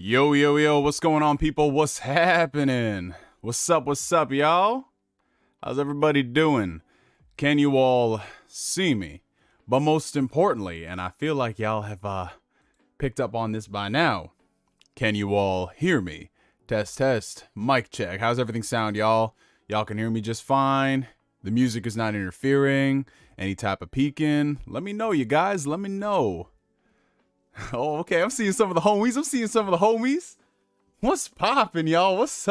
Yo, what's going on, people? What's happening? What's up, y'all? How's everybody doing? Can you all see me? But most importantly, and I feel like y'all have picked up on this by now, can you all hear me? Test, mic check. How's everything sound, y'all? Y'all can hear me just fine. The music is not interfering. Any type of peeking. Let me know, you guys. Let me know. Oh, okay. I'm seeing some of the homies. What's poppin', y'all? What's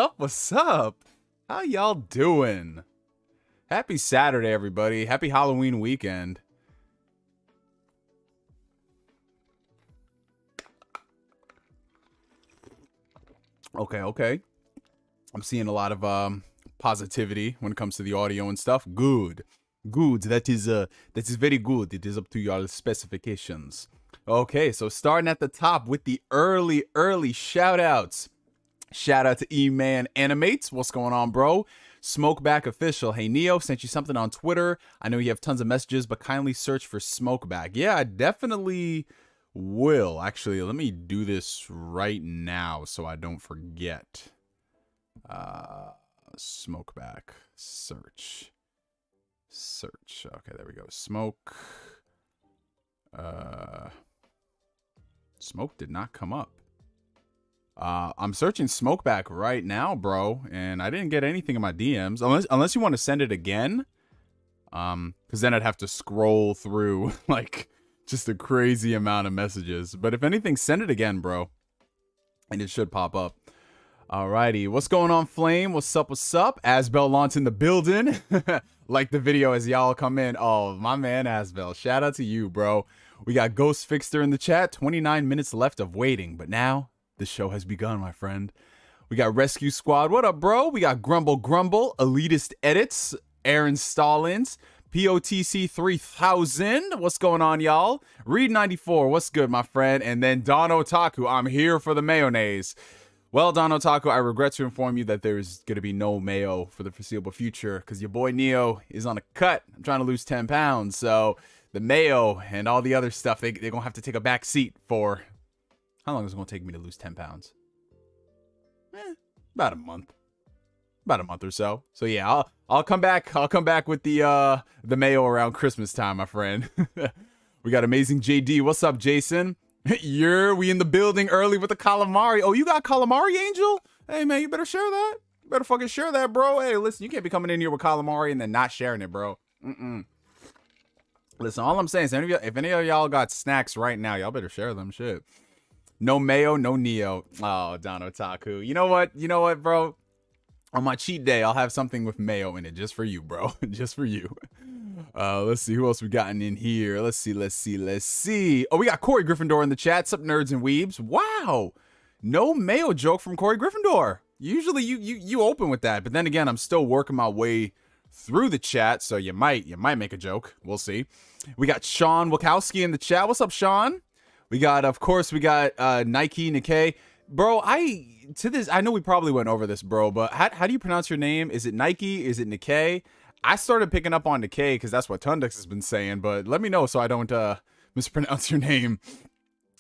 up? How y'all doing? Happy Saturday, everybody. Happy Halloween weekend. Okay. I'm seeing a lot of positivity when it comes to the audio and stuff. Good. That is very good. It is up to your specifications. Okay, so starting at the top with the early shout outs. Shout out to E-Man Animates. What's going on, bro? Smokeback Official. Hey, Neo, sent you something on Twitter. I know you have tons of messages, but kindly search for Smokeback. Yeah, I definitely will. Actually, let me do this right now so I don't forget. Smokeback. Search. Okay, there we go. Smoke did not come up. I'm searching Smokeback right now, bro, and I didn't get anything in my DMs. Unless you want to send it again. Because then I'd have to scroll through, like, just a crazy amount of messages. But if anything, send it again, bro. And it should pop up. Alrighty, what's going on, Flame? What's up? Asbel Launch in the building. Like the video as y'all come in. Oh, my man Asbel. Shout out to you, bro. We got Ghost Fixter in the chat. 29 minutes left of waiting. But now, the show has begun, my friend. We got Rescue Squad. What up, bro? We got Grumble, Elitist Edits, Aaron Stallings, POTC 3000. What's going on, y'all? Reed 94. What's good, my friend? And then Don Otaku. I'm here for the mayonnaise. Well, Don Otaku, I regret to inform you that there is going to be no mayo for the foreseeable future because your boy Neo is on a cut. I'm trying to lose 10 pounds, so the mayo and all the other stuff, they're going to have to take a back seat for... How long is it going to take me to lose 10 pounds? About a month. About a month or so. So yeah, I'll come back. I'll come back with the mayo around Christmas time, my friend. We got Amazing JD. What's up, Jason? We in the building early with the calamari. Oh, you got calamari, Angel? Hey, man, you better share that. You better fucking share that, bro. Hey, listen, you can't be coming in here with calamari and then not sharing it, bro. Listen, all I'm saying is if any of y'all got snacks right now, y'all better share them. Shit. No mayo, no Neo. Oh, Don Otaku. You know what, bro? On my cheat day, I'll have something with mayo in it just for you, bro. Just for you. Let's see who else we gotten in here. Let's see. Oh, we got Corey Gryffindor in the chat. Sup, nerds and weebs. Wow. No mayo joke from Corey Gryffindor. Usually you open with that, but then again, I'm still working my way through the chat, so you might make a joke. We'll see. We got Sean Wachowski in the chat. What's up, Sean? We got Nike Nikkei. Bro, I know we probably went over this, bro, but how do you pronounce your name? Is it Nike? Is it Nikkei? I started picking up on Nikkei because that's what Tundix has been saying, but let me know so I don't mispronounce your name.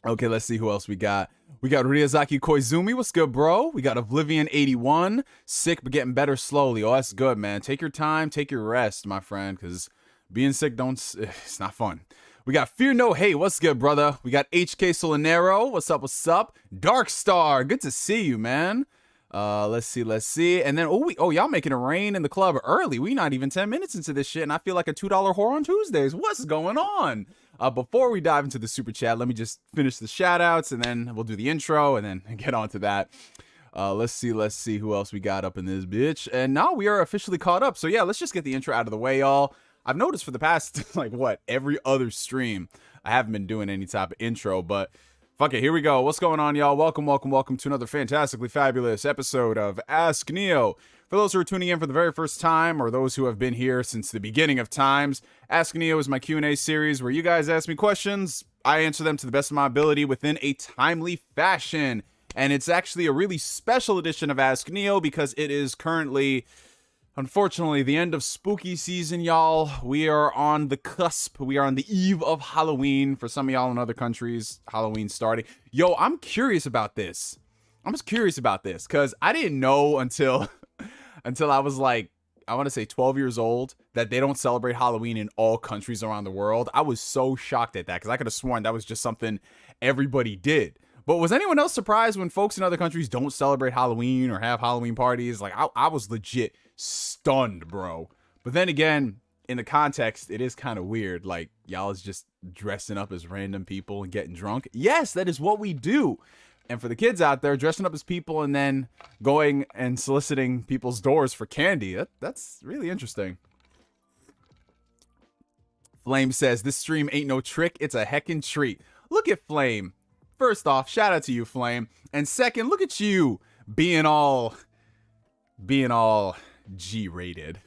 Okay, let's see who else we got. We got Ryazaki Koizumi. What's good, bro? We got Oblivion81. Sick, but getting better slowly. Oh, that's good, man. Take your time. Take your rest, my friend, because being sick, it's not fun. We got Fear No Hate. What's good, brother? We got HK Solinero. What's up? Darkstar. Good to see you, man. Let's see. And then, y'all making it rain in the club early. We not even 10 minutes into this shit, and I feel like a $2 whore on Tuesdays. What's going on? Before we dive into the super chat, let me just finish the shout outs, and then we'll do the intro, and then get on to that. Let's see who else we got up in this bitch. And now we are officially caught up. So yeah, let's just get the intro out of the way, y'all. I've noticed for the past, every other stream, I haven't been doing any type of intro, but fuck it, here we go. What's going on, y'all? Welcome to another fantastically fabulous episode of Ask Neo. For those who are tuning in for the very first time, or those who have been here since the beginning of times, Ask Neo is my Q&A series where you guys ask me questions, I answer them to the best of my ability within a timely fashion. And it's actually a really special edition of Ask Neo because it is currently... Unfortunately, the end of spooky season, y'all. We are on the cusp. We are on the eve of Halloween. For some of y'all in other countries, Halloween starting. Yo, I'm curious about this. I'm just curious about this because I didn't know until until I was like, I want to say 12 years old, that they don't celebrate Halloween in all countries around the world. I was so shocked at that because I could have sworn that was just something everybody did. But was anyone else surprised when folks in other countries don't celebrate Halloween or have Halloween parties? Like, I was legit stunned, bro. But then again, in the context, it is kind of weird. Like, y'all is just dressing up as random people and getting drunk. Yes, that is what we do. And for the kids out there, dressing up as people and then going and soliciting people's doors for candy, that's really interesting. Flame says, this stream ain't no trick. It's a heckin' treat. Look at Flame. First off, shout out to you, Flame. And second, look at you being all G-rated.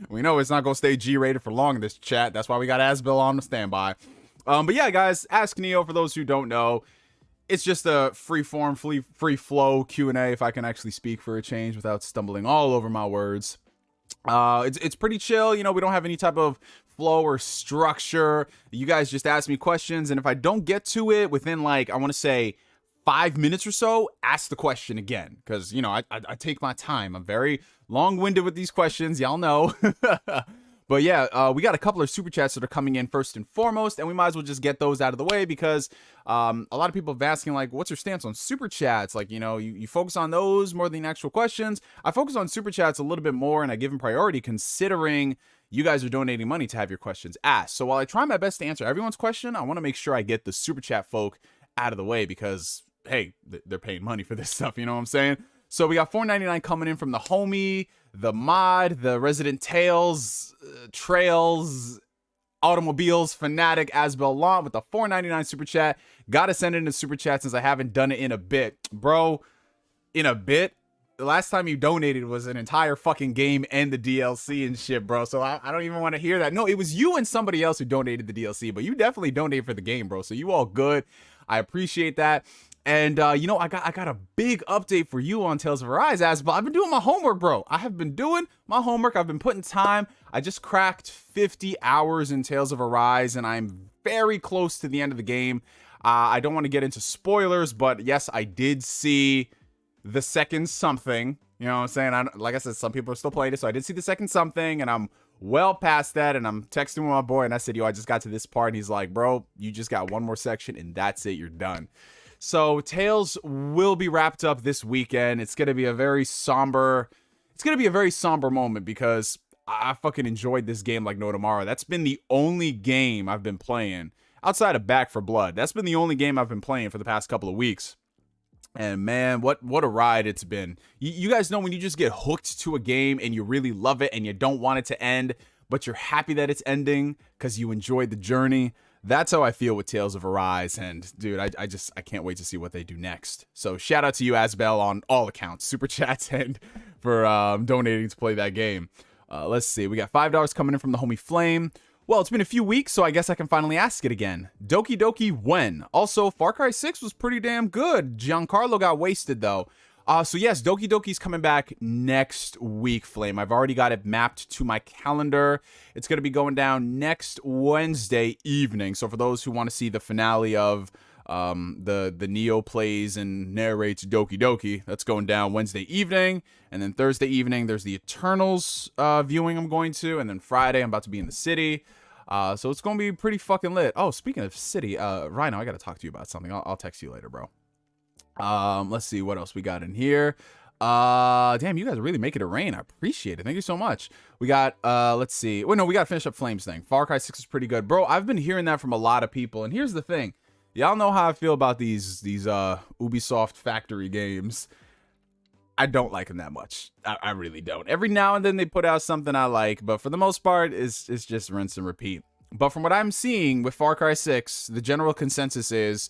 We know it's not going to stay G-rated for long in this chat. That's why we got Asbel on the standby. But yeah, guys, Ask Neo, for those who don't know, it's just a free flow Q&A, if I can actually speak for a change without stumbling all over my words. It's pretty chill. You know, we don't have any type of flow or structure. You guys just ask me questions, and if I don't get to it within, like, I want to say 5 minutes or so, ask the question again, because, you know, I take my time. I'm very long-winded with these questions, y'all know. But yeah, we got a couple of super chats that are coming in first and foremost, and we might as well just get those out of the way because a lot of people have asking, like, what's your stance on super chats? Like, you know, you focus on those more than actual questions. I focus on super chats a little bit more, and I give them priority considering you guys are donating money to have your questions asked. So while I try my best to answer everyone's question, I want to make sure I get the super chat folk out of the way because, hey, they're paying money for this stuff, you know what I'm saying? So we got $4.99 coming in from the homie, the mod, the Resident Tales, Trails, Automobiles, Fanatic, Asbel Lawn with the $4.99 super chat. Gotta send in a super chat since I haven't done it in a bit. Bro, in a bit? The last time you donated was an entire fucking game and the DLC and shit, bro. So I don't even want to hear that. No, it was you and somebody else who donated the DLC, but you definitely donated for the game, bro. So you all good. I appreciate that. And, you know, I got a big update for you on Tales of Arise, Asbel. I've been doing my homework, bro. I have been doing my homework. I've been putting time. I just cracked 50 hours in Tales of Arise, and I'm very close to the end of the game. I don't want to get into spoilers, but yes, I did see the second something. You know what I'm saying? Like I said, some people are still playing it, so I did see the second something, and I'm well past that, and I'm texting with my boy, and I said, yo, I just got to this part, and he's like, bro, you just got one more section, and that's it. You're done. So Tales will be wrapped up this weekend. It's gonna be a very somber moment because I fucking enjoyed this game like no tomorrow. That's been the only game I've been playing outside of Back for Blood. That's been the only game I've been playing for the past couple of weeks. And man, what a ride it's been. You guys know when you just get hooked to a game and you really love it and you don't want it to end, but you're happy that it's ending because you enjoyed the journey. That's how I feel with Tales of Arise, and dude, I can't wait to see what they do next. So shout out to you, Asbel, on all accounts, super chats, and for donating to play that game. Let's see, we got $5 coming in from the homie Flame. Well, it's been a few weeks, so I guess I can finally ask it again. Doki Doki when? Also, Far Cry 6 was pretty damn good. Giancarlo got wasted though. So yes, Doki Doki's coming back next week, Flame. I've already got it mapped to my calendar. It's going to be going down next Wednesday evening. So for those who want to see the finale of the Neo plays and narrates Doki Doki, that's going down Wednesday evening. And then Thursday evening, there's the Eternals viewing I'm going to. And then Friday, I'm about to be in the city. So it's going to be pretty fucking lit. Oh, speaking of city, Rhino, I got to talk to you about something. I'll text you later, bro. Let's see what else we got in here. Damn, you guys are really making it rain. I appreciate it. Thank you so much. We got, let's see. Wait, no, we got to finish up Flames thing. Far Cry 6 is pretty good. Bro, I've been hearing that from a lot of people. And here's the thing. Y'all know how I feel about these Ubisoft factory games. I don't like them that much. I really don't. Every now and then they put out something I like, but for the most part, it's just rinse and repeat. But from what I'm seeing with Far Cry 6, the general consensus is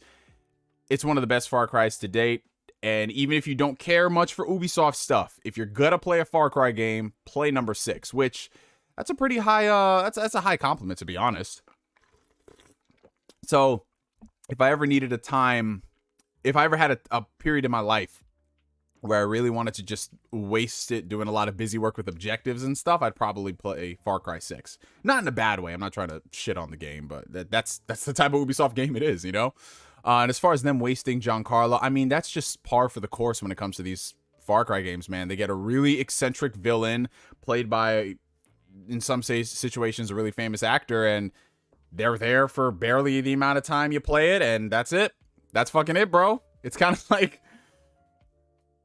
it's one of the best Far Cries to date. And even if you don't care much for Ubisoft stuff, if you're gonna play a Far Cry game, play number 6, which that's a pretty high, that's a high compliment, to be honest. So if I ever needed a time, if I ever had a period in my life where I really wanted to just waste it doing a lot of busy work with objectives and stuff, I'd probably play Far Cry 6. Not in a bad way. I'm not trying to shit on the game, but that's the type of Ubisoft game it is, you know? And as far as them wasting Giancarlo, I mean, that's just par for the course when it comes to these Far Cry games, man. They get a really eccentric villain played by, in some situations, a really famous actor, and they're there for barely the amount of time you play it, and that's it. That's fucking it, bro. It's kind of like...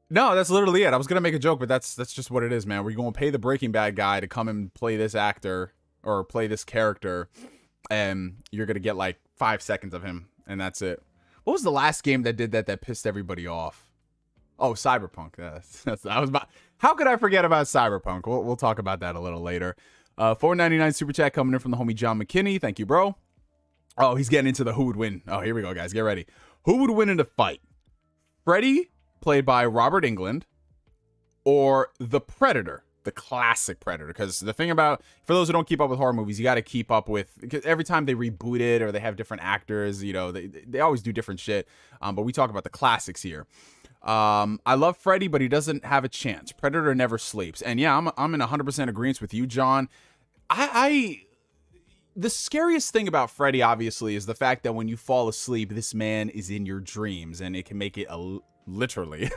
No, that's literally it. I was going to make a joke, but that's just what it is, man. We're going to pay the Breaking Bad guy to come and play this actor, or play this character, and you're going to get like 5 seconds of him, and that's it. What was the last game that did that pissed everybody off? Oh, Cyberpunk. I was about. How could I forget about Cyberpunk? We'll talk about that a little later. $4.99 super chat coming in from the homie John McKinney. Thank you, bro. Oh, he's getting into the who would win. Oh, here we go, guys. Get ready. Who would win in a fight? Freddy, played by Robert Englund, or the Predator, the classic Predator? Because the thing about, for those who don't keep up with horror movies, you got to keep up with, because every time they reboot it or they have different actors, you know, they always do different shit. But we talk about the classics here. I love Freddy, but he doesn't have a chance. Predator never sleeps. And yeah, I'm in 100% agreement with you, John. The scariest thing about Freddy, obviously, is the fact that when you fall asleep, this man is in your dreams, and it can make it literally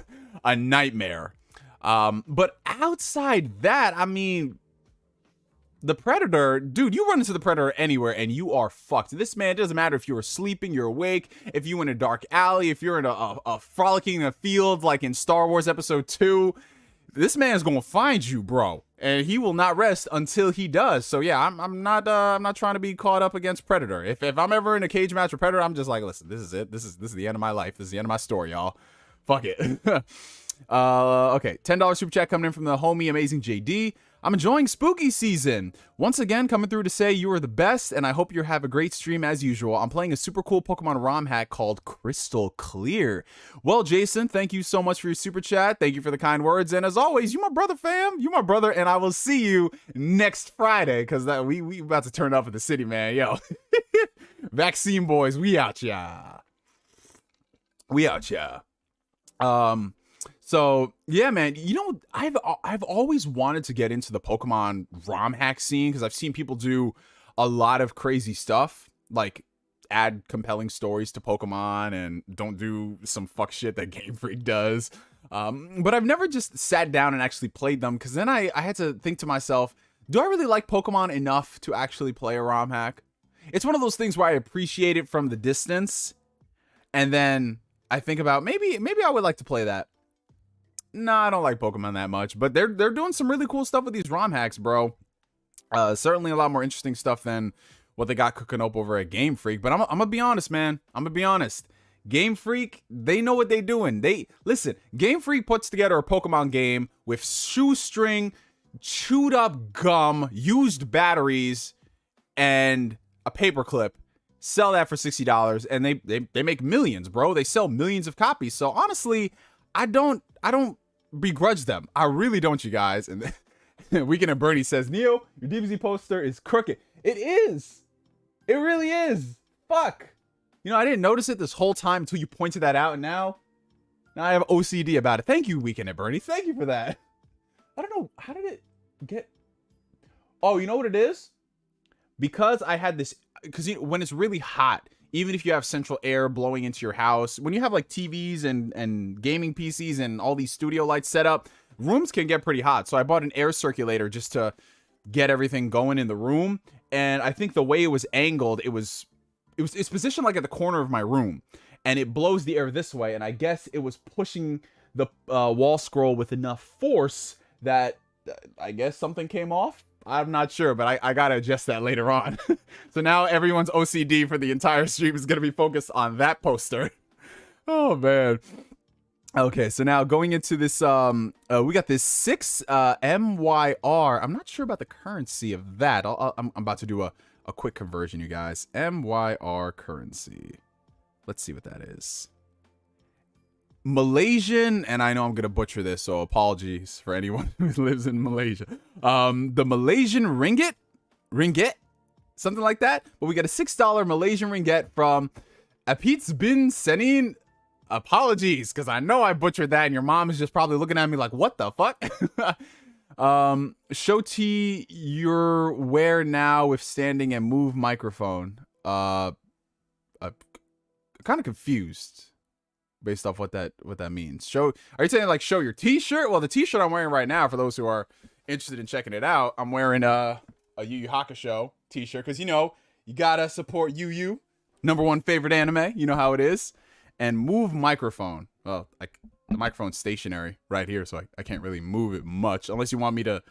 a nightmare. But outside that, I mean, the Predator, dude, you run into the Predator anywhere and you are fucked. This man, it doesn't matter if you're sleeping, you're awake, if you're in a dark alley, if you're in a frolicking in a field like in Star Wars Episode 2, this man's gonna find you, bro, and he will not rest until he does. So yeah, I'm not trying to be caught up against Predator. If I'm ever in a cage match with Predator, I'm just like, listen, this is it. This is the end of my life. This is the end of my story, y'all. Fuck it. Okay, $10 super chat coming in from the homie Amazing JD. I'm enjoying spooky season. Once again, coming through to say you are the best, and I hope you have a great stream as usual. I'm playing a super cool Pokemon ROM hack called Crystal Clear. Well, Jason, thank you so much for your super chat. Thank you for the kind words, and as always, you my brother, fam. You my brother, and I will see you next Friday, because we about to turn up in the city, man. Yo, Vaccine boys, we out, ya. We out, ya. So yeah, man, you know, I've always wanted to get into the Pokemon ROM hack scene, because I've seen people do a lot of crazy stuff, like add compelling stories to Pokemon and don't do some fuck shit that Game Freak does. But I've never just sat down and actually played them, because then I had to think to myself, do I really like Pokemon enough to actually play a ROM hack? It's one of those things where I appreciate it from the distance, and then I think about maybe I would like to play that. Nah, I don't like Pokemon that much, but they're doing some really cool stuff with these ROM hacks, bro. Certainly a lot more interesting stuff than what they got cooking up over at Game Freak. But I'm gonna be honest, man. I'm gonna be honest. Game Freak, they know what they're doing. Listen, Game Freak puts together a Pokemon game with shoestring, chewed up gum, used batteries, and a paperclip. Sell that for $60, and they make millions, bro. They sell millions of copies. So honestly, I don't begrudge them. I really don't, you guys. And Weekend at Bernie says, Neo, your DBZ poster is crooked. It is. It really is. Fuck. You know, I didn't notice it this whole time until you pointed that out, and now I have OCD about it. Thank you, Weekend at Bernie. Thank you for that. I don't know. How did it get... Oh, you know what it is? Because I had this... Because when it's really hot, even if you have central air blowing into your house, when you have like TVs and gaming PCs and all these studio lights set up, rooms can get pretty hot. So I bought an air circulator just to get everything going in the room. And I think the way it was angled, it's positioned like at the corner of my room, and it blows the air this way. And I guess it was pushing the wall scroll with enough force that I guess something came off. I'm not sure, but I gotta adjust that later on. So now everyone's OCD for the entire stream is gonna be focused on that poster. Oh man. Okay, so now going into this, we got this 6 MYR. I'm not sure about the currency of that. I'm about to do a quick conversion, you guys. MYR currency. Let's see what that is. Malaysian, and I know I'm gonna butcher this, so apologies for anyone who lives in Malaysia. The Malaysian ringgit, something like that. But we got a $6 Malaysian ringgit from Apits bin Senin. Apologies, because I know I butchered that, and your mom is just probably looking at me like, what the fuck? Shoti, your where now with standing and move microphone. A kind of confused based off what that means. Are you saying like show your t-shirt? Well, the t-shirt I'm wearing right now, for those who are interested in checking it out, I'm wearing a Yu Yu Hakusho t-shirt because, you know, you gotta support Yu Yu, #1 favorite anime. You know how it is. And move microphone. Well, the microphone's stationary right here, so I can't really move it much unless you want me to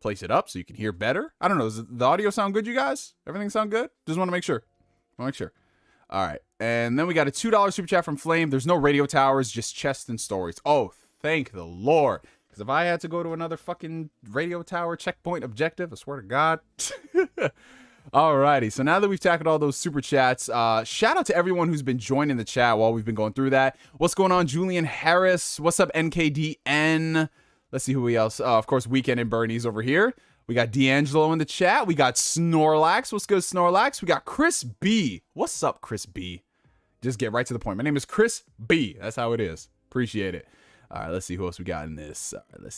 place it up so you can hear better. I don't know. Does the audio sound good, you guys? Everything sound good? Just want to make sure. All right. And then we got a $2 super chat from Flame. There's no radio towers, just chests and stories. Oh, thank the Lord. Because if I had to go to another fucking radio tower checkpoint objective, I swear to God. Alrighty, so now that we've tackled all those super chats, shout out to everyone who's been joining the chat while we've been going through that. What's going on, Julian Harris? What's up, NKDN? Let's see who we else. Of course, Weekend and Bernie's over here. We got D'Angelo in the chat. We got Snorlax. What's good, Snorlax? We got Chris B. What's up, Chris B? Just get right to the point. My name is Chris B. That's how it is. Appreciate it. All right, let's see who else we got in this. All right, let's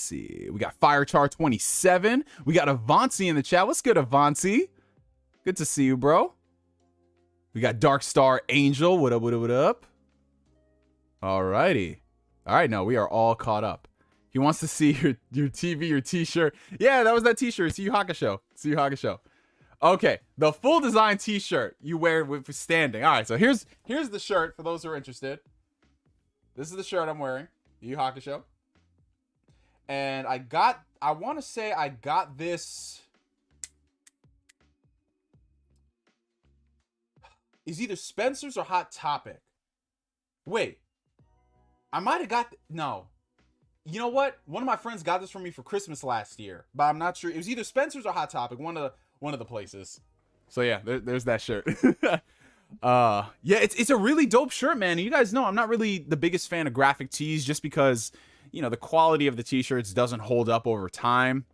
see. We got Firechar27. We got Avanci in the chat. What's good, Avanci? Good to see you, bro. We got Darkstar Angel. What up? All righty. All right, no, we are all caught up. He wants to see your TV, your t-shirt. Yeah, that was that t-shirt. See you Hakusho. Okay, the full design t-shirt you wear with standing. All right, so here's the shirt for those who are interested. This is the shirt I'm wearing. Yu Yu Hakusho. And I want to say I got this. Is either Spencer's or Hot Topic. Wait. I might have got, no. You know what? One of my friends got this for me for Christmas last year, but I'm not sure. It was either Spencer's or Hot Topic, one of the places. So yeah, there's that shirt. Yeah, it's a really dope shirt, man. And you guys know I'm not really the biggest fan of graphic tees just because, you know, the quality of the t-shirts doesn't hold up over time.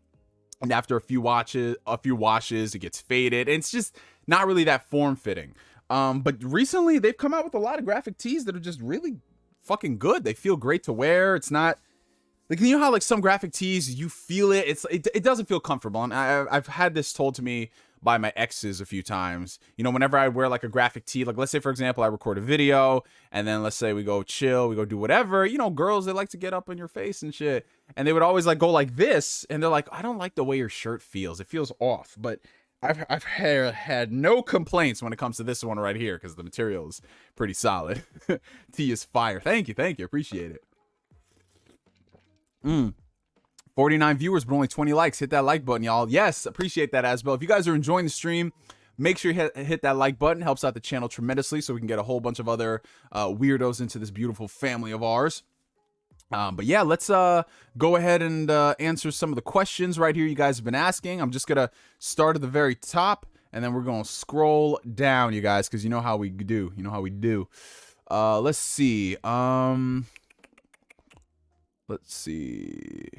And after a few washes, it gets faded. And it's just not really that form-fitting. But recently they've come out with a lot of graphic tees that are just really fucking good. They feel great to wear. It's not like, you know how like some graphic tees, you feel it. It doesn't feel comfortable. And I've had this told to me by my exes a few times. You know, whenever I wear like a graphic tee, like let's say for example I record a video and then let's say we go chill, we go do whatever, you know, girls, they like to get up in your face and shit, and they would always like go like this, and they're like, I don't like the way your shirt feels, it feels off. But I've had no complaints when it comes to this one right here because the material is pretty solid. Tee is fire. Thank you, appreciate it. 49 viewers, but only 20 likes. Hit that like button, y'all. Yes, appreciate that as well. If you guys are enjoying the stream, make sure you hit that like button. Helps out the channel tremendously so we can get a whole bunch of other weirdos into this beautiful family of ours. But yeah, let's go ahead and answer some of the questions right here you guys have been asking. I'm just going to start at the very top, and then we're going to scroll down, you guys, because you know how we do. Let's see. Let's see.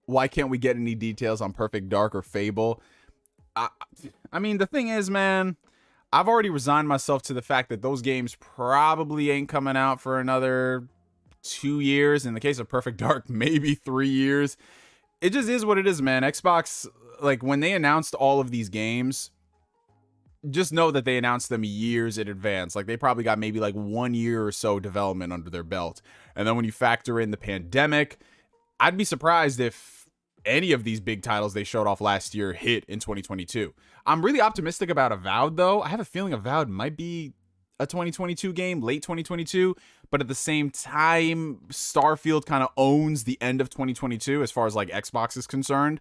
Why can't we get any details on Perfect Dark or Fable? I mean, the thing is, man, I've already resigned myself to the fact that those games probably ain't coming out for another 2 years. In the case of Perfect Dark, maybe 3 years. It just is what it is, man. Xbox, like, when they announced all of these games, just know that they announced them years in advance. Like, they probably got maybe like 1 year or so development under their belt. And then when you factor in the pandemic, I'd be surprised if any of these big titles they showed off last year hit in 2022. I'm really optimistic about Avowed, though. I have a feeling Avowed might be a 2022 game, late 2022, but at the same time, Starfield kind of owns the end of 2022 as far as like Xbox is concerned.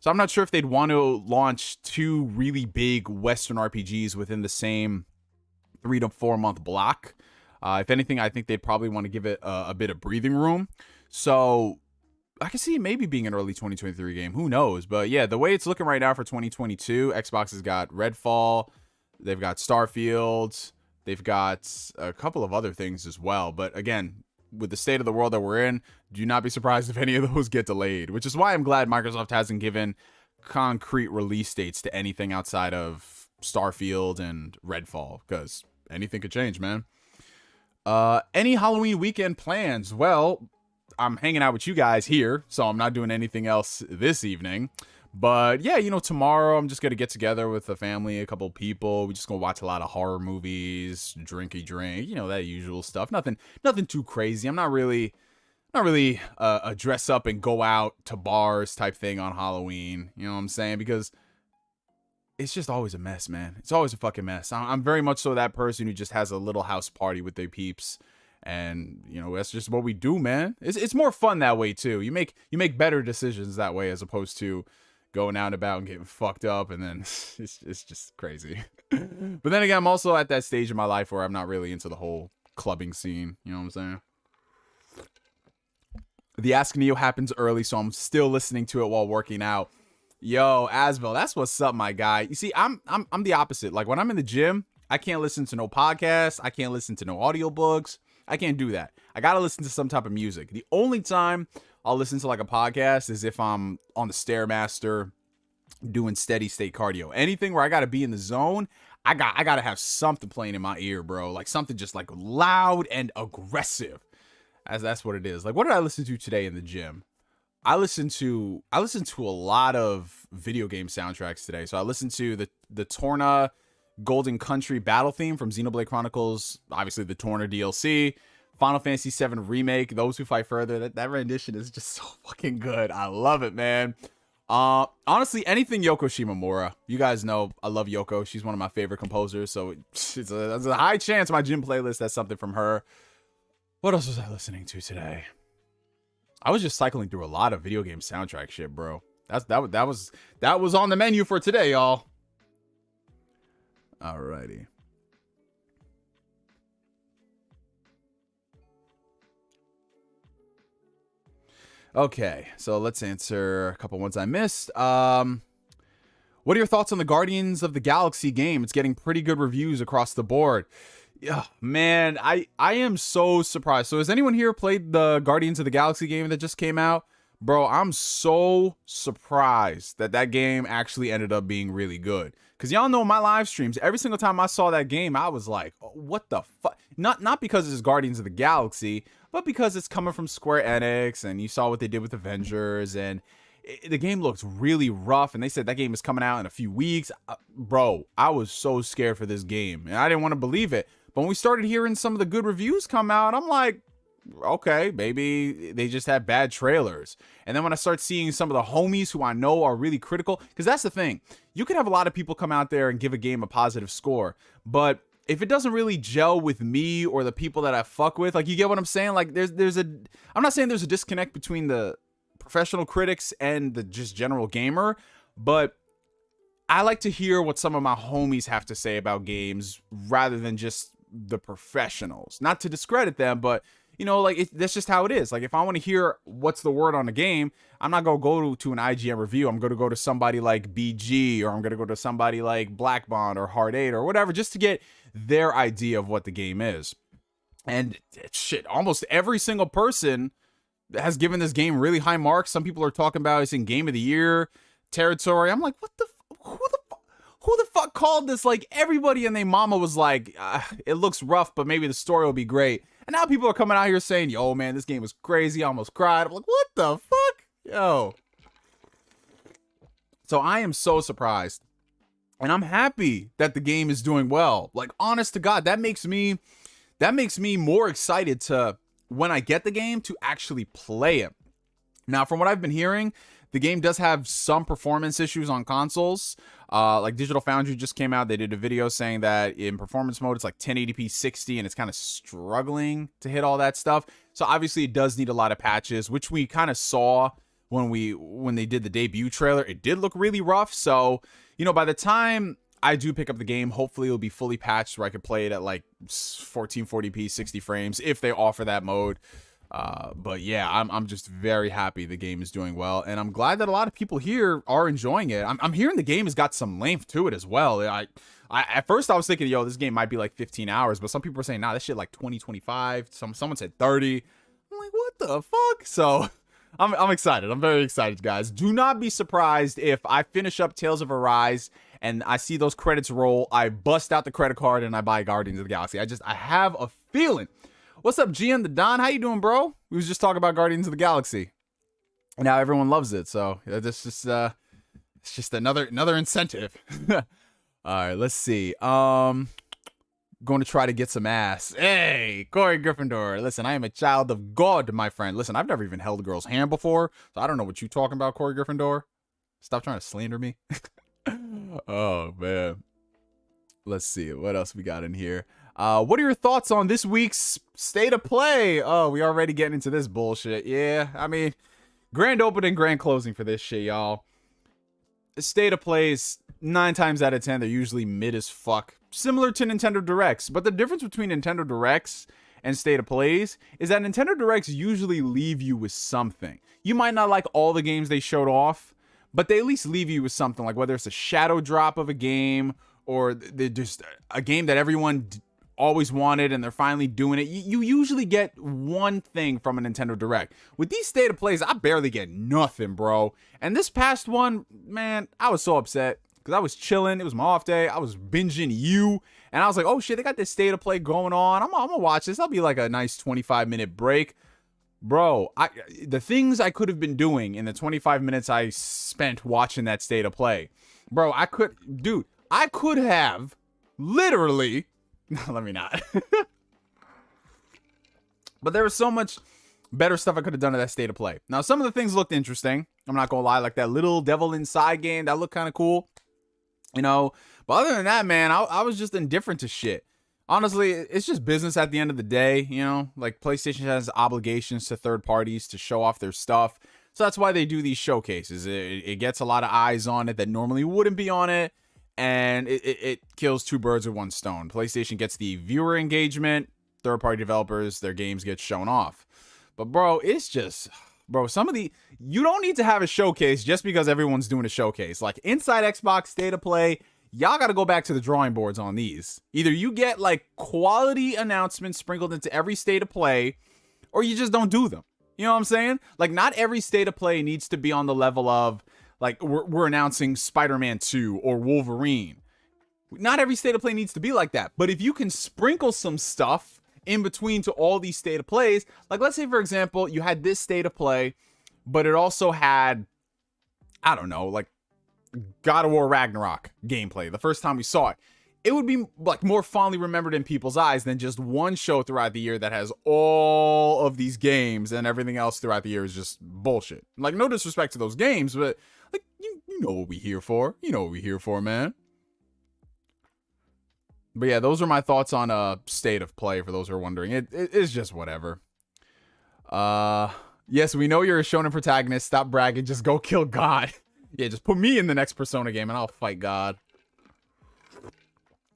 So I'm not sure if they'd want to launch two really big Western RPGs within the same 3 to 4 month block. If anything, I think they'd probably want to give it a bit of breathing room. So I can see it maybe being an early 2023 game. Who knows? But yeah, the way it's looking right now for 2022, Xbox has got Redfall, they've got Starfield, they've got a couple of other things as well. But again, with the state of the world that we're in, do not be surprised if any of those get delayed, which is why I'm glad Microsoft hasn't given concrete release dates to anything outside of Starfield and Redfall, because anything could change, man. Any Halloween weekend plans? Well, I'm hanging out with you guys here, so I'm not doing anything else this evening. But yeah, you know, tomorrow I'm just gonna get together with the family, a couple people. We just gonna watch a lot of horror movies, drinky drink, you know, that usual stuff. Nothing too crazy. I'm not really a dress up and go out to bars type thing on Halloween. You know what I'm saying? Because it's just always a mess, man. It's always a fucking mess. I'm very much so that person who just has a little house party with their peeps. And, you know, that's just what we do, man. It's more fun that way, too. You make better decisions that way as opposed to going out and about and getting fucked up. And then it's just crazy. But then again, I'm also at that stage in my life where I'm not really into the whole clubbing scene. You know what I'm saying? The Ask Neo happens early, so I'm still listening to it while working out. Yo, Asville, that's what's up, my guy. You see, I'm the opposite. Like, when I'm in the gym, I can't listen to no podcasts. I can't listen to no audiobooks. I can't do that. I gotta listen to some type of music. The only time I'll listen to like a podcast is if I'm on the Stairmaster doing steady state cardio. Anything where I gotta be in the zone, I gotta have something playing in my ear, bro. Like something just like loud and aggressive. As that's what it is. Like, what did I listen to today in the gym? I listened to a lot of video game soundtracks today. So I listened to the Torna Golden Country battle theme from Xenoblade Chronicles, obviously the Torna DLC, Final Fantasy VII Remake, Those Who Fight Further. That rendition is just so fucking good. I love it, man. Honestly, anything Yoko Shimomura. You guys know I love Yoko. She's one of my favorite composers, so it's a high chance my gym playlist has something from her. What else was I listening to today? I was just cycling through a lot of video game soundtrack shit, bro. That was on the menu for today, y'all. Alrighty. Okay, so let's answer a couple ones I missed. What are your thoughts on the Guardians of the Galaxy game? It's getting pretty good reviews across the board. Yeah, man, I am so surprised. So has anyone here played the Guardians of the Galaxy game that just came out? Bro, I'm so surprised that game actually ended up being really good. Because y'all know my live streams, every single time I saw that game, I was like, oh, what the fuck? Not because it's Guardians of the Galaxy, but because it's coming from Square Enix, and you saw what they did with Avengers, and the game looks really rough, and they said that game is coming out in a few weeks. Bro, I was so scared for this game, and I didn't want to believe it. But when we started hearing some of the good reviews come out, I'm like, okay, maybe they just had bad trailers. And then when I start seeing some of the homies who I know are really critical, because that's the thing, you could have a lot of people come out there and give a game a positive score, but if it doesn't really gel with me or the people that I fuck with, like, you get what I'm saying? Like, I'm not saying there's a disconnect between the professional critics and the just general gamer, but I like to hear what some of my homies have to say about games rather than just the professionals. Not to discredit them, but you know, like, that's just how it is. Like, if I want to hear what's the word on a game, I'm not gonna go to an IGN review. I'm gonna go to somebody like BG, or I'm gonna go to somebody like Black Bond or Hard 8 or whatever, just to get their idea of what the game is. And shit, almost every single person has given this game really high marks. Some people are talking about it's in Game of the Year territory. I'm like, what the who the fuck called this? Like, everybody and their mama was like, it looks rough, but maybe the story will be great. And now people are coming out here saying, yo, man, this game was crazy. I almost cried. I'm like, what the fuck? Yo. So I am so surprised. And I'm happy that the game is doing well. Like, honest to God, that makes me more excited to, when I get the game, to actually play it. Now, from what I've been hearing, the game does have some performance issues on consoles. Like, Digital Foundry just came out. They did a video saying that in performance mode, it's like 1080p 60, and it's kind of struggling to hit all that stuff. So obviously it does need a lot of patches, which we kind of saw when they did the debut trailer. It did look really rough. So, you know, by the time I do pick up the game, hopefully it'll be fully patched where I could play it at like 1440p 60 frames if they offer that mode. But yeah, I'm just very happy the game is doing well, and I'm glad that a lot of people here are enjoying it. I'm hearing the game has got some length to it as well. I at first I was thinking, yo, this game might be like 15 hours, but some people are saying, nah, this shit like 20, 25. Someone said 30. I'm like, what the fuck? So I'm excited. I'm very excited, guys. Do not be surprised if I finish up Tales of Arise and I see those credits roll, I bust out the credit card and I buy Guardians of the Galaxy. I have a feeling. What's up, GM the Don? How you doing, bro? We was just talking about Guardians of the Galaxy. And now everyone loves it. So this just It's just another incentive. All right, let's see. Going to try to get some ass. Hey, Corey Gryffindor. Listen, I am a child of God, my friend. Listen, I've never even held a girl's hand before, so I don't know what you talking about, Corey Gryffindor. Stop trying to slander me. Oh, man. Let's see. What else we got in here? What are your thoughts on this week's State of Play? Oh, we already getting into this bullshit. Yeah, I mean, grand opening, grand closing for this shit, y'all. State of Plays, 9 times out of 10, they're usually mid as fuck. Similar to Nintendo Directs. But the difference between Nintendo Directs and State of Plays is that Nintendo Directs usually leave you with something. You might not like all the games they showed off, but they at least leave you with something. Like whether it's a shadow drop of a game, or they're just a game that everyone always wanted and they're finally doing it. You usually get one thing from a Nintendo Direct. With these State of Plays, I barely get nothing, bro. And this past one, man, I was so upset because I was chilling. It was my off day. I was binging you. And I was like, oh shit, they got this State of Play going on. I'm gonna watch this. That'll be like a nice 25-minute break. Bro, the things I could have been doing in the 25 minutes I spent watching that State of Play. Bro, I could have literally... Let me not. But there was so much better stuff I could have done to that State of Play. Now, some of the things looked interesting. I'm not gonna lie, like that little Devil Inside game, that looked kind of cool. You know, but other than that, man, I was just indifferent to shit. Honestly, it's just business at the end of the day, you know? Like, PlayStation has obligations to third parties to show off their stuff. So that's why they do these showcases. It gets a lot of eyes on it that normally wouldn't be on it. And it kills 2 birds with 1 stone. PlayStation gets the viewer engagement. Third-party developers, their games get shown off. But, bro, it's just... Bro, you don't need to have a showcase just because everyone's doing a showcase. Like, inside Xbox State of Play, y'all got to go back to the drawing boards on these. Either you get, like, quality announcements sprinkled into every State of Play, or you just don't do them. You know what I'm saying? Like, not every State of Play needs to be on the level of... Like, we're announcing Spider-Man 2 or Wolverine. Not every State of Play needs to be like that. But if you can sprinkle some stuff in between to all these State of Plays, like, let's say, for example, you had this State of Play, but it also had, I don't know, like, God of War Ragnarok gameplay, the first time we saw it. It would be, like, more fondly remembered in people's eyes than just one show throughout the year that has all of these games and everything else throughout the year is just bullshit. Like, no disrespect to those games, but... Like, you know what we here for. You know what we here for, man. But yeah, those are my thoughts on State of Play, for those who are wondering. It's just whatever. Yes, we know you're a shonen protagonist. Stop bragging. Just go kill God. Yeah, just put me in the next Persona game and I'll fight God.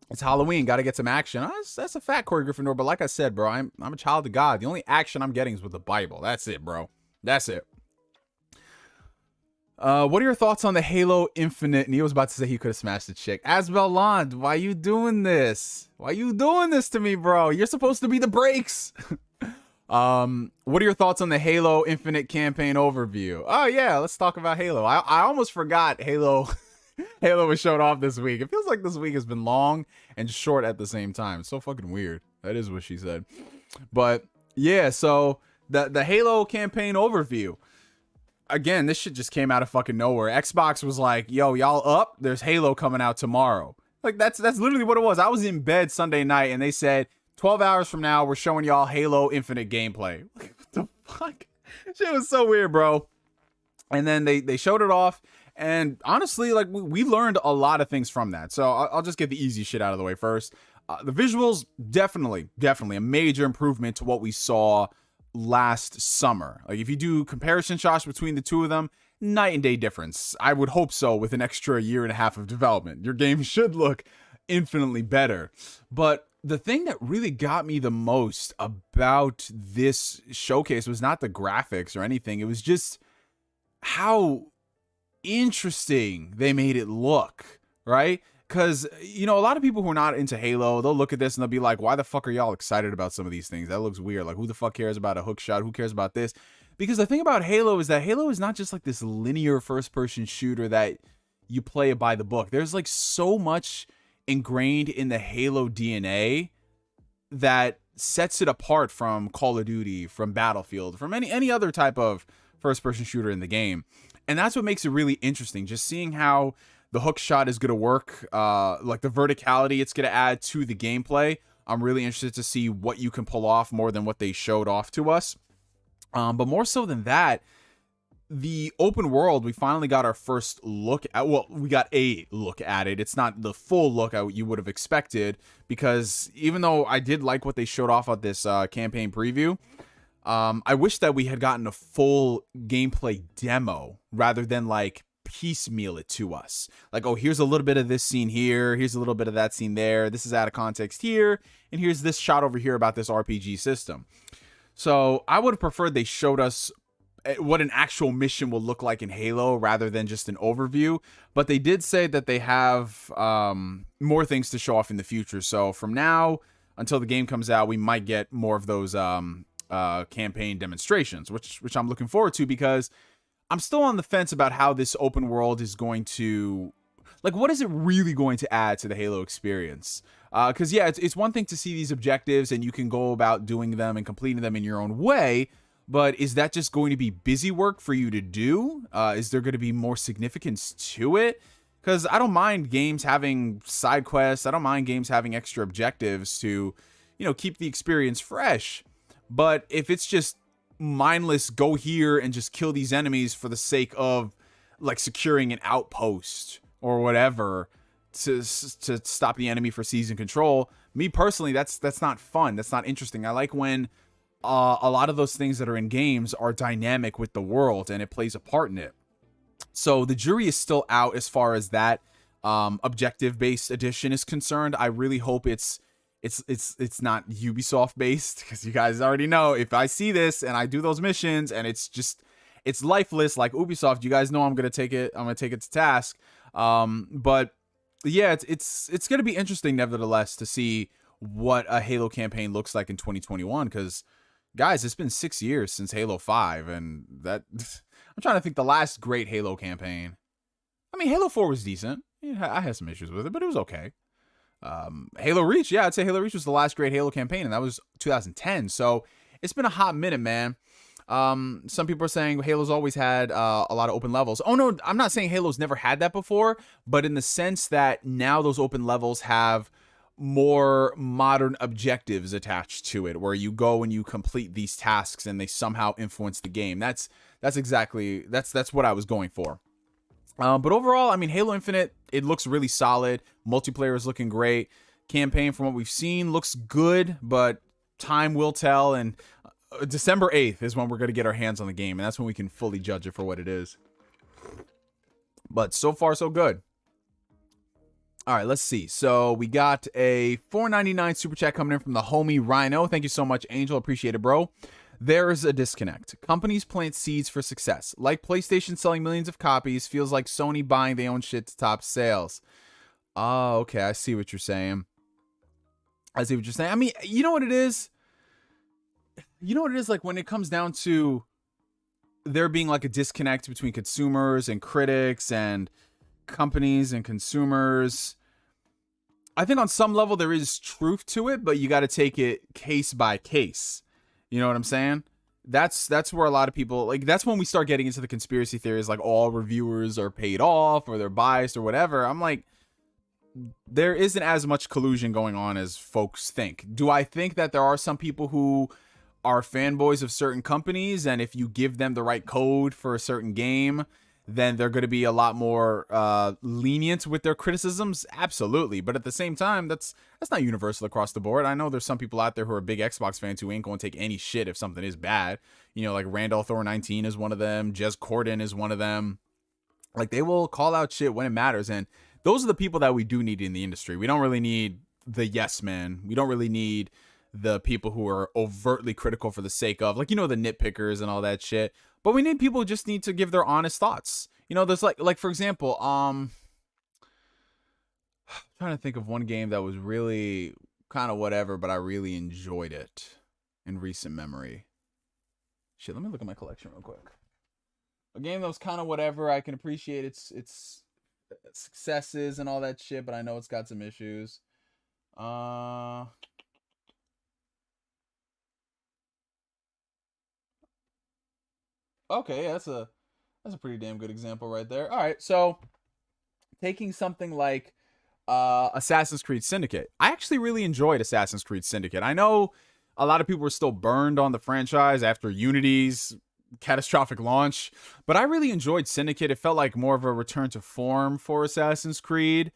It's Halloween. Got to get some action. That's a fact, Corey Gryffindor. But like I said, bro, I'm a child of God. The only action I'm getting is with the Bible. That's it, bro. That's it. What are your thoughts on the Halo Infinite? Neo was about to say he could have smashed the chick. Asbeland, why you doing this? Why you doing this to me, bro? You're supposed to be the brakes. What are your thoughts on the Halo Infinite campaign overview? Oh yeah, let's talk about Halo. I almost forgot Halo Halo was showed off this week. It feels like this week has been long and short at the same time. It's so fucking weird. That is what she said. But yeah, so the Halo campaign overview. Again, this shit just came out of fucking nowhere. Xbox was like, yo, y'all up? There's Halo coming out tomorrow. Like, that's literally what it was. I was in bed Sunday night, and they said, 12 hours from now, we're showing y'all Halo Infinite gameplay. Like, what the fuck? Shit was so weird, bro. And then they showed it off, and honestly, like, we learned a lot of things from that. So I'll just get the easy shit out of the way first. The visuals, definitely a major improvement to what we saw last summer. Like, if you do comparison shots between the two of them, night and day difference. I would hope so. With an extra 1.5 years of development, your game should look infinitely better. But the thing that really got me the most about this showcase was not the graphics or anything. It was just how interesting they made it look, right? Because, you know, a lot of people who are not into Halo, they'll look at this and they'll be like, why the fuck are y'all excited about some of these things? That looks weird. Like, who the fuck cares about a hook shot? Who cares about this? Because the thing about Halo is that Halo is not just like this linear first-person shooter that you play by the book. There's like so much ingrained in the Halo DNA that sets it apart from Call of Duty, from Battlefield, from any other type of first-person shooter in the game. And that's what makes it really interesting, just seeing how the hook shot is going to work, like the verticality it's going to add to the gameplay. I'm really interested to see what you can pull off more than what they showed off to us. But more so than that, the open world, we finally got our first look at, well, we got a look at it. It's not the full look you would have expected, because even though I did like what they showed off at this campaign preview, I wish that we had gotten a full gameplay demo rather than like piecemeal it to us. Like, oh, here's a little bit of this scene here, here's a little bit of that scene there, this is out of context here, and here's this shot over here about this RPG system. So I would have preferred they showed us what an actual mission will look like in Halo rather than just an overview. But they did say that they have more things to show off in the future. So from now until the game comes out, we might get more of those campaign demonstrations, which I'm looking forward to, because I'm still on the fence about how this open world is going to, like, what is it really going to add to the Halo experience? Because yeah, it's one thing to see these objectives and you can go about doing them and completing them in your own way, but is that just going to be busy work for you to do? Is there going to be more significance to it? Because I don't mind games having side quests. I don't mind games having extra objectives to, you know, keep the experience fresh. But if it's just mindless, go here and just kill these enemies for the sake of, like, securing an outpost or whatever to stop the enemy for season control, me personally, that's not fun. That's not interesting. I like when a lot of those things that are in games are dynamic with the world and it plays a part in it. So the jury is still out as far as that objective based edition is concerned. I really hope it's not Ubisoft based, because you guys already know, if I see this and I do those missions and it's lifeless like Ubisoft, you guys know I'm gonna take it to task. But yeah, it's gonna be interesting nevertheless to see what a Halo campaign looks like in 2021, because guys, it's been 6 years since Halo 5, and that I'm trying to think the last great Halo campaign. I mean, Halo 4 was decent. Yeah, I had some issues with it, but it was okay. Halo Reach, yeah, I'd say Halo Reach was the last great Halo campaign, and that was 2010. So it's been a hot minute, man. Some people are saying Halo's always had a lot of open levels. Oh no, I'm not saying Halo's never had that before, but in the sense that now those open levels have more modern objectives attached to it, where you go and you complete these tasks and they somehow influence the game. That's exactly what I was going for. But overall, I mean, Halo Infinite, it looks really solid. Multiplayer is looking great. Campaign, from what we've seen, looks good, but time will tell. And December 8th is when we're going to get our hands on the game, and that's when we can fully judge it for what it is. But so far, so good. All right, let's see. So we got a $4.99 super chat coming in from the homie Rhino. Thank you so much, Angel. Appreciate it, bro. There is a disconnect. Companies plant seeds for success. Like PlayStation selling millions of copies, feels like Sony buying their own shit to top sales. Oh, okay. I see what you're saying. I mean, you know what it is? Like, when it comes down to there being like a disconnect between consumers and critics and companies and consumers, I think on some level there is truth to it, but you got to take it case by case. You know what I'm saying? That's where a lot of people, like, that's when we start getting into the conspiracy theories, like all reviewers are paid off or they're biased or whatever. I'm like, there isn't as much collusion going on as folks think. Do I think that there are some people who are fanboys of certain companies, and if you give them the right code for a certain game, then they're going to be a lot more lenient with their criticisms? Absolutely. But at the same time, that's not universal across the board. I know there's some people out there who are big Xbox fans who ain't going to take any shit if something is bad. You know, like Randall Thor 19 is one of them. Jez Corden is one of them. Like, they will call out shit when it matters. And those are the people that we do need in the industry. We don't really need the yes men. We don't really need the people who are overtly critical for the sake of, like, you know, the nitpickers and all that shit. But we need people who just need to give their honest thoughts. You know, there's like for example, I'm trying to think of one game that was really kind of whatever, but I really enjoyed it in recent memory. Shit, let me look at my collection real quick. A game that was kind of whatever. I can appreciate its successes and all that shit, but I know it's got some issues. Okay, yeah, That's a pretty damn good example right there. All right, so taking something like Assassin's Creed Syndicate. I actually really enjoyed Assassin's Creed Syndicate. I know a lot of people were still burned on the franchise after Unity's catastrophic launch, but I really enjoyed Syndicate. It felt like more of a return to form for Assassin's Creed.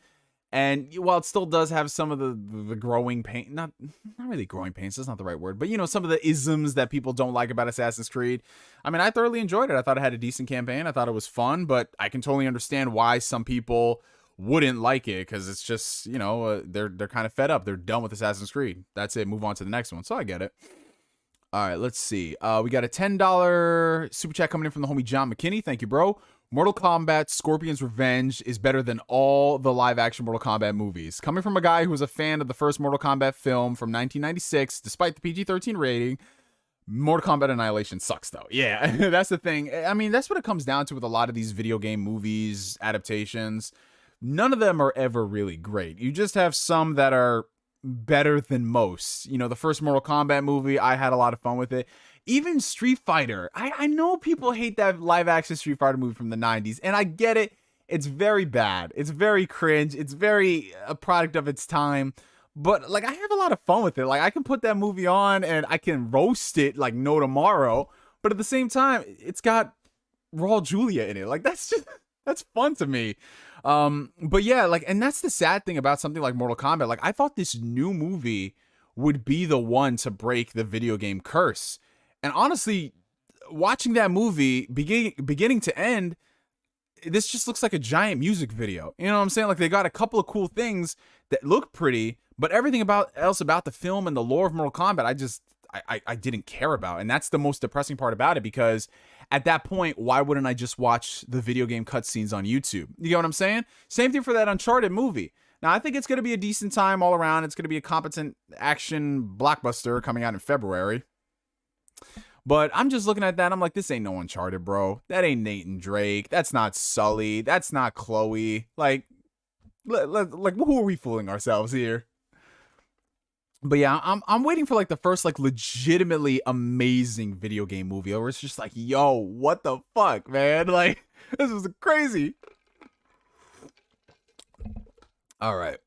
And while it still does have some of the growing pain, not really growing pains, that's not the right word, but you know, some of the isms that people don't like about Assassin's Creed. I mean, I thoroughly enjoyed it. I thought it had a decent campaign. I thought it was fun, but I can totally understand why some people wouldn't like it, because it's just, you know, they're kind of fed up. They're done with Assassin's Creed. That's it. Move on to the next one. So I get it. All right, let's see. We got a $10 super chat coming in from the homie John McKinney. Thank you, bro. Mortal Kombat Scorpion's Revenge is better than all the live-action Mortal Kombat movies. Coming from a guy who was a fan of the first Mortal Kombat film from 1996, despite the PG-13 rating, Mortal Kombat Annihilation sucks, though. Yeah, that's the thing. I mean, that's what it comes down to with a lot of these video game movies, adaptations. None of them are ever really great. You just have some that are better than most. You know, the first Mortal Kombat movie, I had a lot of fun with it. Even Street Fighter. I know people hate that live action Street Fighter movie from the 90s, and I get it. It's very bad. It's very cringe. It's very a product of its time. But like, I have a lot of fun with it. Like, I can put that movie on and I can roast it like no tomorrow. But at the same time, it's got Raul Julia in it. Like, that's fun to me. But yeah, like, and that's the sad thing about something like Mortal Kombat. Like, I thought this new movie would be the one to break the video game curse. And honestly, watching that movie beginning to end, this just looks like a giant music video. You know what I'm saying? Like, they got a couple of cool things that look pretty, but everything else about the film and the lore of Mortal Kombat, I didn't care about. And that's the most depressing part about it, because at that point, why wouldn't I just watch the video game cutscenes on YouTube? You get what I'm saying? Same thing for that Uncharted movie. Now, I think it's going to be a decent time all around. It's going to be a competent action blockbuster coming out in February. But I'm just looking at that. I'm like, this ain't no Uncharted, bro. That ain't Nathan Drake. That's not Sully. That's not Chloe. Like who are we fooling ourselves here? But yeah, I'm waiting for like the first like legitimately amazing video game movie where it's just like, yo, what the fuck, man? Like, this was crazy. All right.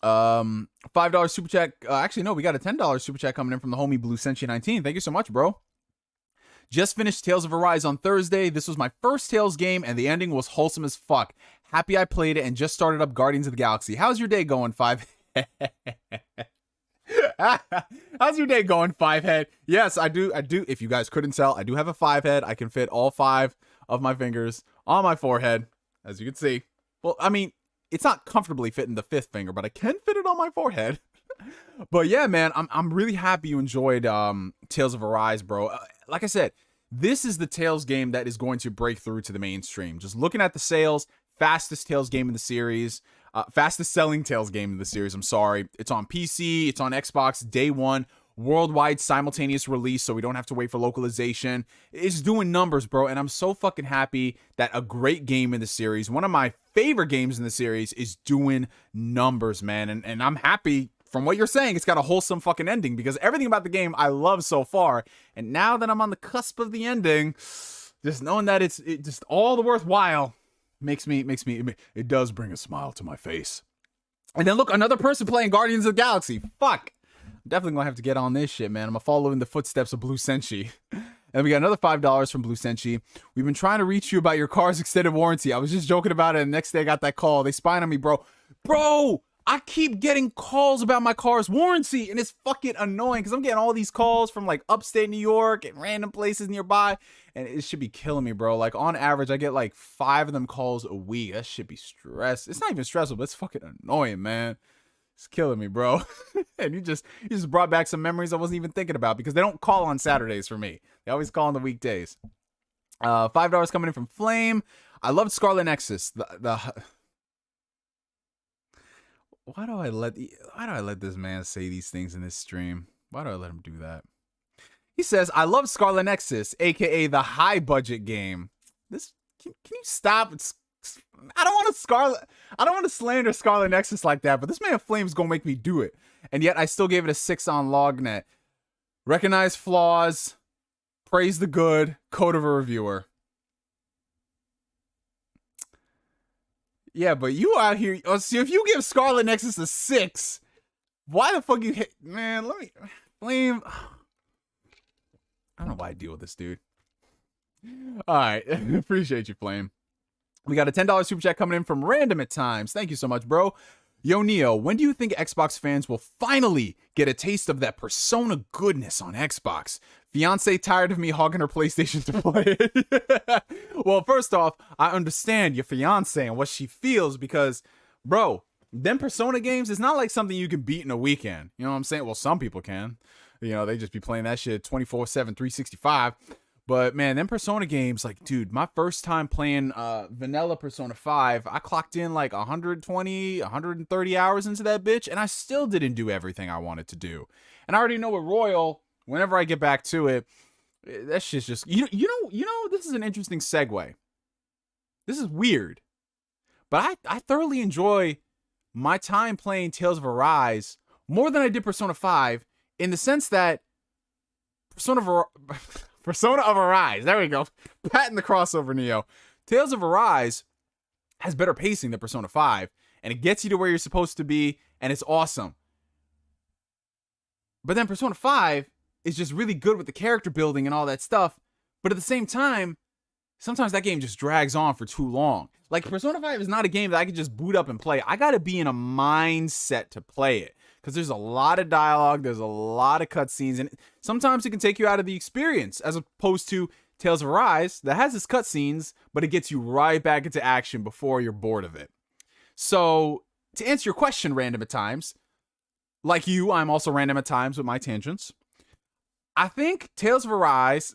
$5 super chat. Actually, no, we got a $10 super chat coming in from the homie Blue Senshi 19. Thank you so much, bro. Just finished Tales of Arise on Thursday. This was my first Tales game, and the ending was wholesome as fuck. Happy I played it and just started up Guardians of the Galaxy. How's your day going, Five? How's your day going, Five Head? Yes, I do. If you guys couldn't tell, I do have a 5 head. I can fit all 5 of my fingers on my forehead, as you can see. Well, I mean, it's not comfortably fitting the 5th finger, but I can fit it on my forehead. But yeah, man, I'm really happy you enjoyed Tales of Arise, bro. Like I said, this is the Tales game that is going to break through to the mainstream. Just looking at the sales, fastest Tales game in the series, fastest selling Tales game in the series. I'm sorry. It's on PC, it's on Xbox, day one, worldwide simultaneous release, so we don't have to wait for localization. It's doing numbers, bro, and I'm so fucking happy that a great game in the series, one of my favorite games in the series, is doing numbers, man. And I'm happy. From what you're saying, it's got a wholesome fucking ending, because everything about the game I love so far. And now that I'm on the cusp of the ending, just knowing that it's just all the worthwhile makes me, it does bring a smile to my face. And then look, another person playing Guardians of the Galaxy. Fuck. I'm definitely gonna have to get on this shit, man. I'm gonna follow in the footsteps of Blue Senshi. And we got another $5 from Blue Senshi. We've been trying to reach you about your car's extended warranty. I was just joking about it, and the next day I got that call. They spying on me, bro. Bro! I keep getting calls about my car's warranty, and it's fucking annoying because I'm getting all these calls from like upstate New York and random places nearby, and it should be killing me, bro. Like, on average, I get like 5 of them calls a week. That should be stress. It's not even stressful, but it's fucking annoying, man. It's killing me, bro. And you just brought back some memories I wasn't even thinking about, because they don't call on Saturdays for me. They always call on the weekdays. $5 coming in from Flame. I loved Scarlet Nexus. Why do I let this man say these things in this stream? Why do I let him do that? He says, I love Scarlet Nexus, aka the high budget game. Can you stop? I don't want to slander Scarlet Nexus like that, but this man Flame's gonna make me do it. And yet I still gave it a 6 on Lognet. Recognize flaws, praise the good, code of a reviewer. Yeah, but you out here. Oh, see, if you give Scarlet Nexus a 6, why the fuck you hit? Man, let me blame. I don't know why I deal with this dude. All right, appreciate you, Flame. We got a $10 super chat coming in from Random at Times. Thank you so much, bro. Yo, Neo, when do you think Xbox fans will finally get a taste of that Persona goodness on Xbox? Fiance tired of me hogging her PlayStation to play it. Well, first off, I understand your fiance and what she feels because, bro, them Persona games is not like something you can beat in a weekend. You know what I'm saying? Well, some people can. You know, they just be playing that shit 24/7, 365. But man, them Persona games, like, dude, my first time playing vanilla Persona 5, I clocked in like 120, 130 hours into that bitch, and I still didn't do everything I wanted to do. And I already know with Royal, whenever I get back to it, that shit's just you know, this is an interesting segue. This is weird. But I thoroughly enjoy my time playing Tales of Arise more than I did Persona 5, in the sense that Persona of Arise. There we go. Patting the crossover, Neo. Tales of Arise has better pacing than Persona 5, and it gets you to where you're supposed to be, and it's awesome. But then Persona 5 is just really good with the character building and all that stuff, but at the same time, sometimes that game just drags on for too long. Like, Persona 5 is not a game that I can just boot up and play. I gotta be in a mindset to play it, because there's a lot of dialogue, there's a lot of cutscenes, and sometimes it can take you out of the experience, as opposed to Tales of Arise, that has its cutscenes, but it gets you right back into action before you're bored of it. So, to answer your question, Random at Times, like you, I'm also random at times with my tangents. I think Tales of Arise,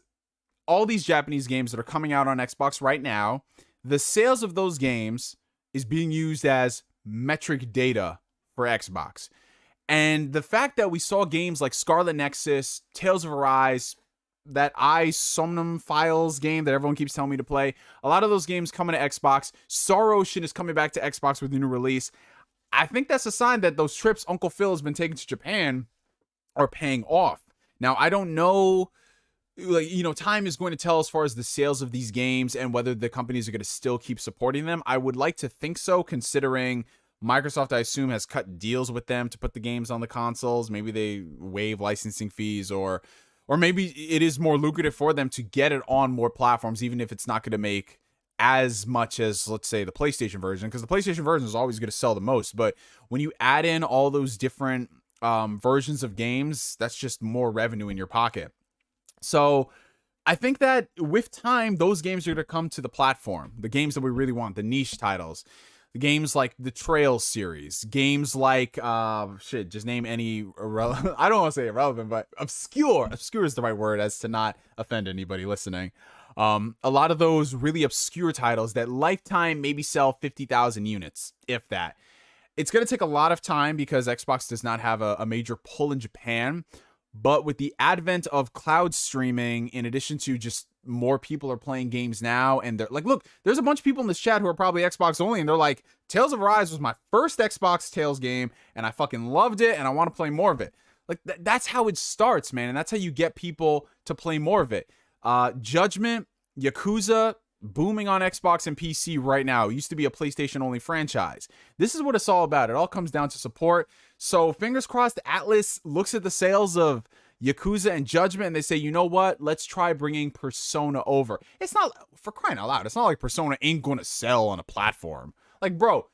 all these Japanese games that are coming out on Xbox right now, the sales of those games is being used as metric data for Xbox. And the fact that we saw games like Scarlet Nexus, Tales of Arise, that Somnum Files game that everyone keeps telling me to play, a lot of those games coming to Xbox. Star Ocean is coming back to Xbox with a new release. I think that's a sign that those trips Uncle Phil has been taking to Japan are paying off. Now, I don't know, like, you know, time is going to tell as far as the sales of these games and whether the companies are going to still keep supporting them. I would like to think so, considering Microsoft, I assume, has cut deals with them to put the games on the consoles. Maybe they waive licensing fees, or maybe it is more lucrative for them to get it on more platforms, even if it's not going to make as much as, let's say, the PlayStation version, because the PlayStation version is always going to sell the most. But when you add in all those different versions of games, that's just more revenue in your pocket. So I think that with time, those games are going to come to the platform, the games that we really want, the niche titles. Games like the Trails series, games like just name any I don't want to say irrelevant, but obscure is the right word, as to not offend anybody listening. A lot of those really obscure titles that lifetime maybe sell 50,000 units, if that. It's going to take a lot of time because Xbox does not have a major pull in Japan. But with the advent of cloud streaming, in addition to just more people are playing games now, and they're like, look, there's a bunch of people in this chat who are probably Xbox only, and they're like, Tales of Arise was my first Xbox Tales game, and I fucking loved it, and I want to play more of it. Like, that's how it starts, man, and that's how you get people to play more of it. Judgment, Yakuza, booming on Xbox and PC right now. It used to be a PlayStation only franchise. This is what it's all about. It all comes down to support. So fingers crossed, Atlas looks at the sales of Yakuza and Judgment and they say, you know what? Let's try bringing Persona over. It's not, for crying out loud, it's not like Persona ain't gonna sell on a platform. Like, bro,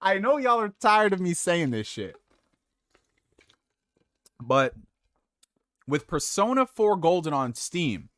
I know y'all are tired of me saying this shit, but with Persona 4 Golden on Steam,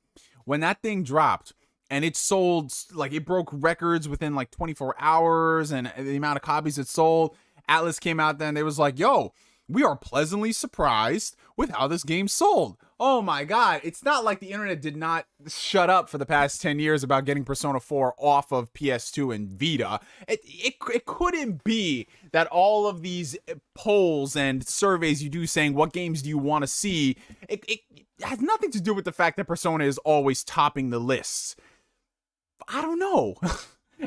when that thing dropped, and it sold, like, it broke records within like 24 hours and the amount of copies it sold. Atlas came out then, they was like, yo, we are pleasantly surprised with how this game sold. Oh my god, it's not like the internet did not shut up for the past 10 years about getting Persona 4 off of PS2 and Vita. It couldn't be that all of these polls and surveys you do saying what games do you want to see, it has nothing to do with the fact that Persona is always topping the lists. I don't know.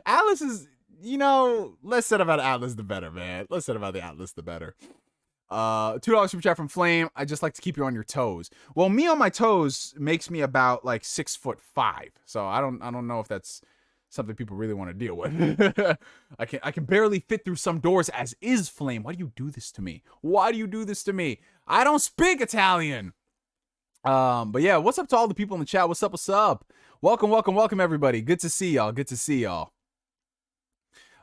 Atlas is, you know, less said about Atlas the better, man. Less said about the Atlas the better. $2 super chat from Flame. I just like to keep you on your toes. Well, me on my toes makes me about like 6'5". So I don't know if that's something people really want to deal with. I can barely fit through some doors as is, Flame. Why do you do this to me? Why do you do this to me? I don't speak Italian. But yeah, what's up to all the people in the chat? What's up? What's up? Welcome, everybody. Good to see y'all. Good to see y'all.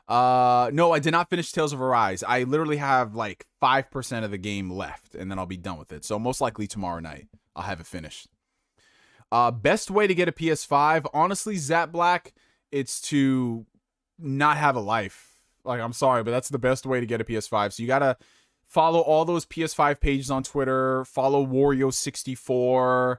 No, I did not finish Tales of Arise. I literally have like 5% of the game left, and then I'll be done with it. So most likely tomorrow night, I'll have it finished. Best way to get a PS5, honestly, Zap Black, it's to not have a life. Like, I'm sorry, but that's the best way to get a PS5. So you gotta follow all those PS5 pages on Twitter, follow Wario64,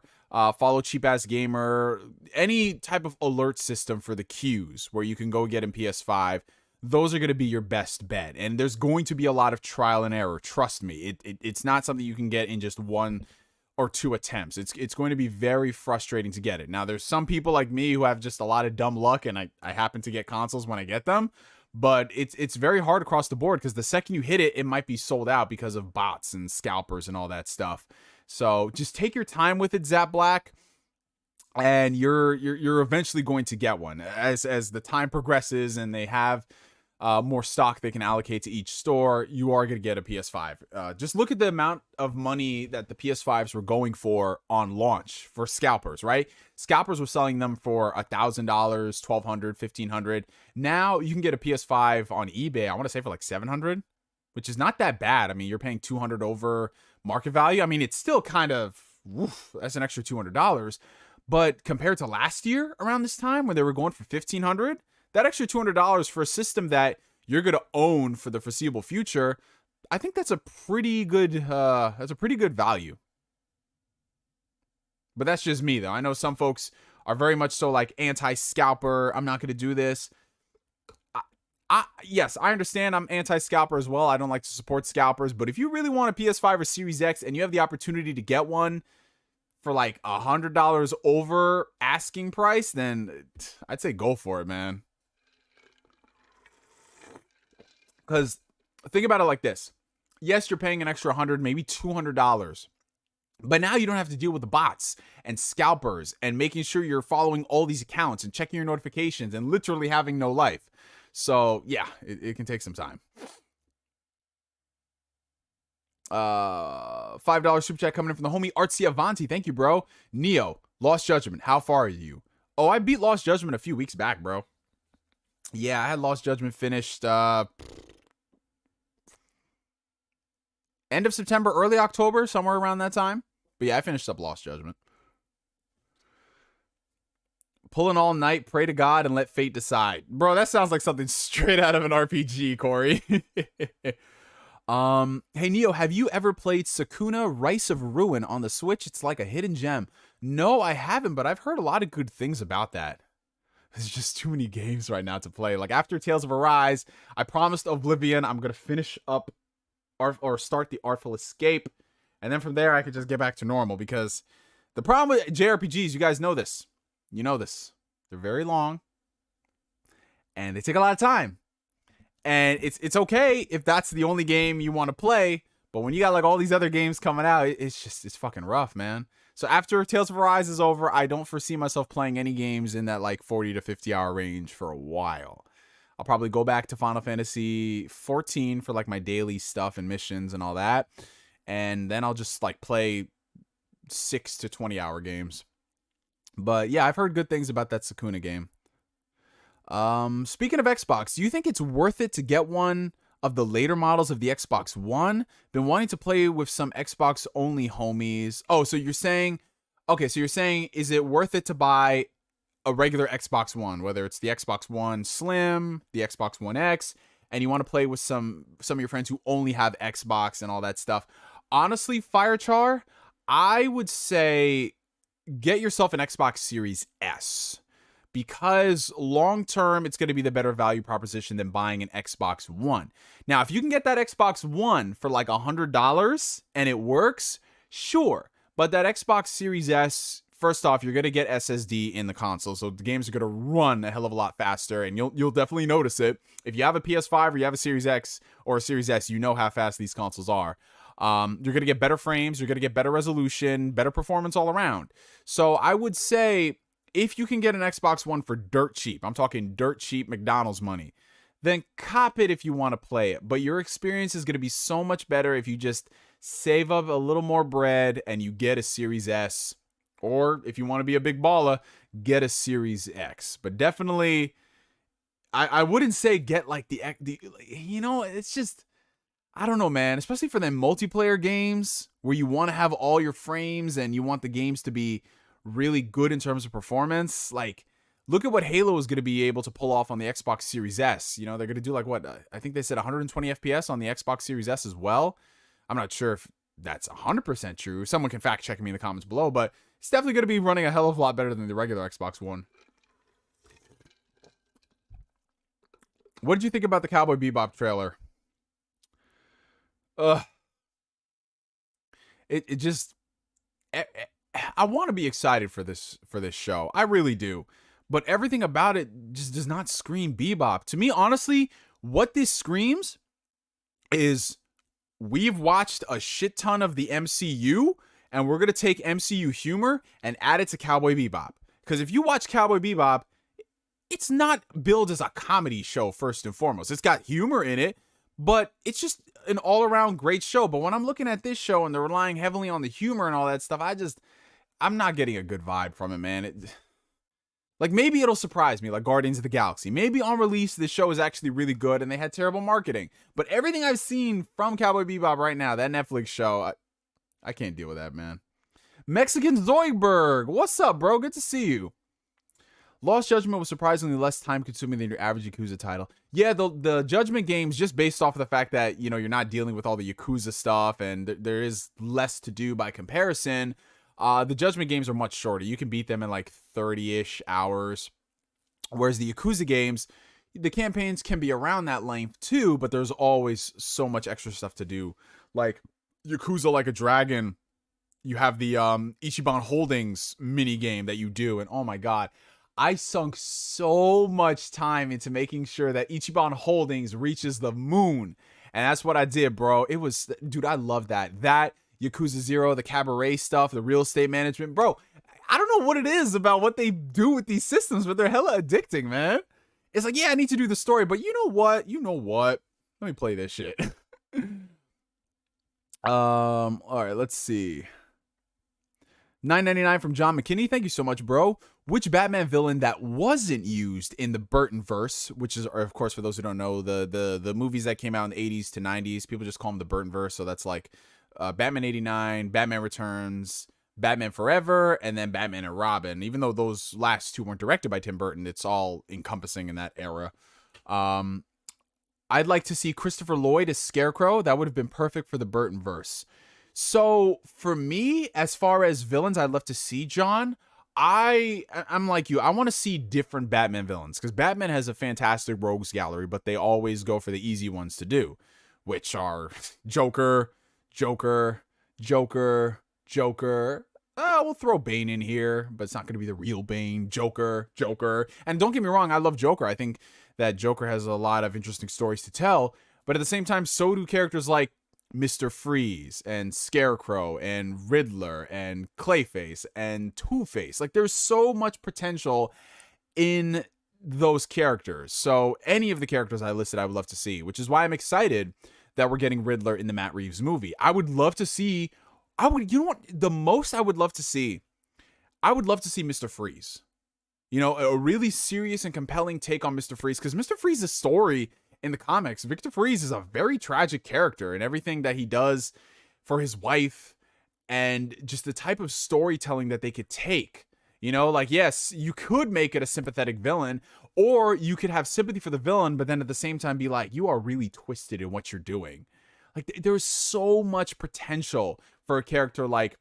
follow Cheap Ass Gamer, any type of alert system for the queues where you can go get in PS5. Those are going to be your best bet. And there's going to be a lot of trial and error. Trust me. It's not something you can get in just 1 or 2 attempts. It's going to be very frustrating to get it. Now, there's some people like me who have just a lot of dumb luck, and I happen to get consoles when I get them. But it's very hard across the board because the second you hit it, it might be sold out because of bots and scalpers and all that stuff. So just take your time with it, Zap Black, and you're eventually going to get one as the time progresses and they have more stock they can allocate to each store. You are going to get a PS5. Just look at the amount of money that the PS5s were going for on launch for scalpers, right? Scalpers were selling them for $1,000, $1,200, $1,500. Now you can get a PS5 on eBay, I want to say for like $700, which is not that bad. I mean, you're paying $200 over market value. I mean, it's still kind of, that's an extra $200. But compared to last year around this time when they were going for $1,500, that extra $200 for a system that you're going to own for the foreseeable future, I think that's a pretty good value. But that's just me, though. I know some folks are very much so like anti-scalper. I'm not going to do this. Yes, I understand I'm anti-scalper as well. I don't like to support scalpers. But if you really want a PS5 or Series X and you have the opportunity to get one for like $100 over asking price, then I'd say go for it, man. Because think about it like this. Yes, you're paying an extra $100, maybe $200. But now you don't have to deal with the bots and scalpers and making sure you're following all these accounts and checking your notifications and literally having no life. So, yeah, it can take some time. $5 super chat coming in from the homie Artsy Avanti. Thank you, bro. Neo, Lost Judgment. How far are you? Oh, I beat Lost Judgment a few weeks back, bro. Yeah, I had Lost Judgment finished end of September, early October, somewhere around that time. But yeah, I finished up Lost Judgment. Pulling all night, pray to God, and let fate decide. Bro, that sounds like something straight out of an RPG, Corey. Hey, Neo, have you ever played Sakuna Rice of Ruin on the Switch? It's like a hidden gem. No, I haven't, but I've heard a lot of good things about that. There's just too many games right now to play. Like, after Tales of Arise, I promised Oblivion I'm going to finish up or start the Artful Escape, and then from there I could just get back to normal, because the problem with JRPGs, you guys know this. You know this. They're very long, and they take a lot of time. And it's okay if that's the only game you want to play, but when you got like all these other games coming out, it's fucking rough, man. So after Tales of Arise is over, I don't foresee myself playing any games in that like 40 to 50 hour range for a while. I'll probably go back to Final Fantasy 14 for like my daily stuff and missions and all that. And then I'll just like play 6 to 20 hour games. But yeah, I've heard good things about that Sakuna game. Speaking of Xbox, do you think it's worth it to get one of the later models of the Xbox One? Been wanting to play with some Xbox only homies. Oh, so you're saying, okay, so you're saying, is it worth it to buy a regular Xbox One, whether it's the Xbox One Slim, the Xbox One X, and you want to play with some of your friends who only have Xbox and all that stuff? Honestly, Firechar, I would say get yourself an Xbox Series S, because long term it's going to be the better value proposition than buying an Xbox One. Now, if you can get that Xbox One for like $100 and it works, sure. But that Xbox Series S, first off, you're going to get SSD in the console, so the games are going to run a hell of a lot faster, and you'll definitely notice it. If you have a PS5 or you have a Series X or a Series S, you know how fast these consoles are. You're going to get better frames, you're going to get better resolution, better performance all around. So I would say if you can get an Xbox One for dirt cheap, I'm talking dirt cheap McDonald's money, then cop it if you want to play it. But your experience is going to be so much better if you just save up a little more bread and you get a Series S. Or if you want to be a big baller, get a Series X. But definitely, I wouldn't say get like the you know, it's just, I don't know, man. Especially for them multiplayer games where you want to have all your frames and you want the games to be really good in terms of performance. Like, look at what Halo is going to be able to pull off on the Xbox Series S. You know, they're going to do like what? I think they said 120 FPS on the Xbox Series S as well. I'm not sure if that's 100% true. Someone can fact check me in the comments below, but it's definitely going to be running a hell of a lot better than the regular Xbox One. What did you think about the Cowboy Bebop trailer? It just, I want to be excited for this show. I really do. But everything about it just does not scream Bebop. To me, honestly, what this screams is we've watched a shit ton of the MCU and we're going to take MCU humor and add it to Cowboy Bebop. Because if you watch Cowboy Bebop, it's not billed as a comedy show first and foremost. It's got humor in it, but it's just an all-around great show. But when I'm looking at this show and they're relying heavily on the humor and all that stuff, I'm not getting a good vibe from it, man. Like, maybe it'll surprise me, like Guardians of the Galaxy. Maybe on release, this show is actually really good and they had terrible marketing. But everything I've seen from Cowboy Bebop right now, that Netflix show, I can't deal with that, man. Mexican Zoidberg, what's up, bro? Good to see you. Lost Judgment was surprisingly less time-consuming than your average Yakuza title. Yeah, the Judgment games, just based off of the fact that, you know, you're not dealing with all the Yakuza stuff and there is less to do by comparison. The Judgment games are much shorter. You can beat them in like 30-ish hours. Whereas the Yakuza games, the campaigns can be around that length too, but there's always so much extra stuff to do. Like Yakuza Like a Dragon, you have the Ichiban Holdings mini game that you do, and oh my god, I sunk so much time into making sure that Ichiban Holdings reaches the moon. And that's what I did, bro. It was, dude, I love that. That, Yakuza 0, the cabaret stuff, the real estate management. Bro, I don't know what it is about what they do with these systems, but they're hella addicting, man. It's like, yeah, I need to do the story, but you know what? You know what? Let me play this shit. All right, let's see. $9.99 from John McKinney. Thank you so much, bro. Which Batman villain that wasn't used in the Burtonverse, which is, or of course, for those who don't know, the movies that came out in the 80s to 90s, people just call them the Burtonverse. So that's like Batman 89, Batman Returns, Batman Forever, and then Batman and Robin. Even though those last two weren't directed by Tim Burton, it's all encompassing in that era. I'd like to see Christopher Lloyd as Scarecrow. That would have been perfect for the Burtonverse. So for me, as far as villains I'd love to see, John, I'm like you. I want to see different Batman villains because Batman has a fantastic rogues gallery, but they always go for the easy ones to do, which are Joker. We'll throw Bane in here, but it's not going to be the real Bane. Joker. And don't get me wrong, I love Joker. I think that Joker has a lot of interesting stories to tell, but at the same time, so do characters like Mr. Freeze and Scarecrow and Riddler and Clayface and Two-Face. Like, there's so much potential in those characters. So any of the characters I listed, I would love to see, which is why I'm excited that we're getting Riddler in the Matt Reeves movie. I would love to see, you know what, the most I would love to see Mr. Freeze. You know, a really serious and compelling take on Mr. Freeze, because Mr. Freeze's story in the comics, Victor Freeze is a very tragic character, and everything that he does for his wife and just the type of storytelling that they could take. You know, like, yes, you could make it a sympathetic villain, or you could have sympathy for the villain, but then at the same time be like, you are really twisted in what you're doing. Like, there's so much potential for a character like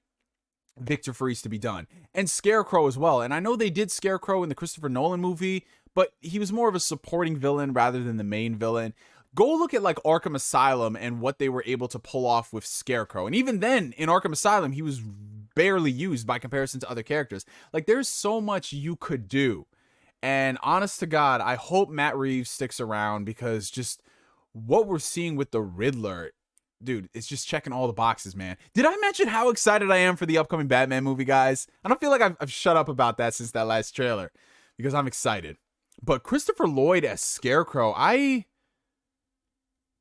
Victor Freeze to be done. And Scarecrow as well. And I know they did Scarecrow in the Christopher Nolan movie, but he was more of a supporting villain rather than the main villain. Go look at like Arkham Asylum and what they were able to pull off with Scarecrow. And even then, in Arkham Asylum, he was barely used by comparison to other characters. Like, there's so much you could do. And honest to God, I hope Matt Reeves sticks around, because just what we're seeing with the Riddler, dude, it's just checking all the boxes, man. Did I mention how excited I am for the upcoming Batman movie, guys? I don't feel like I've shut up about that since that last trailer because I'm excited. But Christopher Lloyd as Scarecrow,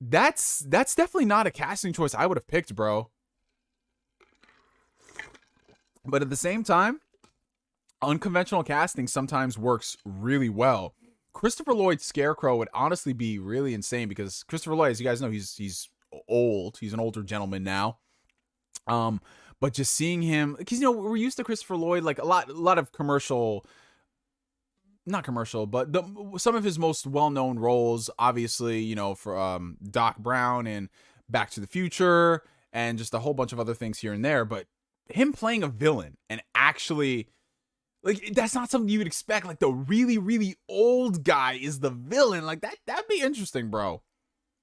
that's definitely not a casting choice I would have picked, bro. But at the same time, unconventional casting sometimes works really well. Christopher Lloyd's Scarecrow would honestly be really insane because Christopher Lloyd, as you guys know, he's old. He's an older gentleman now. But just seeing him, because we're used to Christopher Lloyd, like a lot of commercial, not commercial, but some of his most well-known roles, obviously, for Doc Brown and Back to the Future, and just a whole bunch of other things here and there. But him playing a villain and actually, like, that's not something you would expect. Like, the really, really old guy is the villain. Like, that'd be interesting, bro.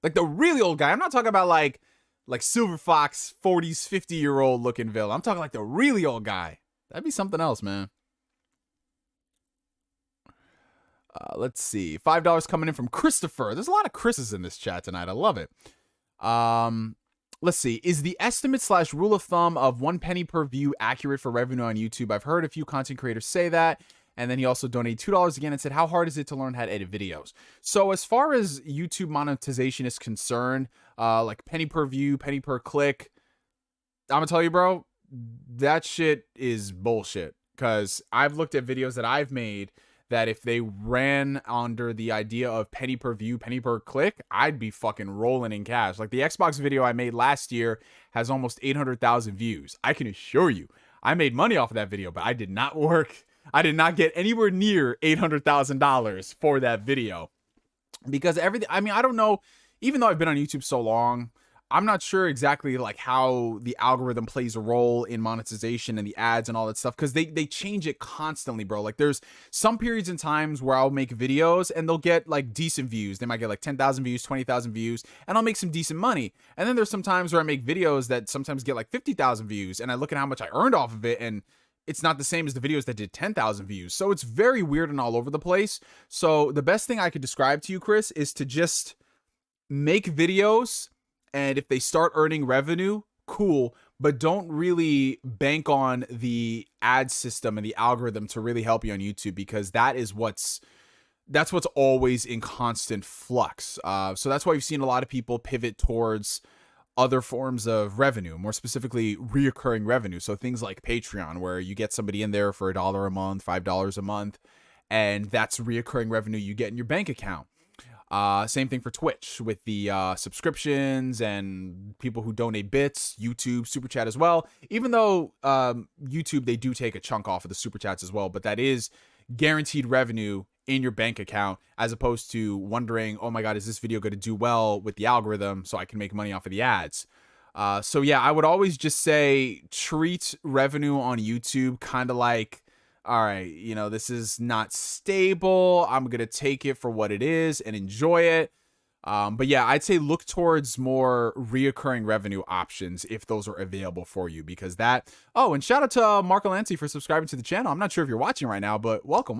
Like, the really old guy. I'm not talking about, like Silver Fox, 40s, 50-year-old looking villain. I'm talking like the really old guy. That'd be something else, man. Let's see. $5 coming in from Christopher. There's a lot of Chris's in this chat tonight. I love it. Let's see. Is the estimate / rule of thumb of 1 penny per view accurate for revenue on YouTube? I've heard a few content creators say that. And then he also donated $2 again and said, how hard is it to learn how to edit videos? So as far as YouTube monetization is concerned, like penny per view, penny per click, I'm gonna tell you, bro, that shit is bullshit. Because I've looked at videos that I've made that if they ran under the idea of penny per view, penny per click, I'd be fucking rolling in cash. Like the Xbox video I made last year has almost 800,000 views. I can assure you, I made money off of that video, but I did not get anywhere near $800,000 for that video. Because everything, I mean, I don't know, even though I've been on YouTube so long, I'm not sure exactly like how the algorithm plays a role in monetization and the ads and all that stuff, because they change it constantly, bro. Like there's some periods and times where I'll make videos and they'll get like decent views. They might get like 10,000 views, 20,000 views, and I'll make some decent money. And then there's some times where I make videos that sometimes get like 50,000 views, and I look at how much I earned off of it, and it's not the same as the videos that did 10,000 views. So it's very weird and all over the place. So the best thing I could describe to you, Chris, is to just make videos, and if they start earning revenue, cool, but don't really bank on the ad system and the algorithm to really help you on YouTube, because that's what's always in constant flux. So that's why you've seen a lot of people pivot towards other forms of revenue, more specifically reoccurring revenue. So things like Patreon, where you get somebody in there for $1 a month, $5 a month, and that's reoccurring revenue you get in your bank account. Same thing for Twitch with the subscriptions and people who donate bits, YouTube, Super Chat as well. Even though YouTube, they do take a chunk off of the Super Chats as well, but that is guaranteed revenue in your bank account, as opposed to wondering, oh my God, is this video going to do well with the algorithm so I can make money off of the ads? So yeah, I would always just say treat revenue on YouTube kind of like, all right, this is not stable. I'm going to take it for what it is and enjoy it. But yeah, I'd say look towards more reoccurring revenue options if those are available for you, because that, oh, and shout out to Marco Lancy for subscribing to the channel. I'm not sure if you're watching right now, but welcome.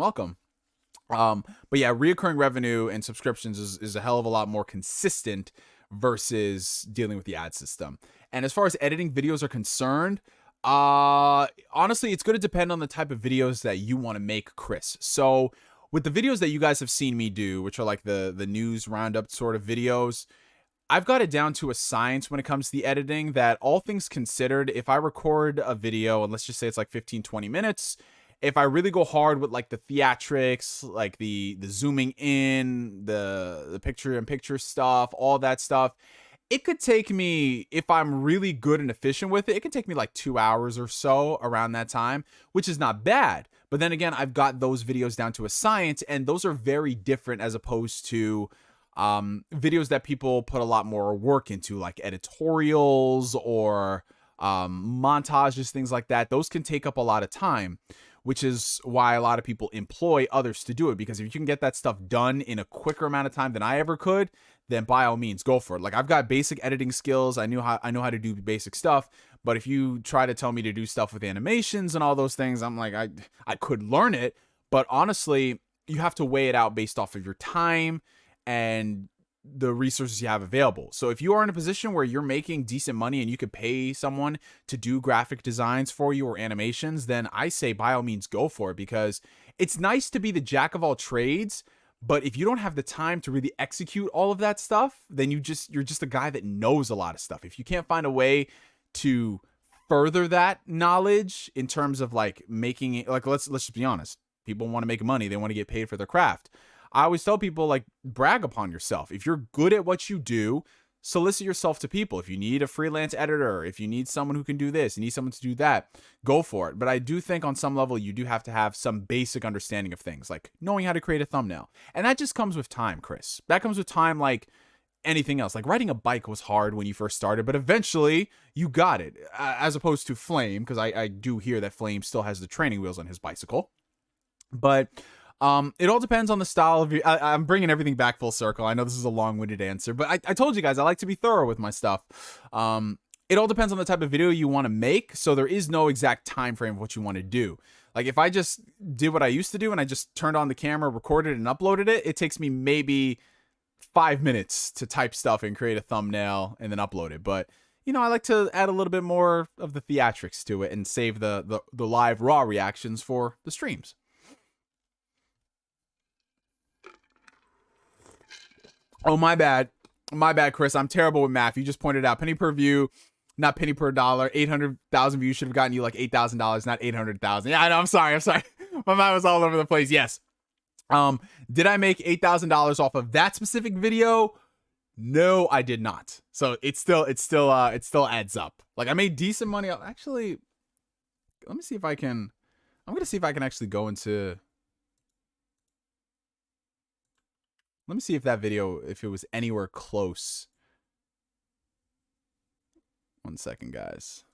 But yeah, reoccurring revenue and subscriptions is a hell of a lot more consistent versus dealing with the ad system. And as far as editing videos are concerned, honestly, it's going to depend on the type of videos that you want to make, Chris. So with the videos that you guys have seen me do, which are like the news roundup sort of videos, I've got it down to a science when it comes to the editing, that all things considered, if I record a video, and let's just say it's like 15, 20 minutes, if I really go hard with like the theatrics, like the zooming in, the picture-in-picture stuff, all that stuff, it could take me, if I'm really good and efficient with it, it could take me like 2 hours or so around that time, which is not bad. But then again, I've got those videos down to a science, and those are very different as opposed to videos that people put a lot more work into, like editorials or montages, things like that. Those can take up a lot of time, which is why a lot of people employ others to do it, because if you can get that stuff done in a quicker amount of time than I ever could, then by all means go for it. Like, I've got basic editing skills. I know how to do basic stuff, but if you try to tell me to do stuff with animations and all those things, I'm like, I could learn it, but honestly, you have to weigh it out based off of your time and the resources you have available. So if you are in a position where you're making decent money and you could pay someone to do graphic designs for you or animations, then I say by all means go for it, because it's nice to be the jack of all trades. But if you don't have the time to really execute all of that stuff, then you're just a guy that knows a lot of stuff. If you can't find a way to further that knowledge in terms of like making it, like let's just be honest, people want to make money, they want to get paid for their craft. I always tell people, like, brag upon yourself. If you're good at what you do, solicit yourself to people. If you need a freelance editor, if you need someone who can do this, you need someone to do that, go for it. But I do think on some level you do have to have some basic understanding of things, like knowing how to create a thumbnail. And that just comes with time, Chris. That comes with time like anything else. Like riding a bike was hard when you first started, but eventually you got it. As opposed to Flame, because I do hear that Flame still has the training wheels on his bicycle. But it all depends on the style of you. I'm bringing everything back full circle. I know this is a long-winded answer, but I told you guys I like to be thorough with my stuff. It all depends on the type of video you want to make, so there is no exact time frame of what you want to do. Like if I just did what I used to do and I just turned on the camera, recorded and uploaded it, it takes me maybe 5 minutes to type stuff and create a thumbnail and then upload it. But you know, I like to add a little bit more of the theatrics to it and save the live raw reactions for the streams. Oh, my bad. My bad, Chris. I'm terrible with math. You just pointed out penny per view, not penny per dollar. 800,000 views should have gotten you like $8,000, not 800,000. Yeah, I know. I'm sorry. My mind was all over the place. Yes. Did I make $8,000 off of that specific video? No, I did not. So it still adds up. Like I made decent money. Actually, let me see if I can. I'm gonna see if I can actually go into. Let me see if that video, if it was anywhere close. 1 second, guys.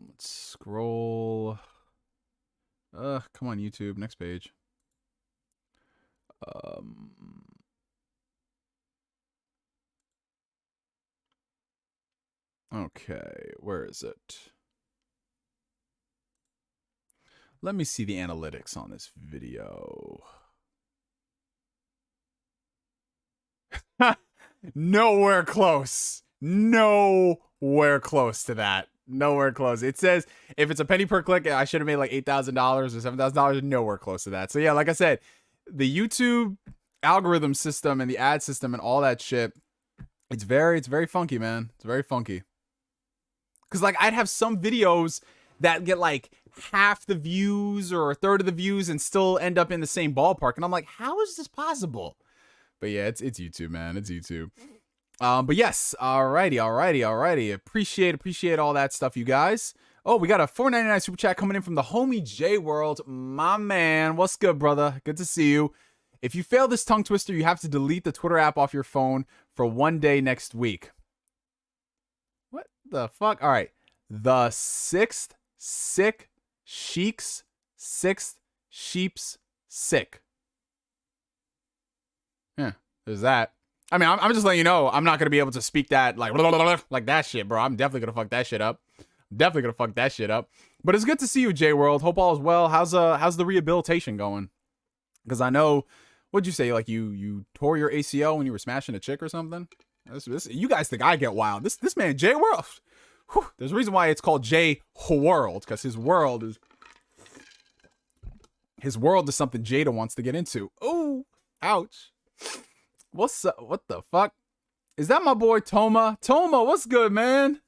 Let's scroll. Come on, YouTube. Next page. Okay, where is it? Let me see the analytics on this video. Nowhere close. Nowhere close to that. Nowhere close. It says if it's a penny per click, I should have made like $8,000 or $7,000. Nowhere close to that. So yeah, like I said, the YouTube algorithm system and the ad system and all that shit, it's very funky, man. It's very funky. Because like I'd have some videos that get like half the views or a third of the views and still end up in the same ballpark. And I'm like, how is this possible? But yeah, it's YouTube, man. It's YouTube. But yes, alrighty. Appreciate all that stuff, you guys. Oh, we got a $4.99 super chat coming in from the homie J World. My man, what's good, brother? Good to see you. If you fail this tongue twister, you have to delete the Twitter app off your phone for 1 day next week. What the fuck? All right. The sixth sick sheik's sixth sheep's sick. Yeah, there's that. I mean, I'm just letting you know, I'm not going to be able to speak that like that shit, bro. I'm definitely going to fuck that shit up. But it's good to see you, J World. Hope all is well. How's the rehabilitation going? Because I know, what'd you say? Like you tore your ACL when you were smashing a chick or something? You guys think I get wild. This man, J World. Whew, there's a reason why it's called J World, because his world is something Jada wants to get into. Oh, ouch. What's up? What the fuck? Is that my boy Toma? Toma, what's good, man?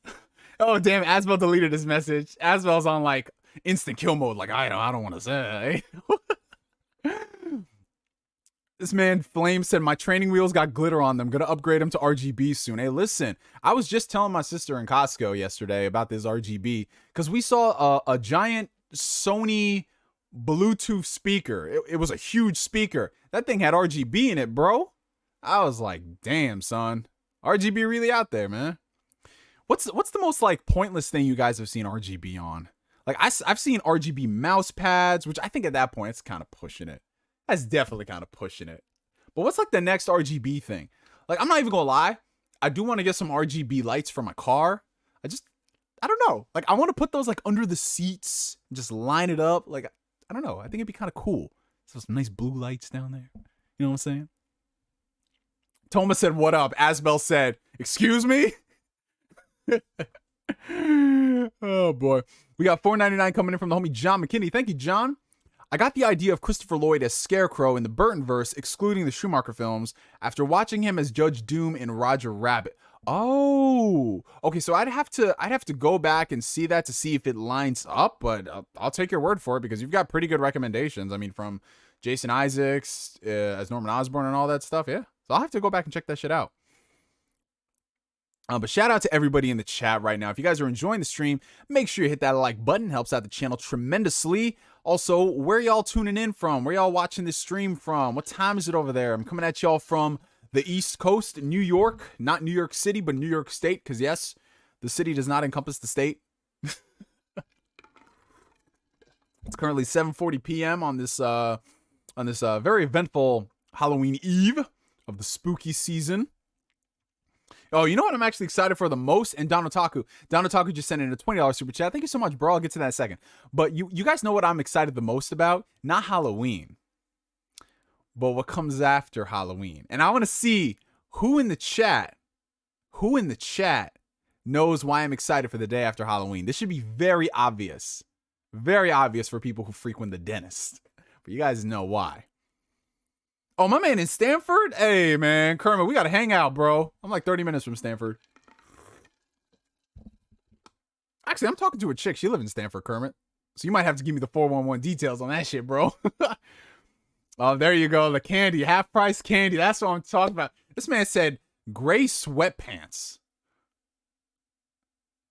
Oh, damn, Asbel deleted his message. Asbel's on, like, instant kill mode. Like, I don't want to say. This man, Flame, said, my training wheels got glitter on them. Gonna upgrade them to RGB soon. Hey, listen, I was just telling my sister in Costco yesterday about this RGB, because we saw a giant Sony Bluetooth speaker. It was a huge speaker. That thing had RGB in it, bro. I was like, damn, son. RGB really out there, man. What's the most like pointless thing you guys have seen RGB on? Like I've seen RGB mouse pads, which I think at that point it's kind of pushing it. That's definitely kind of pushing it. But what's like the next RGB thing? Like, I'm not even gonna lie. I do want to get some RGB lights for my car. I don't know. Like, I want to put those like under the seats, just line it up. Like, I don't know. I think it'd be kind of cool. So some nice blue lights down there. You know what I'm saying? Toma said, "What up?" Asbel said, "Excuse me." Oh boy, we got $4.99 coming in from the homie John McKinney. Thank you, John. I got the idea of Christopher Lloyd as Scarecrow in the Burtonverse, excluding the Schumacher films, after watching him as Judge Doom in Roger Rabbit. Oh, okay. So I'd have to go back and see that to see if it lines up, but I'll take your word for it because you've got pretty good recommendations. I mean, from Jason Isaacs as Norman Osborn and all that stuff. Yeah, so I'll have to go back and check that shit out. But shout out to everybody in the chat right now. If you guys are enjoying the stream, make sure you hit that like button. Helps out the channel tremendously. Also, where y'all tuning in from? Where y'all watching this stream from? What time is it over there? I'm coming at y'all from the East Coast, New York. Not New York City, but New York State. Because yes, the city does not encompass the state. It's currently 7:40 p.m. on this very eventful Halloween Eve of the spooky season. Oh, you know what I'm actually excited for the most? And Don Otaku just sent in a $20 super chat. Thank you so much, bro. I'll get to that in a second. But you guys know what I'm excited the most about? Not Halloween, but what comes after Halloween. And I want to see who in the chat knows why I'm excited for the day after Halloween. This should be very obvious. Very obvious for people who frequent the dentist. But you guys know why. Oh, my man in Stanford? Hey, man, Kermit, we got to hang out, bro. I'm like 30 minutes from Stanford. Actually, I'm talking to a chick. She lives in Stanford, Kermit. So you might have to give me the 411 details on that shit, bro. Oh, there you go. The candy. Half-price candy. That's what I'm talking about. This man said gray sweatpants.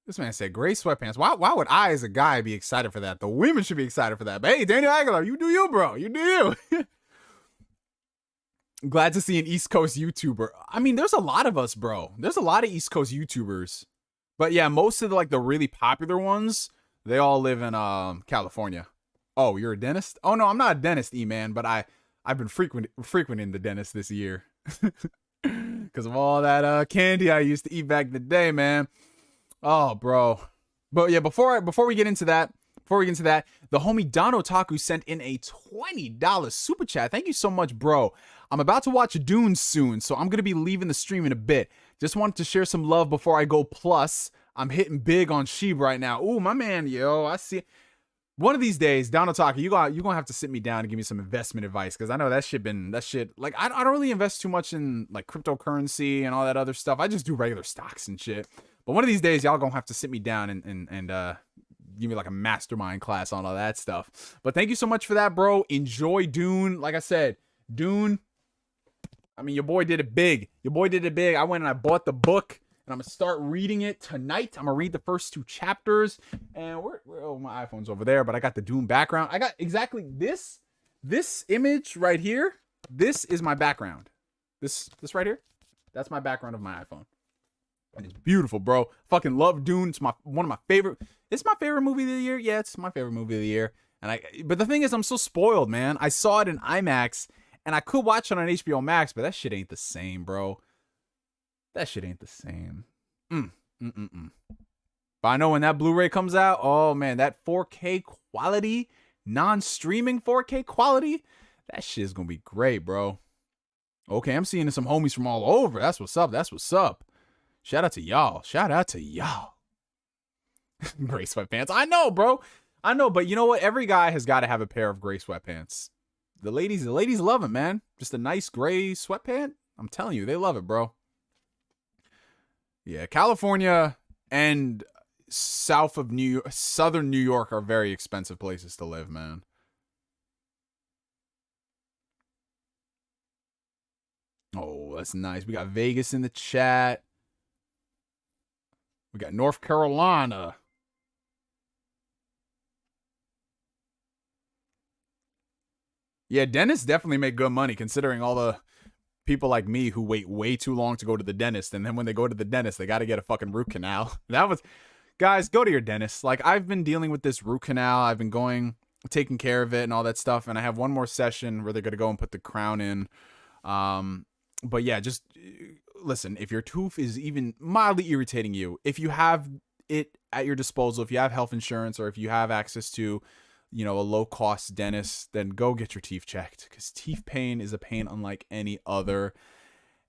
Why would I, as a guy, be excited for that? The women should be excited for that. But hey, Daniel Aguilar, you do you, bro. You do you. Glad to see an East Coast YouTuber. I mean, there's a lot of us, bro. There's a lot of East Coast YouTubers. But yeah, most of the really popular ones, they all live in California. Oh, you're a dentist? Oh no, I'm not a dentist, E-man, but I've been frequenting the dentist this year. Because of all that candy I used to eat back in the day, man. Oh, bro. But yeah, before we get into that, the homie Don Otaku sent in a $20 super chat. Thank you so much, bro. I'm about to watch Dune soon, so I'm going to be leaving the stream in a bit. Just wanted to share some love before I go plus. I'm hitting big on Sheeb right now. Ooh, my man, yo, I see. One of these days, Don Otaku, you're going to have to sit me down and give me some investment advice, because I know that shit, like, I don't really invest too much in, like, cryptocurrency and all that other stuff. I just do regular stocks and shit. But one of these days, y'all going to have to sit me down and give me like a mastermind class on all that stuff. But thank you so much for that, bro. Enjoy Dune. Like I said, Dune, I mean, your boy did it big. I went and I bought the book, and I'm going to start reading it tonight. I'm going to read the first 2 chapters. And oh, my iPhone's over there, but I got the Dune background. I got exactly this image right here. This is my background. This right here. That's my background of my iPhone. And it's beautiful, bro. Fucking love Dune. It's one of my favorite. It's my favorite movie of the year. Yeah, it's my favorite movie of the year. But the thing is, I'm so spoiled, man. I saw it in IMAX, and I could watch it on HBO Max, but that shit ain't the same, bro. That shit ain't the same. But I know when that Blu-ray comes out, oh man, that 4K quality, non-streaming 4K quality, that shit is gonna be great, bro. Okay, I'm seeing some homies from all over. That's what's up. Shout out to y'all. Gray sweatpants. I know, bro. But you know what? Every guy has got to have a pair of gray sweatpants. The ladies love it, man. Just a nice gray sweatpant. I'm telling you, they love it, bro. Yeah, California and southern New York are very expensive places to live, man. Oh, that's nice. We got Vegas in the chat. We got North Carolina. Yeah, dentists definitely make good money, considering all the people like me who wait way too long to go to the dentist, and then when they go to the dentist, they got to get a fucking root canal. Guys, go to your dentist. Like, I've been dealing with this root canal. I've been taking care of it and all that stuff, and I have one more session where they're going to go and put the crown in. But yeah, just listen, if your tooth is even mildly irritating you, if you have it at your disposal, if you have health insurance, or if you have access to, a low cost dentist, then go get your teeth checked, because teeth pain is a pain unlike any other.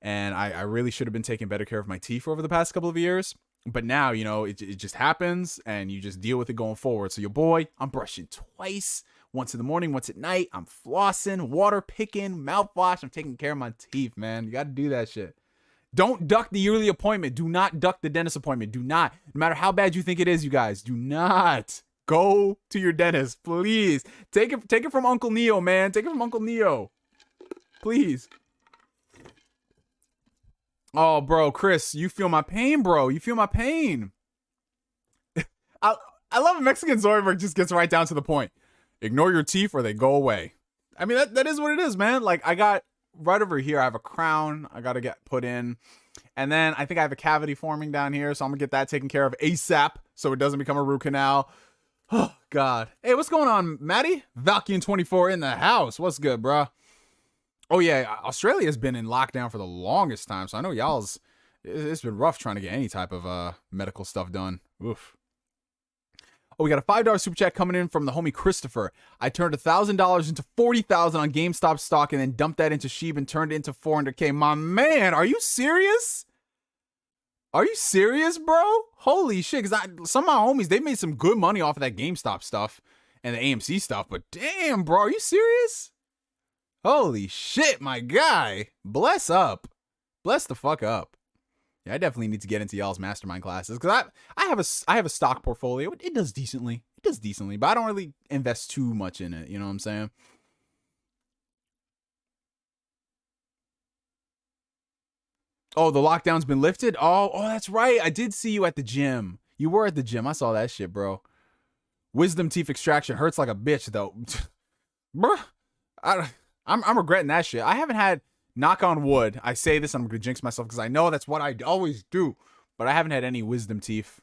And I really should have been taking better care of my teeth over the past couple of years. But now, it just happens, and you just deal with it going forward. So your boy, I'm brushing twice, once in the morning, once at night. I'm flossing, water picking, mouthwash. I'm taking care of my teeth, man. You got to do that shit. Don't duck the yearly appointment. Do not duck the dentist appointment. Do not. No matter how bad you think it is, you guys, do not go to your dentist. Please. Take it from Uncle Neo, man. Take it from Uncle Neo. Please. Oh, bro, Chris, you feel my pain, bro. You feel my pain. I love Mexican Zoidberg just gets right down to the point. Ignore your teeth or they go away. I mean, that is what it is, man. Like, I got right over here, I have a crown I got to get put in. And then I think I have a cavity forming down here, so I'm going to get that taken care of ASAP so it doesn't become a root canal. Oh, God. Hey, what's going on, Maddie? Valkyne24 in the house. What's good, bro? Oh, yeah, Australia's been in lockdown for the longest time, so I know it's been rough trying to get any type of medical stuff done. Oof. Oh, we got a $5 super chat coming in from the homie Christopher. I turned $1,000 into $40,000 on GameStop stock and then dumped that into Sheeb and turned it into $400K. My man, are you serious? Are you serious, bro? Holy shit, because some of my homies, they made some good money off of that GameStop stuff and the AMC stuff, but damn, bro, are you serious? Holy shit, my guy. Bless up. Bless the fuck up. Yeah, I definitely need to get into y'all's mastermind classes, because I have a stock portfolio. It does decently. But I don't really invest too much in it. You know what I'm saying? Oh, the lockdown's been lifted? Oh, that's right. I did see you at the gym. You were at the gym. I saw that shit, bro. Wisdom teeth extraction hurts like a bitch, though. Bruh. I'm regretting that shit. I haven't had, knock on wood, I say this, I'm gonna jinx myself because I know that's what I always do, but I haven't had any wisdom teeth,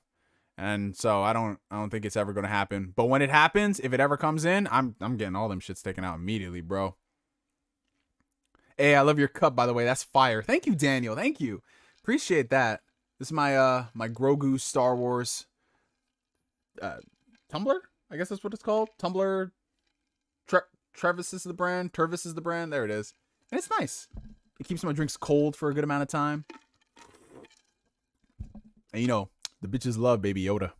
and so I don't think it's ever gonna happen. But when it happens, if it ever comes in, I'm getting all them shits taken out immediately, bro. Hey, I love your cup, by the way. That's fire. Thank you, Daniel. Thank you. Appreciate that. This is my my Grogu Star Wars tumbler. I guess that's what it's called. Tumbler. Trevis is the brand. Tervis is the brand. There it is. And it's nice. It keeps my drinks cold for a good amount of time. And the bitches love Baby Yoda.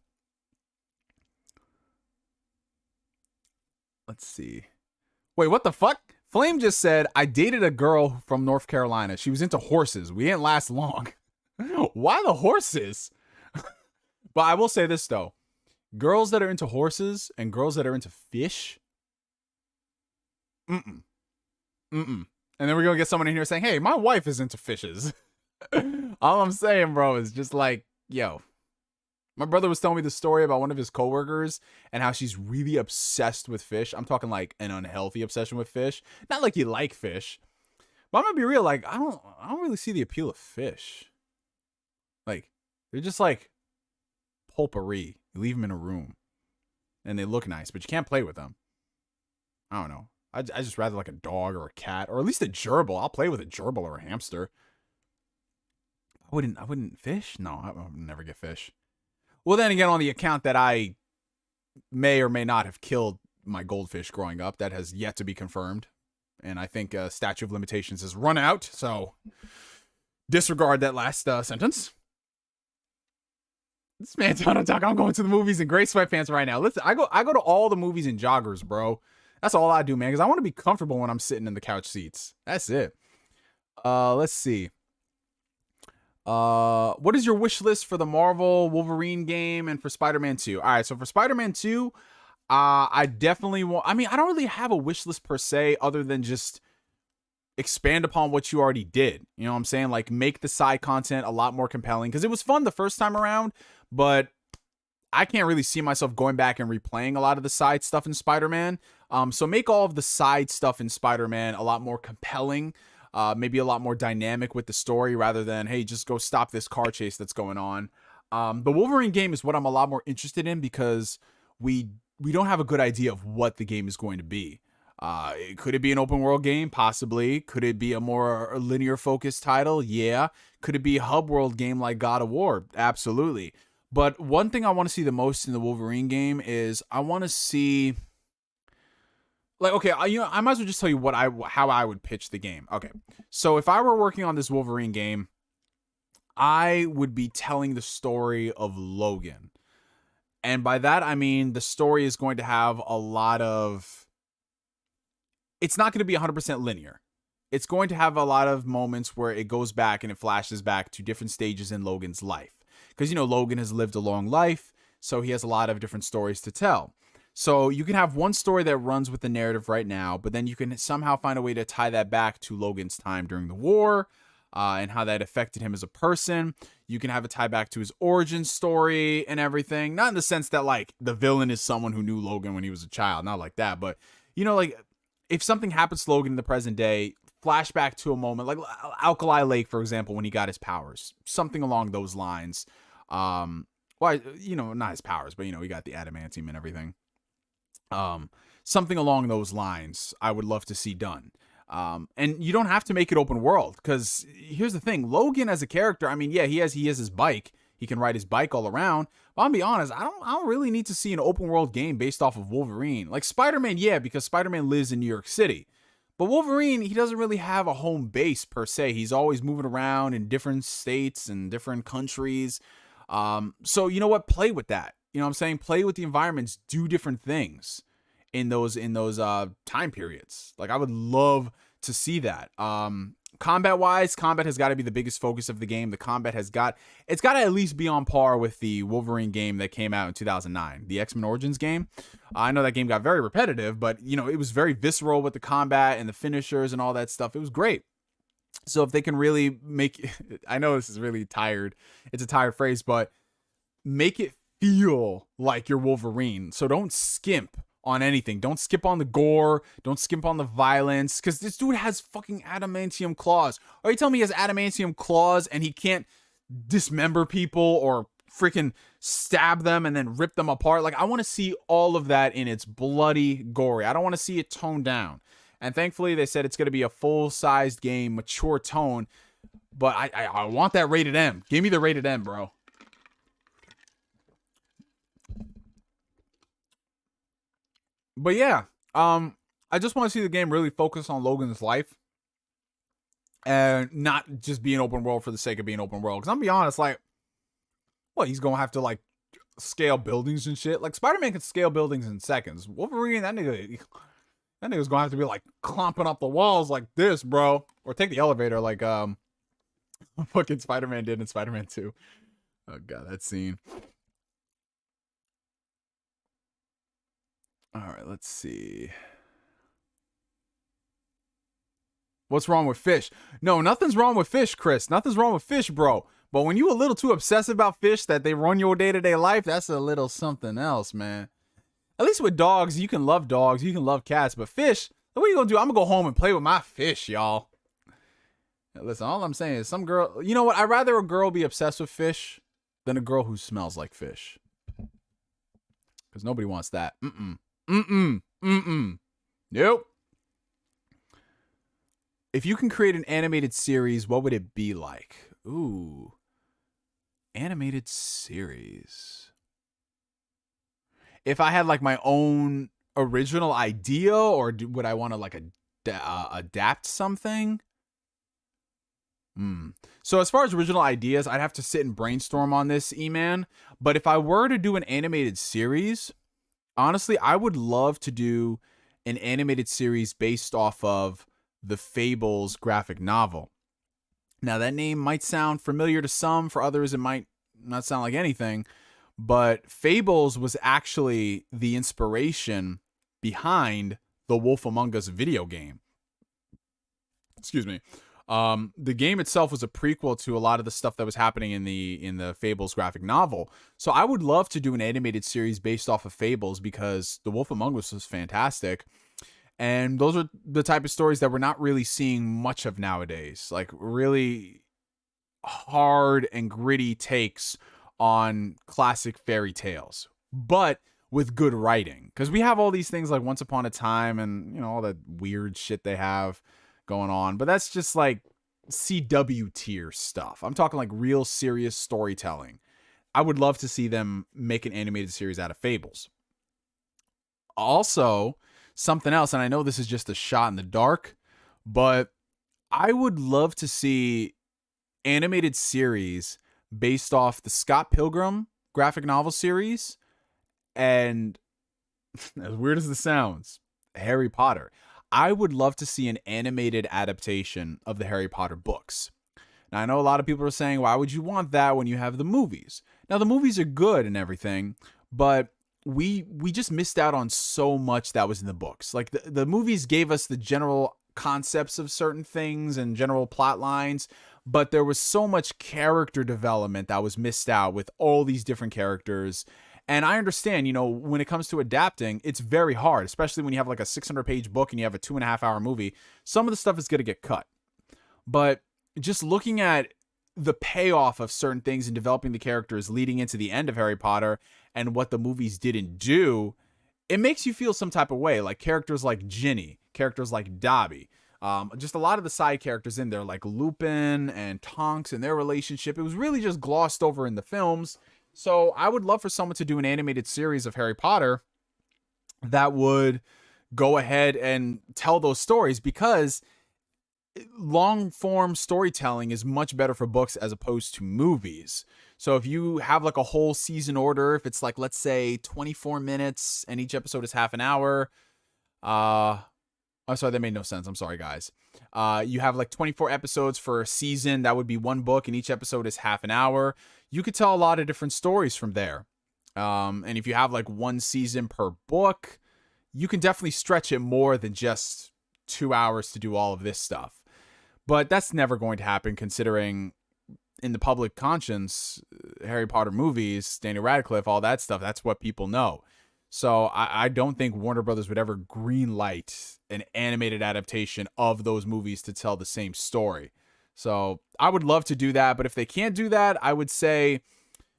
Let's see. Wait, what the fuck? Flame just said, I dated a girl from North Carolina. She was into horses. We didn't last long. Why the horses? But I will say this, though. Girls that are into horses and girls that are into fish. And then we're going to get someone in here saying, hey, my wife is into fishes. All I'm saying, bro, is just like, yo. My brother was telling me the story about one of his coworkers and how she's really obsessed with fish. I'm talking like an unhealthy obsession with fish. Not like you like fish. But I'm going to be real, like, I don't really see the appeal of fish. Like, they're just like pulpery. You leave them in a room. And they look nice, but you can't play with them. I don't know. I just rather like a dog or a cat, or at least a gerbil. I'll play with a gerbil or a hamster. I wouldn't fish? No, I would never get fish. Well, then again, on the account that I may or may not have killed my goldfish growing up, that has yet to be confirmed. And I think statute of limitations has run out, so disregard that last sentence. This man's on talk. I'm going to the movies in gray sweatpants right now. Listen, I go to all the movies in joggers, bro. That's all I do, man, because I want to be comfortable when I'm sitting in the couch seats. That's it. Let's see. What is your wish list for the Marvel Wolverine game and for Spider-Man 2? All right, so for Spider-Man 2, I definitely want... I mean, I don't really have a wish list per se other than just expand upon what you already did. You know what I'm saying? Like, make the side content a lot more compelling, because it was fun the first time around, but I can't really see myself going back and replaying a lot of the side stuff in Spider-Man. So make all of the side stuff in Spider-Man a lot more compelling, maybe a lot more dynamic with the story rather than, hey, just go stop this car chase that's going on. The Wolverine game is what I'm a lot more interested in because we don't have a good idea of what the game is going to be. Could it be an open world game? Possibly. Could it be a more linear focused title? Yeah. Could it be a hub world game like God of War? Absolutely. But one thing I want to see the most in the Wolverine game is I want to see, like, okay, I might as well just tell you how I would pitch the game. Okay. So if I were working on this Wolverine game, I would be telling the story of Logan. And by that, I mean the story is going to have a lot of... It's not going to be 100% linear. It's going to have a lot of moments where it goes back and it flashes back to different stages in Logan's life. Because, Logan has lived a long life, so he has a lot of different stories to tell. So you can have one story that runs with the narrative right now, but then you can somehow find a way to tie that back to Logan's time during the war, and how that affected him as a person. You can have a tie back to his origin story and everything. Not in the sense that, like, the villain is someone who knew Logan when he was a child. Not like that. But, like, if something happens to Logan in the present day, flashback to a moment, like Alkali Lake, for example, when he got his powers. Something along those lines. Well, not his powers, but, he got the adamantium and everything. Something along those lines I would love to see done. And you don't have to make it open world, because here's the thing. Logan as a character, I mean, yeah, he has his bike. He can ride his bike all around. But I'll be honest, I don't really need to see an open world game based off of Wolverine. Like Spider-Man, yeah, because Spider-Man lives in New York City. But Wolverine, he doesn't really have a home base per se. He's always moving around in different states and different countries. So you know what? Play with that. You know what I'm saying? Play with the environments, do different things in those time periods. Like, I would love to see that. Combat wise, combat has got to be the biggest focus of the game. The combat it's got to at least be on par with the Wolverine game that came out in 2009, the X-Men Origins game. I know that game got very repetitive, but it was very visceral with the combat and the finishers and all that stuff. It was great. So if they can really make, I know this is really tired. It's a tired phrase, but make it feel like you're Wolverine. So don't skimp on anything. Don't skip on the gore. Don't skimp on the violence. Because this dude has fucking adamantium claws. Are you telling me he has adamantium claws and he can't dismember people or freaking stab them and then rip them apart? Like, I want to see all of that in its bloody gory. I don't want to see it toned down. And thankfully, they said it's going to be a full-sized game, mature tone. But I want that rated M. Give me the rated M, bro. But yeah, I just want to see the game really focus on Logan's life and not just be an open world for the sake of being open world. Because I'm gonna be honest, like, what, he's gonna have to like scale buildings and shit? Like, Spider-Man can scale buildings in seconds. Wolverine, that nigga's gonna have to be like clomping up the walls like this, bro, or take the elevator like fucking Spider-Man did in Spider-Man 2. Oh god, that scene. All right, let's see. What's wrong with fish? No, nothing's wrong with fish, Chris. Nothing's wrong with fish, bro. But when you a little too obsessive about fish that they run your day-to-day life, that's a little something else, man. At least with dogs, you can love dogs, you can love cats, but fish, what are you gonna do? I'm gonna go home and play with my fish, y'all. Now, listen, all I'm saying is some girl, you know what? I'd rather a girl be obsessed with fish than a girl who smells like fish. Because nobody wants that. Nope. If you can create an animated series, what would it be like? Ooh. Animated series. If I had like my own original idea, or would I want to like adapt something? So as far as original ideas, I'd have to sit and brainstorm on this, E-Man. But if I were to do an animated series, honestly, I would love to do an animated series based off of the Fables graphic novel. Now, that name might sound familiar to some. For others, it might not sound like anything. But Fables was actually the inspiration behind the Wolf Among Us video game. Excuse me. The game itself was a prequel to a lot of the stuff that was happening in the Fables graphic novel. So I would love to do an animated series based off of Fables, because The Wolf Among Us was fantastic. And those are the type of stories that we're not really seeing much of nowadays. Like, really hard and gritty takes on classic fairy tales. But with good writing. Because we have all these things like Once Upon a Time and, you know, all that weird shit they have going on. But that's just like CW tier stuff. I'm talking like real serious storytelling. I would love to see them make an animated series out of Fables. Also, something else, and I know this is just a shot in the dark, but I would love to see animated series based off the Scott Pilgrim graphic novel series and, as weird as this sounds, Harry Potter. I would love to see an animated adaptation of the Harry Potter books. Now, I know a lot of people are saying, why would you want that when you have the movies? Now, the movies are good and everything, but we just missed out on so much that was in the books. Like, the movies gave us the general concepts of certain things and general plot lines, but there was so much character development that was missed out with all these different characters. And I understand, you know, when it comes to adapting, it's very hard, especially when you have like a 600-page book and you have a 2.5-hour movie. Some of the stuff is going to get cut. But just looking at the payoff of certain things and developing the characters leading into the end of Harry Potter and what the movies didn't do, it makes you feel some type of way. Like characters like Ginny, characters like Dobby, just a lot of the side characters in there, like Lupin and Tonks and their relationship. It was really just glossed over in the films. So I would love for someone to do an animated series of Harry Potter that would go ahead and tell those stories, because long form storytelling is much better for books as opposed to movies. So if you have like a whole season order, if it's like, let's say 24 minutes and each episode is half an hour, I'm sorry, that made no sense. I'm sorry, guys. You have like 24 episodes for a season. That would be one book, and each episode is half an hour. You could tell a lot of different stories from there. And if you have like one season per book, you can definitely stretch it more than just 2 hours to do all of this stuff. But that's never going to happen, considering in the public conscience, Harry Potter movies, Daniel Radcliffe, all that stuff, that's what people know. So I don't think Warner Brothers would ever greenlight an animated adaptation of those movies to tell the same story. So I would love to do that, but if they can't do that, I would say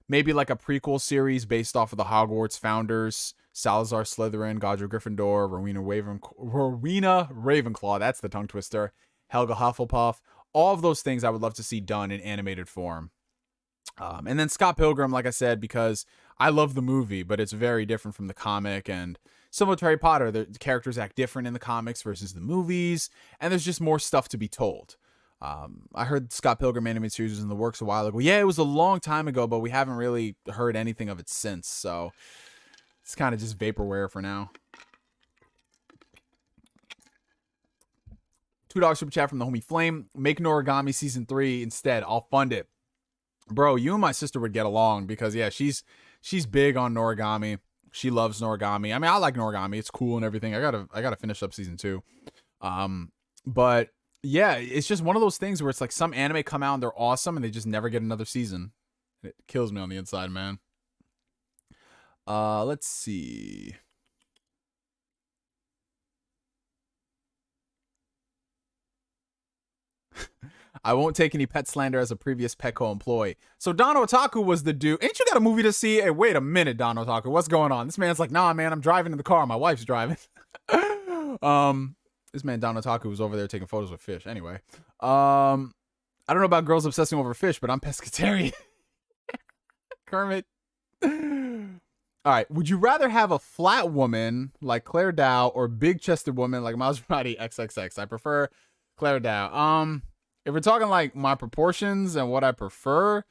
maybe like a prequel series based off of the Hogwarts founders, Salazar Slytherin, Godric Gryffindor, Rowena Ravenclaw, that's the tongue twister, Helga Hufflepuff. All of those things I would love to see done in animated form. And then Scott Pilgrim, like I said, because I love the movie, but it's very different from the comic. And similar to Harry Potter, the characters act different in the comics versus the movies. And there's just more stuff to be told. I heard Scott Pilgrim animated series was in the works a while ago. Yeah, it was a long time ago, but we haven't really heard anything of it since. So it's kind of just vaporware for now. $2 super chat from the homie Flame. Make Noragami season 3 instead. I'll fund it. Bro, you and my sister would get along, because yeah, she's big on Noragami. She loves Noragami. I mean, I like Noragami. It's cool and everything. I gotta finish up season 2. But yeah, it's just one of those things where it's like some anime come out and they're awesome and they just never get another season. It kills me on the inside, man. Let's see. I won't take any pet slander as a previous Petco employee. So Don Otaku was the dude. Ain't you got a movie to see? Hey, wait a minute, Don Otaku. What's going on? This man's like, nah, man, I'm driving in the car. My wife's driving. This man, Don Otaku, was over there taking photos with fish. Anyway, I don't know about girls obsessing over fish, but I'm pescatarian. Kermit. All right. Would you rather have a flat woman like Claire Dow or big-chested woman like Maserati XXX? I prefer Claire Dow. If we're talking like my proportions and what I prefer,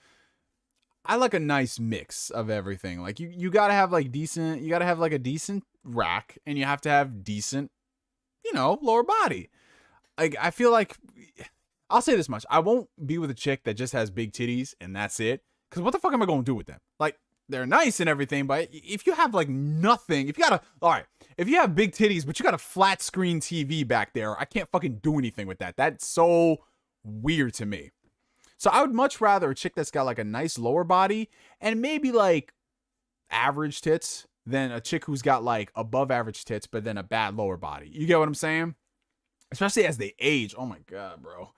I like a nice mix of everything. Like you gotta have like decent, you gotta have like a decent rack, and you have to have decent, you know, lower body. Like I feel like, I'll say this much: I won't be with a chick that just has big titties and that's it. Because what the fuck am I gonna do with them? Like, they're nice and everything, but if you have like nothing, if you have big titties but you got a flat screen TV back there, I can't fucking do anything with that. That's so weird to me. So I would much rather a chick that's got like a nice lower body and maybe like average tits than a chick who's got like above average tits but then a bad lower body. You get what I'm saying? Especially as they age. Oh my god, bro.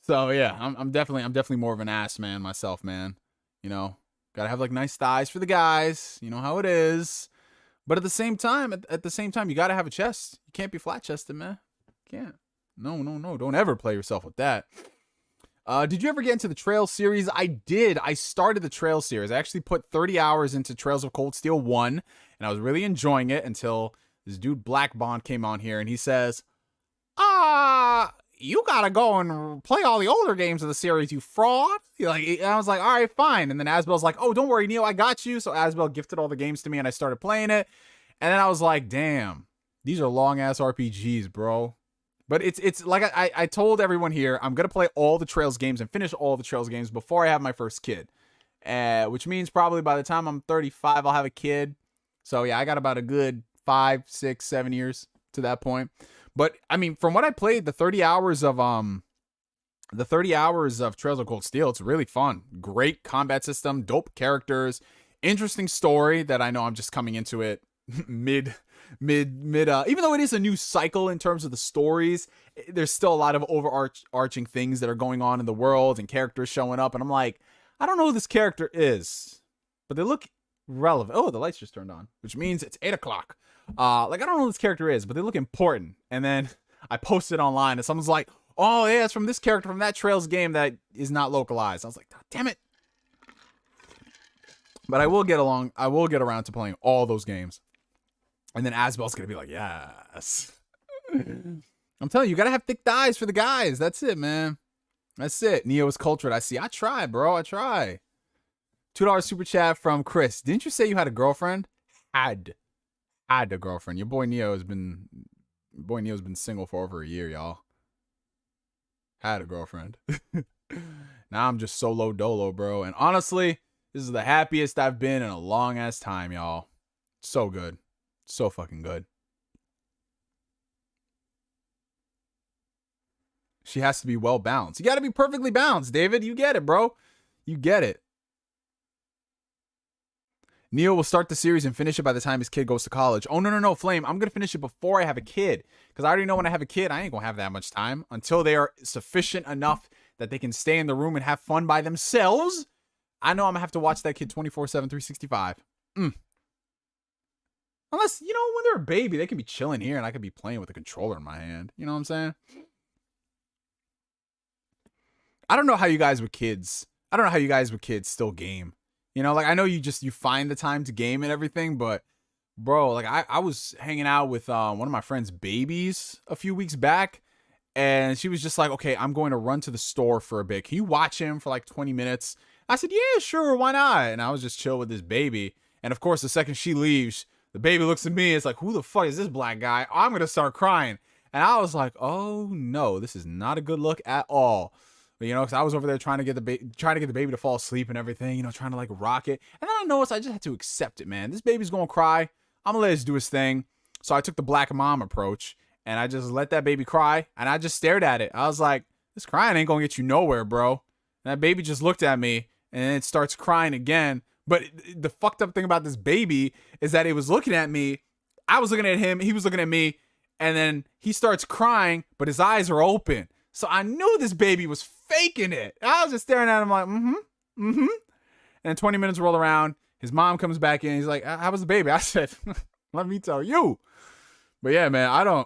So yeah, I'm definitely more of an ass man myself, man. You know, gotta have like nice thighs for the guys. You know how it is. But at the same time, you gotta have a chest. You can't be flat chested, man. You can't. No. Don't ever play yourself with that. Did you ever get into the Trail series? I did. I started the Trail series. I actually put 30 hours into Trails of Cold Steel 1, and I was really enjoying it until this dude Black Bond came on here, and he says, you gotta go and play all the older games of the series, you fraud. And I was like, all right, fine. And then Asbel's like, oh, don't worry, Neo, I got you. So Asbel gifted all the games to me, and I started playing it. And then I was like, damn, these are long-ass RPGs, bro. But it's like I told everyone here, I'm going to play all the Trails games and finish all the Trails games before I have my first kid. Which means probably by the time I'm 35, I'll have a kid. So, yeah, I got about a good 5, 6, 7 years to that point. But, I mean, from what I played, the 30 hours of Trails of Cold Steel, it's really fun. Great combat system, dope characters, interesting story that I know I'm just coming into it mid even though it is a new cycle in terms of the stories, there's still a lot of overarching things that are going on in the world and characters showing up, and I'm like, I don't know who this character is, but they look relevant. Oh, the lights just turned on, which means it's 8 o'clock. Like, I don't know who this character is, but they look important. And then I posted online and someone's like, oh yeah, it's from this character from that Trails game that is not localized. I was like, oh, damn it. But I will get around to playing all those games. And then Asbel's going to be like, yes. I'm telling you, you got to have thick thighs for the guys. That's it, man. That's it. Neo is cultured. I see. I try, bro. I try. $2 super chat from Chris. Didn't you say you had a girlfriend? Had a girlfriend. Your boy Neo's been single for over a year, y'all. Had a girlfriend. Now I'm just solo dolo, bro. And honestly, this is the happiest I've been in a long ass time, y'all. So good. So fucking good. She has to be well balanced. You got to be perfectly balanced, David. You get it, bro. You get it. Neo will start the series and finish it by the time his kid goes to college. Oh, no, Flame. I'm going to finish it before I have a kid. Because I already know when I have a kid, I ain't going to have that much time. Until they are sufficient enough that they can stay in the room and have fun by themselves. I know I'm going to have to watch that kid 24/7, 365. Unless, when they're a baby, they can be chilling here and I could be playing with a controller in my hand. You know what I'm saying? I don't know how you guys with kids still game. Like, I know you find the time to game and everything, but bro, like I was hanging out with one of my friend's babies a few weeks back, and she was just like, okay, I'm going to run to the store for a bit. Can you watch him for like 20 minutes? I said, yeah, sure, why not? And I was just chill with this baby. And of course, the second she leaves, the baby looks at me. It's like, who the fuck is this black guy? I'm going to start crying. And I was like, oh no, this is not a good look at all. But, because I was over there trying to get the baby to fall asleep and everything, trying to like rock it. And then I noticed I just had to accept it, man. This baby's going to cry. I'm going to let it do his thing. So I took the black mom approach and I just let that baby cry. And I just stared at it. I was like, this crying ain't going to get you nowhere, bro. And that baby just looked at me and then it starts crying again. But the fucked up thing about this baby is that it was looking at me. I was looking at him. He was looking at me. And then he starts crying, but his eyes are open. So I knew this baby was faking it. I was just staring at him like, And then 20 minutes roll around. His mom comes back in. He's like, how was the baby? I said, let me tell you. But yeah, man,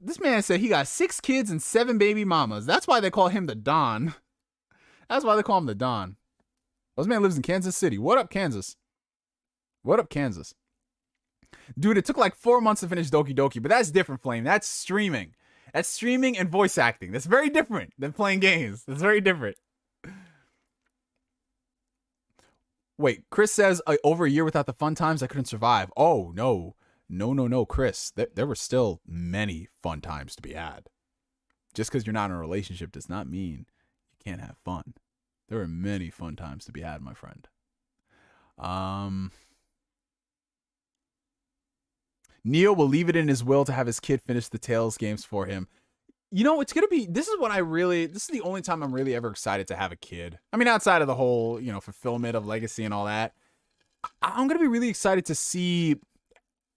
this man said he got 6 kids and 7 baby mamas. That's why they call him the Don. That's why they call him the Don. This man lives in Kansas City. What up, Kansas? What up, Kansas? Dude, it took like 4 months to finish Doki Doki, but that's different, Flame. That's streaming. That's streaming and voice acting. That's very different than playing games. That's very different. Wait, Chris says over a year without the fun times, I couldn't survive. Oh, no, Chris. There were still many fun times to be had. Just because you're not in a relationship does not mean you can't have fun. There were many fun times to be had, my friend. Neo will leave it in his will to have his kid finish the Tales games for him. It's going to be, this is the only time I'm really ever excited to have a kid. I mean, outside of the whole, fulfillment of legacy and all that, I'm going to be really excited to see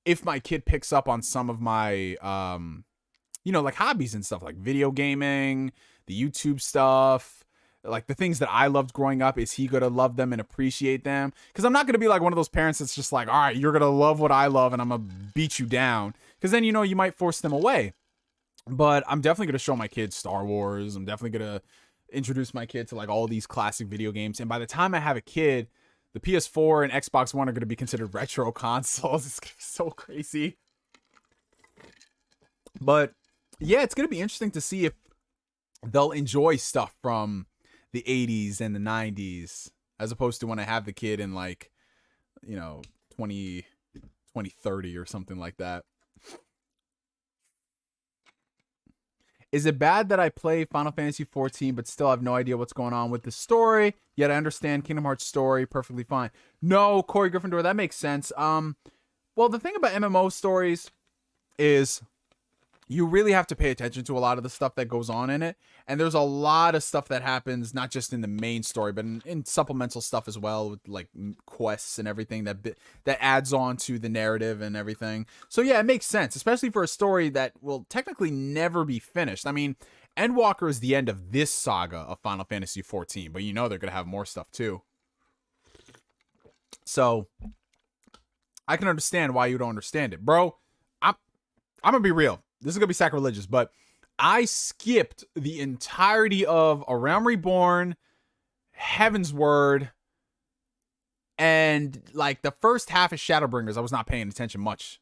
if my kid picks up on some of my, like hobbies and stuff like video gaming, the YouTube stuff, like the things that I loved growing up, is he going to love them and appreciate them? Because I'm not going to be like one of those parents that's just like, all right, you're going to love what I love and I'm going to beat you down. Because then, you know, you might force them away. But I'm definitely going to show my kids Star Wars. I'm definitely going to introduce my kid to like all these classic video games. And by the time I have a kid, the PS4 and Xbox One are going to be considered retro consoles. It's going to be so crazy. But yeah, it's going to be interesting to see if they'll enjoy stuff from the 80s and the 90s, as opposed to when I have the kid in like, you know, 2030 or something like that. Is it bad that I play Final Fantasy 14 but still have no idea what's going on with the story? Yet I understand Kingdom Hearts story perfectly fine. No, Corey Gryffindor, that makes sense. Well, the thing about MMO stories is you really have to pay attention to a lot of the stuff that goes on in it. And there's a lot of stuff that happens, not just in the main story, but in supplemental stuff as well, with like quests and everything that adds on to the narrative and everything. So yeah, it makes sense, especially for a story that will technically never be finished. I mean, Endwalker is the end of this saga of Final Fantasy 14, but you know they're going to have more stuff too. So I can understand why you don't understand it. Bro, I'm going to be real. This is going to be sacrilegious, but I skipped the entirety of A Realm Reborn, Heaven's Word, and like the first half of Shadowbringers. I was not paying attention much.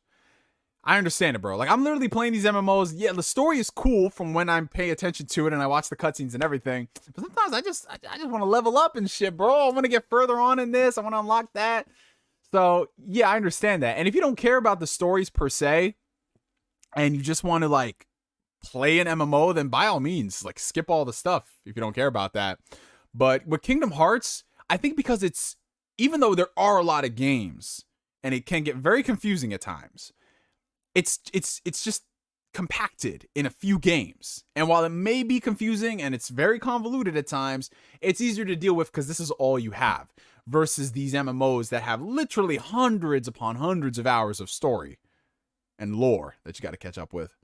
I understand it, bro. Like, I'm literally playing these MMOs. Yeah, the story is cool from when I'm paying attention to it and I watch the cutscenes and everything. But sometimes I just want to level up and shit, bro. I want to get further on in this. I want to unlock that. So yeah, I understand that. And if you don't care about the stories per se, and you just want to like play an MMO, then by all means, like skip all the stuff if you don't care about that. But with Kingdom Hearts, I think because it's, even though there are a lot of games and it can get very confusing at times, it's just compacted in a few games. And while it may be confusing and it's very convoluted at times, it's easier to deal with because this is all you have versus these MMOs that have literally hundreds upon hundreds of hours of story and lore that you got to catch up with.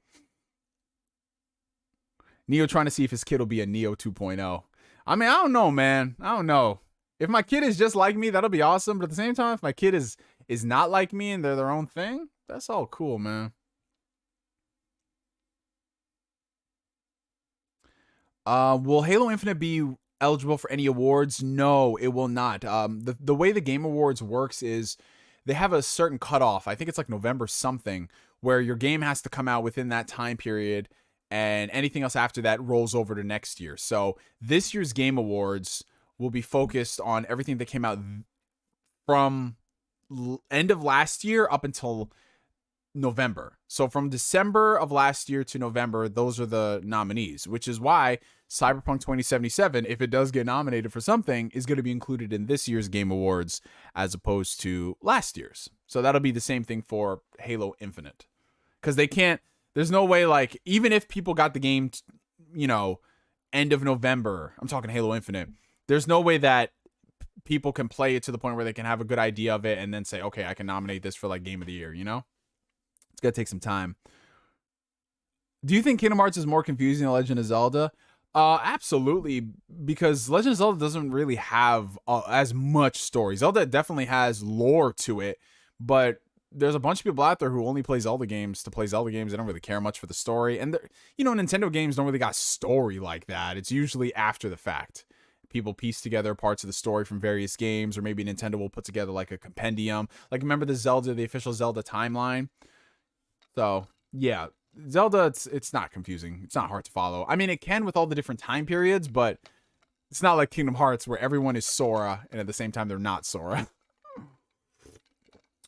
Neo trying to see if his kid will be a Neo 2.0. I mean, I don't know, man. I don't know. If my kid is just like me, that'll be awesome. But at the same time, if my kid is not like me and they're their own thing, that's all cool, man. Will Halo Infinite be eligible for any awards? No, it will not. The way the Game Awards works is they have a certain cutoff. I think it's like November something, where your game has to come out within that time period, and anything else after that rolls over to next year. So this year's Game Awards will be focused on everything that came out from end of last year up until November. So from December of last year to November, those are the nominees, which is why Cyberpunk 2077, if it does get nominated for something, is going to be included in this year's Game Awards as opposed to last year's. So that'll be the same thing for Halo Infinite. Because they can't, there's no way, like, even if people got the game, you know, end of November, I'm talking Halo Infinite, there's no way that people can play it to the point where they can have a good idea of it and then say, okay, I can nominate this for, like, Game of the Year, you know? It's going to take some time. Do you think Kingdom Hearts is more confusing than Legend of Zelda? Absolutely, because Legend of Zelda doesn't really have as much story. Zelda definitely has lore to it, but there's a bunch of people out there who only play Zelda games to play Zelda games. They don't really care much for the story. And, you know, Nintendo games don't really got story like that. It's usually after the fact. People piece together parts of the story from various games, or maybe Nintendo will put together like a compendium. Like, remember the official Zelda timeline? So, yeah. Zelda, it's not confusing. It's not hard to follow. I mean, it can with all the different time periods, but it's not like Kingdom Hearts where everyone is Sora and at the same time they're not Sora.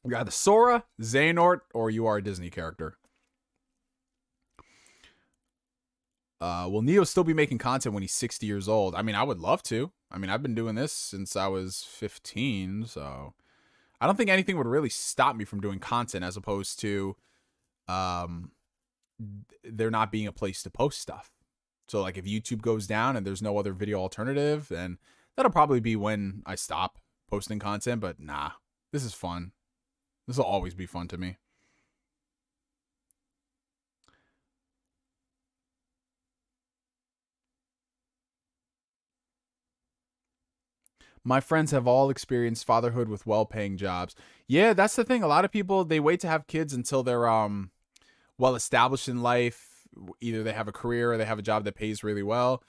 You're either Sora, Xehanort, or you are a Disney character. Will Neo still be making content when he's 60 years old? I mean, I would love to. I mean, I've been doing this since I was 15, so I don't think anything would really stop me from doing content as opposed to there not being a place to post stuff. So like if YouTube goes down and there's no other video alternative, then that'll probably be when I stop posting content. But nah, this is fun. This will always be fun to me. My friends have all experienced fatherhood with well-paying jobs. Yeah, that's the thing. A lot of people, they wait to have kids until they're well established in life. Either they have a career or they have a job that pays really well.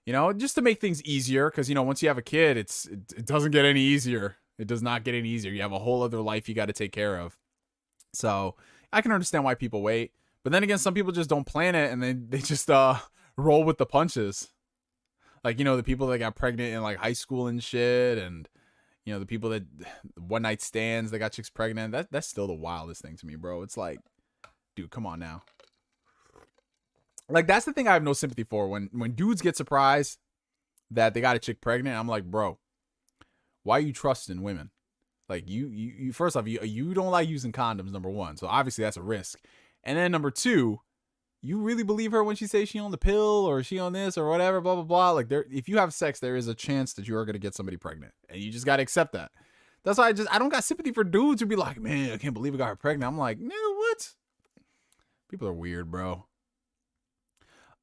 You know, just to make things easier, because you know, once you have a kid, it doesn't get any easier. It does not get any easier. You have a whole other life you got to take care of. So I can understand why people wait. But then again, some people just don't plan it and they just roll with the punches. Like, you know, the people that got pregnant in like high school and shit, and you know, the people that one night stands that got chicks pregnant. That's still the wildest thing to me, bro. It's like, dude, come on now. Like, that's the thing I have no sympathy for. When dudes get surprised that they got a chick pregnant, I'm like, bro, why are you trusting women? Like, you first off, you don't like using condoms, number one. So obviously that's a risk. And then number two, you really believe her when she says she on the pill or she on this or whatever, blah, blah, blah. Like, if you have sex, there is a chance that you are going to get somebody pregnant. And you just got to accept that. That's why I don't got sympathy for dudes who be like, man, I can't believe I got her pregnant. I'm like, no, what? People are weird, bro.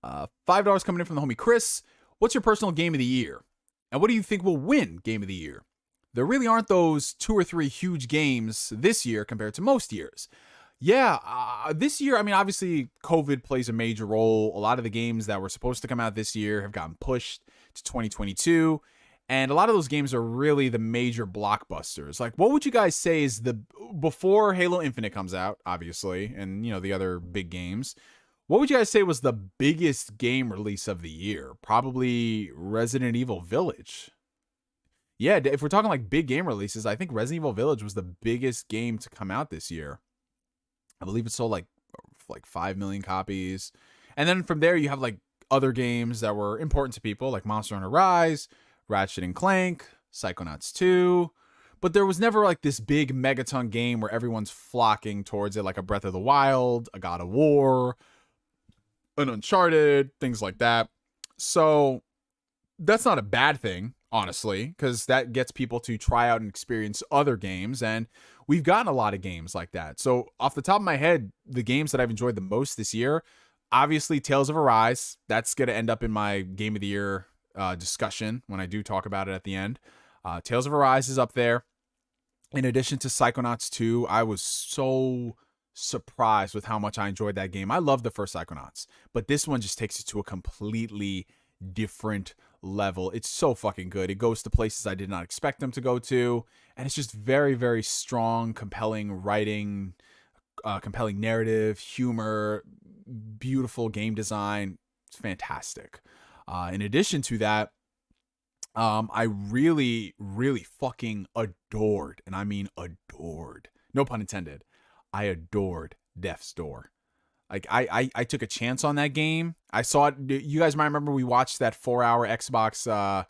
$5 coming in from the homie Chris. What's your personal game of the year? And what do you think will win game of the year? There really aren't those 2 or 3 huge games this year compared to most years. Yeah, this year, I mean, obviously, COVID plays a major role. A lot of the games that were supposed to come out this year have gotten pushed to 2022. And a lot of those games are really the major blockbusters. Like, what would you guys say is before Halo Infinite comes out, obviously, and, you know, the other big games, what would you guys say was the biggest game release of the year? Probably Resident Evil Village. Yeah, if we're talking like big game releases, I think Resident Evil Village was the biggest game to come out this year. I believe it sold like 5 million copies. And then from there, you have like other games that were important to people, like Monster Hunter Rise, Ratchet and Clank, Psychonauts 2. But there was never like this big megaton game where everyone's flocking towards it, like a Breath of the Wild, a God of War, an Uncharted, things like that. So that's not a bad thing, honestly, because that gets people to try out and experience other games. And we've gotten a lot of games like that. So off the top of my head, the games that I've enjoyed the most this year, obviously Tales of Arise. That's going to end up in my game of the year discussion when I do talk about it at the end. Tales of Arise is up there. In addition to Psychonauts 2, I was so surprised with how much I enjoyed that game. I love the first Psychonauts, but this one just takes it to a completely different level. It's so fucking good. It goes to places I did not expect them to go to, and it's just very, very strong, compelling writing, compelling narrative, humor, beautiful game design. It's fantastic. In addition to that, I really, really fucking adored, and I mean adored, no pun intended, I adored Death's Door. Like, I took a chance on that game. I saw it. You guys might remember we watched that 4-hour Xbox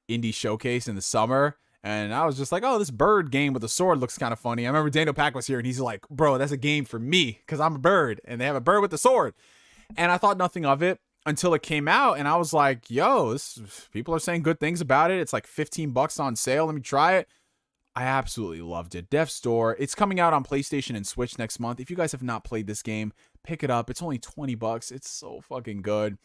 indie showcase in the summer, and I was just like, oh, this bird game with a sword looks kind of funny. I remember Daniel Pack was here, and he's like, bro, that's a game for me, because I'm a bird, and they have a bird with a sword. And I thought nothing of it until it came out, and I was like, yo, people are saying good things about it. It's like $15 on sale. Let me try it. I absolutely loved it. Death's Door. It's coming out on PlayStation and Switch next month. If you guys have not played this game, pick it up. It's only $20. It's so fucking good.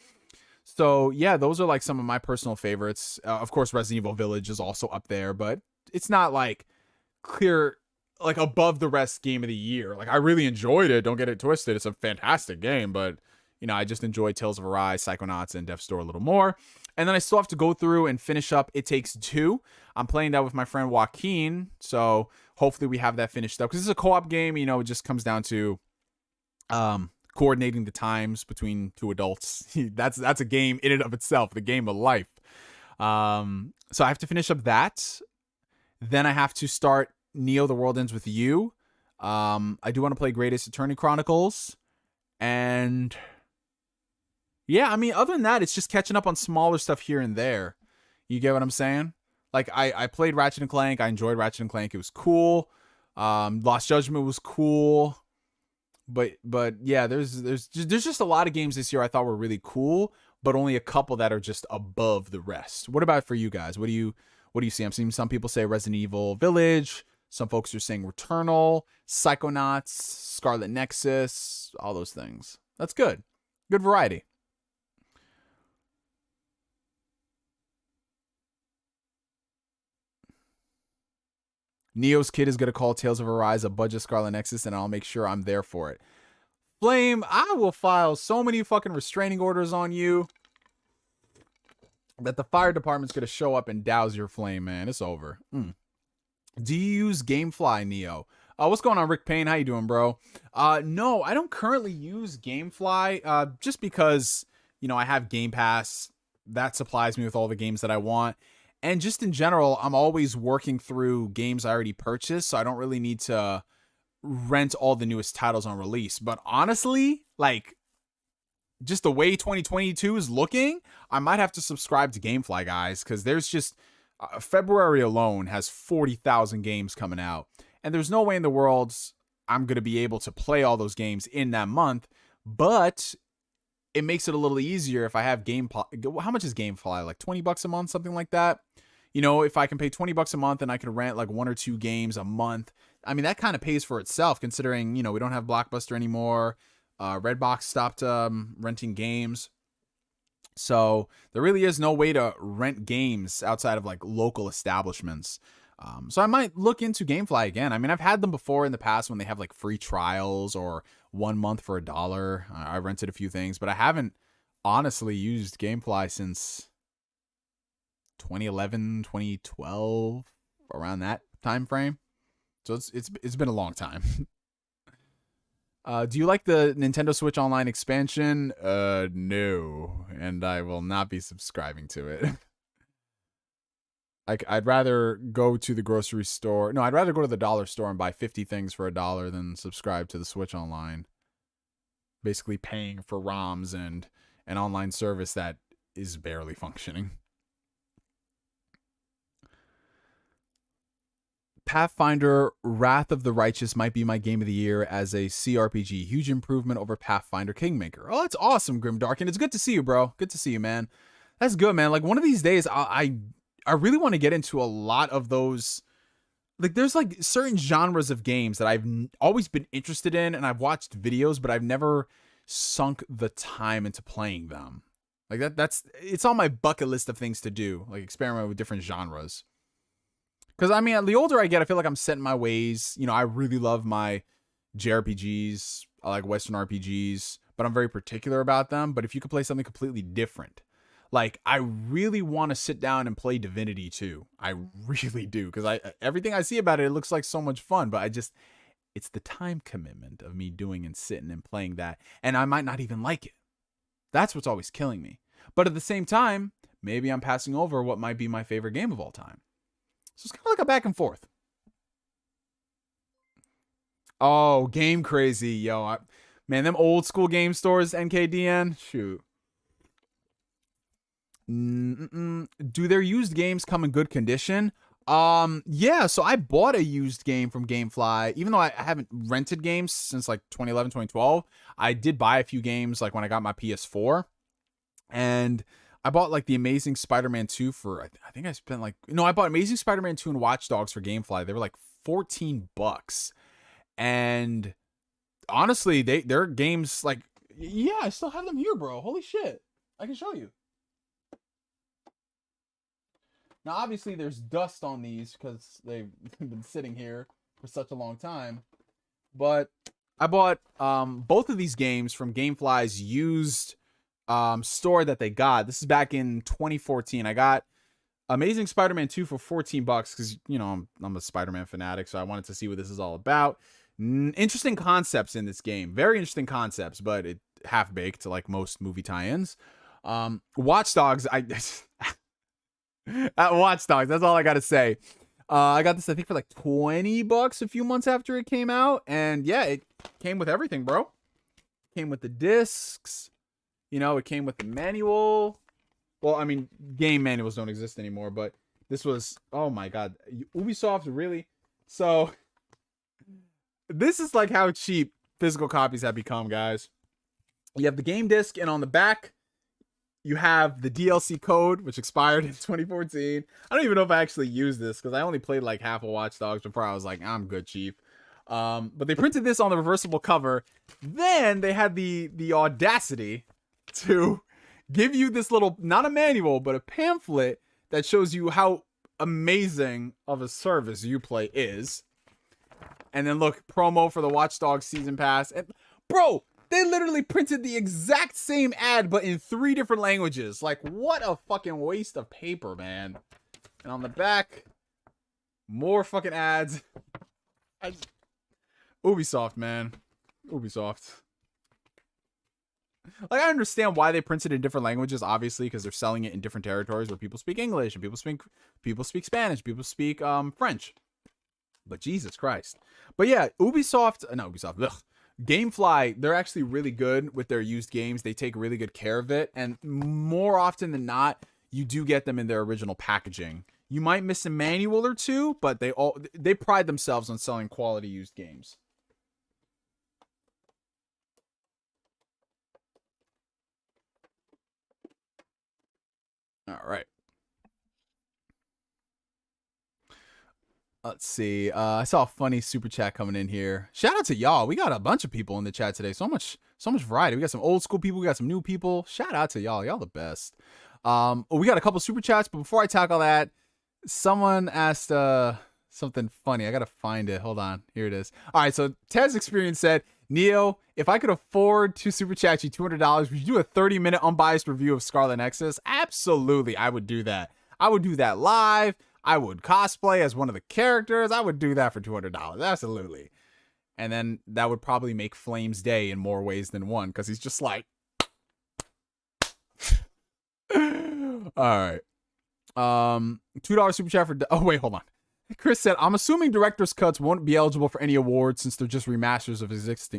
So yeah, those are like some of my personal favorites. Of course, Resident Evil Village is also up there, but it's not like clear, like above the rest game of the year. Like, I really enjoyed it. Don't get it twisted. It's a fantastic game, but you know, I just enjoyed Tales of Arise, Psychonauts, and Death's Door a little more. And then I still have to go through and finish up It Takes Two. I'm playing that with my friend Joaquin, so hopefully we have that finished up. Because it's a co-op game, you know, it just comes down to coordinating the times between two adults. That's a game in and of itself, the game of life. So I have to finish up that. Then I have to start Neo: The World Ends With You. I do want to play Greatest Attorney Chronicles. And yeah, I mean, other than that, it's just catching up on smaller stuff here and there. You get what I'm saying? Like, I played Ratchet and Clank. I enjoyed Ratchet and Clank. It was cool. Lost Judgment was cool. But yeah, there's just a lot of games this year I thought were really cool, but only a couple that are just above the rest. What about for you guys? What do you see? I'm seeing some people say Resident Evil Village. Some folks are saying Returnal, Psychonauts, Scarlet Nexus, all those things. That's good. Good variety. Neo's kid is going to call Tales of Arise a budget Scarlet Nexus, and I'll make sure I'm there for it. Flame, I will file so many fucking restraining orders on you that the fire department's going to show up and douse your flame, man. It's over. Do you use Gamefly, Neo? What's going on, Rick Payne? How you doing, bro? No, I don't currently use Gamefly, just because, you know, I have Game Pass. That supplies me with all the games that I want. And just in general, I'm always working through games I already purchased, so I don't really need to rent all the newest titles on release. But honestly, like, just the way 2022 is looking, I might have to subscribe to Gamefly, guys, because there's just February alone has 40,000 games coming out, and there's no way in the world I'm going to be able to play all those games in that month. But it makes it a little easier if I have Gamefly. How much is Gamefly? Like $20 a month, something like that. You know, if I can pay $20 a month and I can rent like 1 or 2 games a month, I mean, that kind of pays for itself, considering, you know, we don't have Blockbuster anymore. Redbox stopped renting games. So there really is no way to rent games outside of like local establishments. So I might look into Gamefly again. I mean, I've had them before in the past when they have like free trials or 1 month for $1. I rented a few things, but I haven't honestly used Gamefly since 2011, 2012, around that time frame. So it's been a long time. Do you like the Nintendo Switch Online expansion? No, and I will not be subscribing to it. I'd rather go to the grocery store. No, I'd rather go to the dollar store and buy 50 things for $1 than subscribe to the Switch Online. Basically paying for ROMs and an online service that is barely functioning. Pathfinder Wrath of the Righteous might be my game of the year as a CRPG. Huge improvement over Pathfinder Kingmaker. Oh, that's awesome, Grimdark. And it's good to see you, bro. Good to see you, man. That's good, man. Like, one of these days, I really want to get into a lot of those. Like, there's like certain genres of games that I've always been interested in, and I've watched videos, but I've never sunk the time into playing them. Like, it's on my bucket list of things to do, like experiment with different genres. Because, I mean, the older I get, I feel like I'm set in my ways. You know, I really love my JRPGs. I like Western RPGs, but I'm very particular about them. But if you could play something completely different, like, I really want to sit down and play Divinity 2. I really do. Because everything I see about it, it looks like so much fun. But it's the time commitment of me doing and sitting and playing that. And I might not even like it. That's what's always killing me. But at the same time, maybe I'm passing over what might be my favorite game of all time. So it's kind of like a back and forth. Oh, Game Crazy. Yo, man, them old school game stores, NKDN. Shoot. Do their used games come in good condition? Yeah, so I bought a used game from Gamefly. Even though I haven't rented games since like 2011, 2012, I did buy a few games like when I got my PS4. And I bought like the Amazing Spider-Man 2 for, I think I spent like, no, I bought Amazing Spider-Man 2 and Watch Dogs for Gamefly. They were like $14. And honestly, they're games like, yeah, I still have them here, bro. Holy shit. I can show you. Now, obviously, there's dust on these because they've been sitting here for such a long time. But I bought both of these games from Gamefly's used store that they got. This is back in 2014. I got Amazing Spider-Man 2 for $14 because, you know, I'm a Spider-Man fanatic, so I wanted to see what this is all about. Interesting concepts in this game. Very interesting concepts, but it half-baked like most movie tie-ins. Watch Dogs, Watch Dogs, that's all I gotta say. I got this, I think, for like $20 a few months after it came out, and yeah, it came with everything, bro. Came with the discs. You know, it came with the manual. Well, I mean, game manuals don't exist anymore, but this was, oh my god, Ubisoft really. So this is like how cheap physical copies have become, guys. You have the game disc, and on the back you have the DLC code, which expired in 2014. I don't even know if I actually used this because I only played like half of Watch Dogs before I was like, I'm good, chief. But they printed this on the reversible cover. Then they had the audacity to give you this little, not a manual, but a pamphlet that shows you how amazing of a service Uplay is. And then look, promo for the Watch Dogs season pass. And bro, they literally printed the exact same ad, but in 3 different languages. Like, what a fucking waste of paper, man. And on the back, more fucking ads. Ubisoft, man. Ubisoft. Like, I understand why they printed in different languages, obviously, because they're selling it in different territories where people speak English and people speak Spanish, people speak French. But Jesus Christ. But yeah, Gamefly, they're actually really good with their used games. They take really good care of it, and more often than not, you do get them in their original packaging. You might miss a manual or two, but they pride themselves on selling quality used games. All right. Let's see. I saw a funny super chat coming in here. Shout out to y'all. We got a bunch of people in the chat today. So much variety. We got some old school people. We got some new people. Shout out to y'all. Y'all the best. We got a couple super chats, but before I tackle that, someone asked something funny. I gotta find it. Hold on. Here it is. All right. So Tez Experience said, Neo, if I could afford to super chat you $200, would you do a 30-minute unbiased review of Scarlet Nexus? Absolutely, I would do that. I would do that live. I would cosplay as one of the characters. I would do that for $200. Absolutely. And then that would probably make Flame's day in more ways than one, because he's just like... All right. $2 super chat for... Oh, wait, hold on. Chris said, I'm assuming director's cuts won't be eligible for any awards since they're just remasters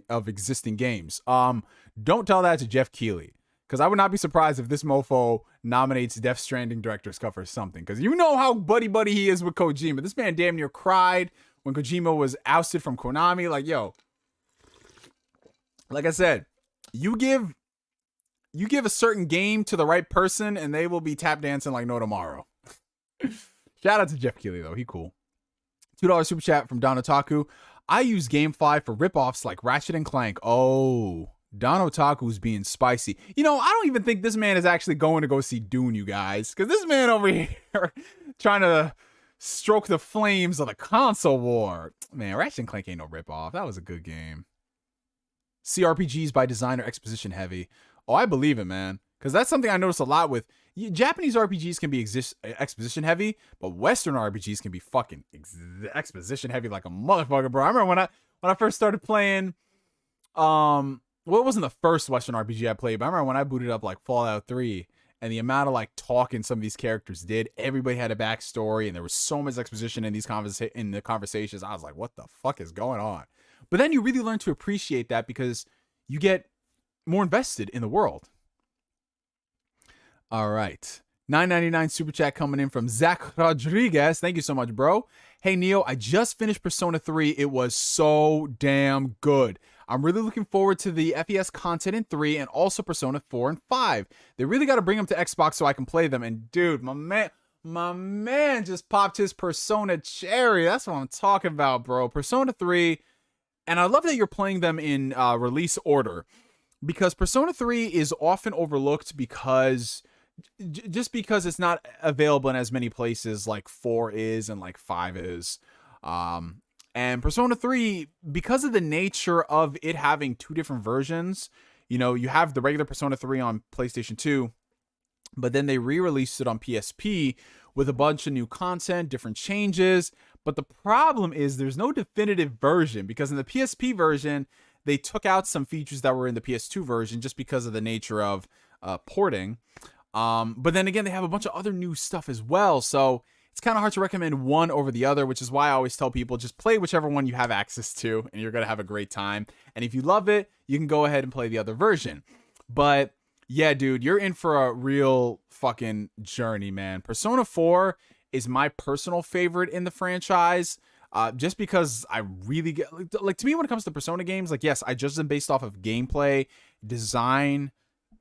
of existing games. Don't tell that to Jeff Keighley, because I would not be surprised if this mofo nominates Death Stranding director's cut for something, because you know how buddy he is with Kojima. This man damn near cried when Kojima was ousted from Konami. Like, yo, like I said, you give a certain game to the right person and they will be tap dancing like no tomorrow. Shout out to Jeff Keighley, though. He cool. $2 super chat from Don Otaku. I use Gamefly for ripoffs like Ratchet and Clank. Oh, Don Otaku's being spicy. You know, I don't even think this man is actually going to go see Dune, you guys. Because this man over here trying to stroke the flames of the console war. Man, Ratchet and Clank ain't no ripoff. That was a good game. CRPGs by design are exposition heavy. Oh, I believe it, man. Because that's something I notice a lot with... Japanese RPGs can be exposition heavy, but Western RPGs can be fucking exposition heavy like a motherfucker, bro. I remember when I first started playing... Well, it wasn't the first Western RPG I played, but I remember when I booted up like Fallout 3, and the amount of like talking some of these characters did. Everybody had a backstory, and there was so much exposition in the conversations. I was like, what the fuck is going on? But then you really learn to appreciate that because you get more invested in the world. All right. $9.99 super chat coming in from Zach Rodriguez. Thank you so much, bro. Hey, Neo, I just finished Persona 3. It was so damn good. I'm really looking forward to the FES content in 3 and also Persona 4 and 5. They really got to bring them to Xbox so I can play them. And dude, my man just popped his Persona cherry. That's what I'm talking about, bro. Persona 3. And I love that you're playing them in release order, because Persona 3 is often overlooked because... just because it's not available in as many places like 4 is and like 5 is. And Persona 3, because of the nature of it having 2 different versions, you know, you have the regular Persona 3 on PlayStation 2, but then they re-released it on PSP with a bunch of new content, different changes. But the problem is there's no definitive version, because in the PSP version, they took out some features that were in the PS2 version just because of the nature of porting. But then again, they have a bunch of other new stuff as well. So it's kind of hard to recommend one over the other, which is why I always tell people just play whichever one you have access to and you're going to have a great time. And if you love it, you can go ahead and play the other version. But yeah, dude, you're in for a real fucking journey, man. Persona 4 is my personal favorite in the franchise. Just because I really get, like, to me, when it comes to Persona games, like, yes, I judge them based off of gameplay, design,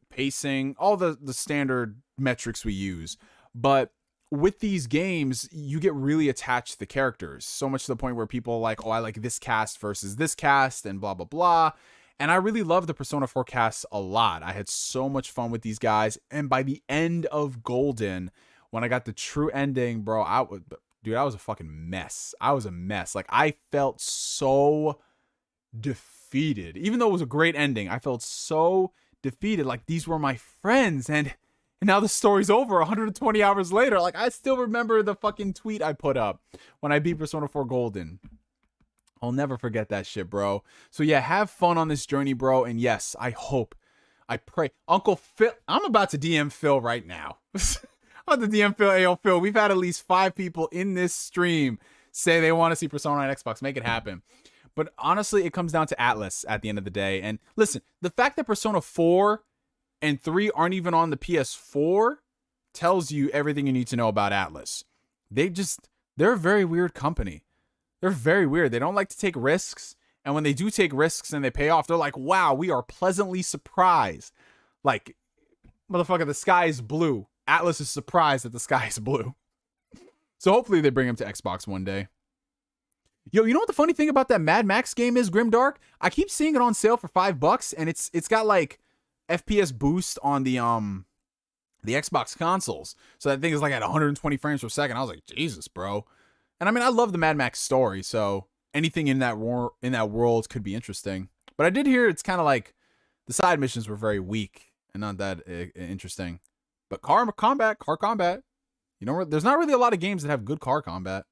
pacing, all the standard metrics we use. But with these games, you get really attached to the characters, so much to the point where people are like, oh, I like this cast versus this cast and blah, blah, blah. And I really love the Persona 4 cast a lot. I had so much fun with these guys. And by the end of Golden, when I got the true ending, bro, dude, I was a fucking mess. I was a mess. Like, I felt so defeated. Even though it was a great ending, I felt so defeated. Like, these were my friends, and now the story's over 120 hours later. Like, I still remember the fucking tweet I put up when I beat Persona 4 Golden. I'll never forget that shit, bro. So yeah, have fun on this journey, bro. And yes, I pray. Uncle Phil, I'm about to DM Phil right now. I'm about to DM Phil. Hey, yo, Phil, we've had at least 5 people in this stream say they want to see Persona on Xbox. Make it happen. But honestly, it comes down to Atlas at the end of the day. And listen, the fact that Persona 4 and 3 aren't even on the PS4 tells you everything you need to know about Atlas. They're a very weird company. They're very weird. They don't like to take risks. And when they do take risks and they pay off, they're like, wow, we are pleasantly surprised. Like, motherfucker, the sky is blue. Atlas is surprised that the sky is blue. So hopefully they bring him to Xbox one day. Yo, you know what the funny thing about that Mad Max game is, Grimdark? I keep seeing it on sale for $5, and it's got like FPS boost on the Xbox consoles. So that thing is like at 120 frames per second. I was like, Jesus, bro. And I mean, I love the Mad Max story, so anything in that world could be interesting. But I did hear it's kind of like the side missions were very weak and not that interesting. But car combat, you know, there's not really a lot of games that have good car combat.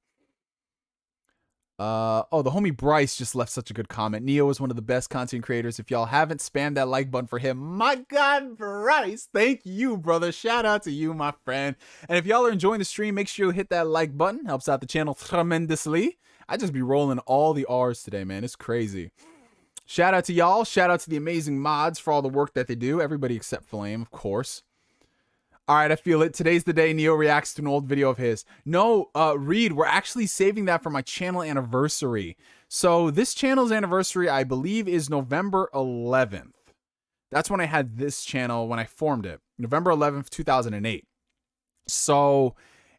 Oh, the homie Bryce just left such a good comment. Neo is one of the best content creators. If y'all haven't spammed that like button for him, my God, Bryce, thank you, brother. Shout out to you, my friend. And if y'all are enjoying the stream, make sure you hit that like button. Helps out the channel tremendously. I just be rolling all the R's today, man. It's crazy. Shout out to y'all. Shout out to the amazing mods for all the work that they do. Everybody except Flame, of course. All right, I feel it. Today's the day Neo reacts to an old video of his. No, Reed, we're actually saving that for my channel anniversary. So this channel's anniversary, I believe, is November 11th. That's when I had this channel, when I formed it. November 11th, 2008. So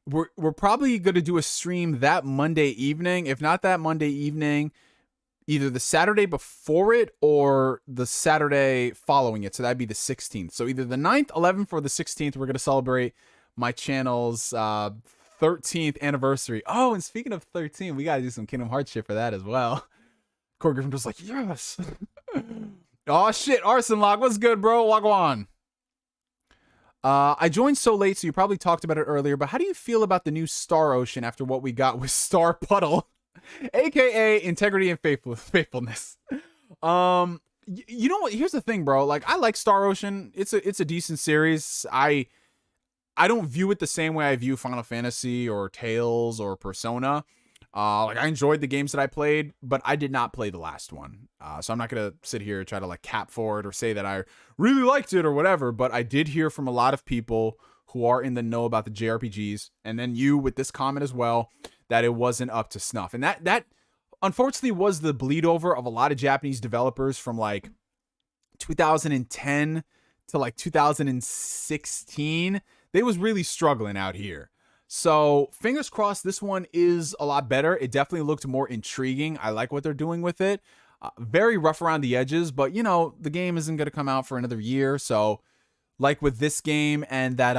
we're probably going to do a stream that Monday evening. If not that Monday evening, either the Saturday before it or the Saturday following it. So that'd be the 16th. So either the 9th, 11th, or the 16th, we're going to celebrate my channel's 13th anniversary. Oh, and speaking of 13, we got to do some Kingdom Hearts shit for that as well. Corey Griffin was like, yes. Oh, shit. Arson Lock, what's good, bro? Wagwan. I joined so late, so you probably talked about it earlier, but how do you feel about the new Star Ocean after what we got with Star Puddle? AKA integrity and faithfulness. You know what? Here's the thing, bro. Like, I like Star Ocean. It's a decent series. I don't view it the same way I view Final Fantasy or Tales or Persona. Like, I enjoyed the games that I played, but I did not play the last one. So I'm not gonna sit here and try to like cap for it or say that I really liked it or whatever. But I did hear from a lot of people who are in the know about the JRPGs, and then you with this comment as well, that it wasn't up to snuff. And that unfortunately was the bleed over of a lot of Japanese developers from like 2010 to like 2016. They was really struggling out here. So fingers crossed this one is a lot better. It definitely looked more intriguing. I like what they're doing with it. Very rough around the edges, but you know, the game isn't going to come out for another year. So like with this game and that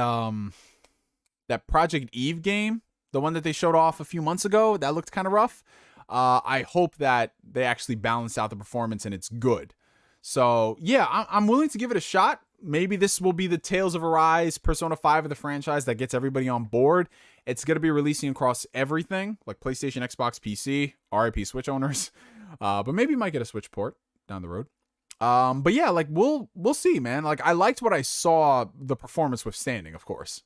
Project Eve game, the one that they showed off a few months ago, that looked kind of rough. I hope that they actually balance out the performance and it's good. So yeah, I'm willing to give it a shot. Maybe this will be the Tales of Arise Persona 5 of the franchise that gets everybody on board. It's going to be releasing across everything, like PlayStation, Xbox, PC, RIP Switch owners. But maybe you might get a Switch port down the road. But yeah, like we'll see, man. Like I liked what I saw, the performance withstanding, of course.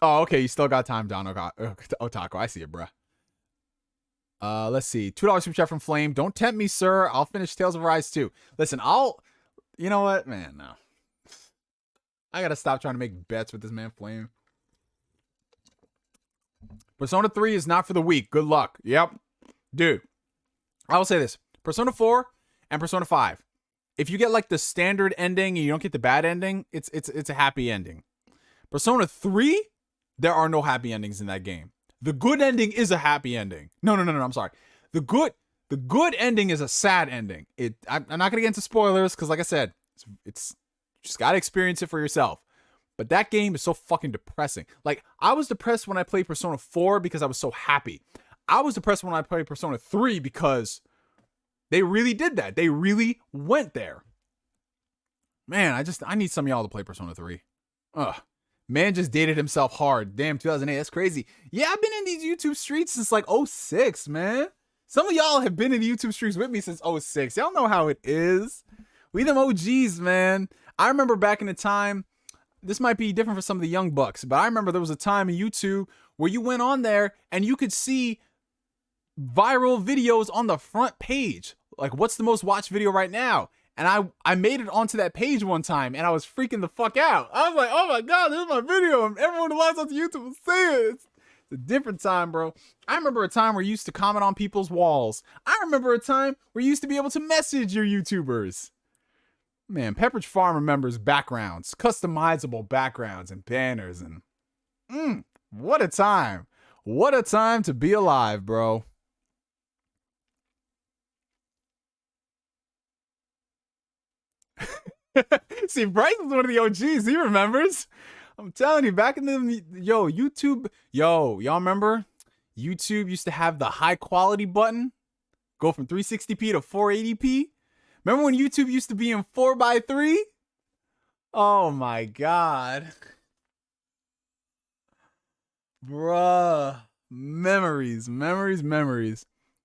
Oh, okay. You still got time, Don Otaku. I see it, bruh. Let's see. $2 super chat from Flame. Don't tempt me, sir. I'll finish Tales of Arise too. Listen, you know what, man? No. I gotta stop trying to make bets with this man, Flame. Persona 3 is not for the weak. Good luck. Yep. Dude, I will say this. Persona 4 and Persona 5. If you get like the standard ending and you don't get the bad ending, it's a happy ending. Persona 3, there are no happy endings in that game. The good ending is a happy ending. No, I'm sorry. The good ending is a sad ending. I'm not gonna get into spoilers because, like I said, it's just gotta experience it for yourself. But that game is so fucking depressing. Like, I was depressed when I played Persona 4 because I was so happy. I was depressed when I played Persona 3 because they really did that. They really went there. Man, I need some of y'all to play Persona 3. Ugh. Man just dated himself hard. Damn, 2008. That's crazy. Yeah, I've been in these YouTube streets since like 06, man. Some of y'all have been in the YouTube streets with me since 06. Y'all know how it is. We them OGs, man. I remember back in the time, this might be different for some of the young bucks, but I remember there was a time in YouTube where you went on there and you could see viral videos on the front page. Like, what's the most watched video right now? And I made it onto that page one time, and I was freaking the fuck out. I was like, oh my God, this is my video. And everyone who logs onto YouTube will see it. It's a different time, bro. I remember a time where you used to comment on people's walls. I remember a time where you used to be able to message your YouTubers. Man, Pepperidge Farm remembers backgrounds, customizable backgrounds and banners. And what a time. What a time to be alive, bro. See, Bryce is one of the OGs. He remembers. I'm telling you, back in the YouTube, y'all remember? YouTube used to have the high quality button, go from 360p to 480p. Remember when YouTube used to be in 4:3? Oh my God, bruh, memories.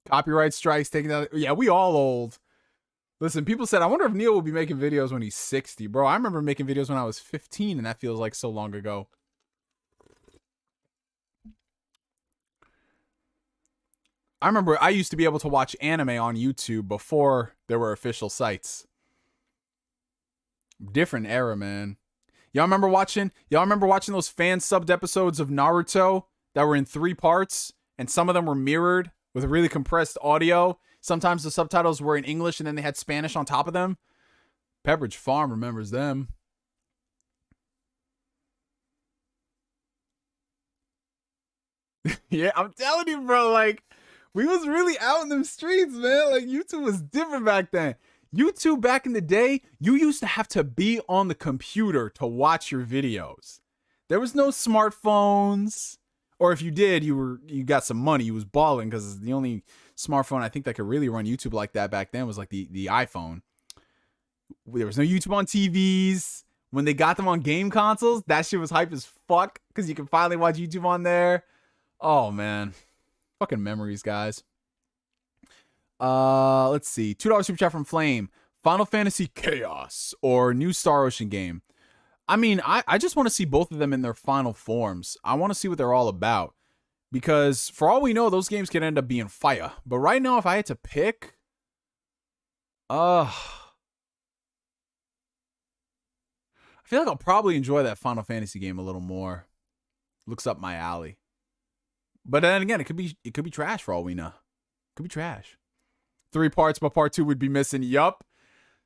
Copyright strikes taking out. Yeah, we all old. Listen, people said, I wonder if Neo will be making videos when he's 60. Bro, I remember making videos when I was 15, and that feels like so long ago. I remember I used to be able to watch anime on YouTube before there were official sites. Different era, man. Y'all remember watching those fan subbed episodes of Naruto that were in 3 parts, and some of them were mirrored with really compressed audio? Sometimes the subtitles were in English and then they had Spanish on top of them. Pepperidge Farm remembers them. Yeah, I'm telling you, bro, like, we was really out in them streets, man. Like, YouTube was different back then. YouTube back in the day, you used to have to be on the computer to watch your videos. There was no smartphones. Or if you did, you got some money. You was balling, because the only smartphone I think that could really run YouTube like that back then was like the iPhone. There was no YouTube on TVs. When they got them on game consoles, that shit was hype as fuck, because you can finally watch YouTube on there. Oh man, fucking memories, guys. Let's see. $2 super chat from Flame. Final Fantasy Chaos or new Star Ocean game. I mean, I just want to see both of them in their final forms. I want to see what they're all about. Because for all we know, those games can end up being fire. But right now, if I had to pick, I feel like I'll probably enjoy that Final Fantasy game a little more. Looks up my alley. But then again, it could be trash for all we know. Could be trash. 3 parts, but part 2 would be missing. Yup.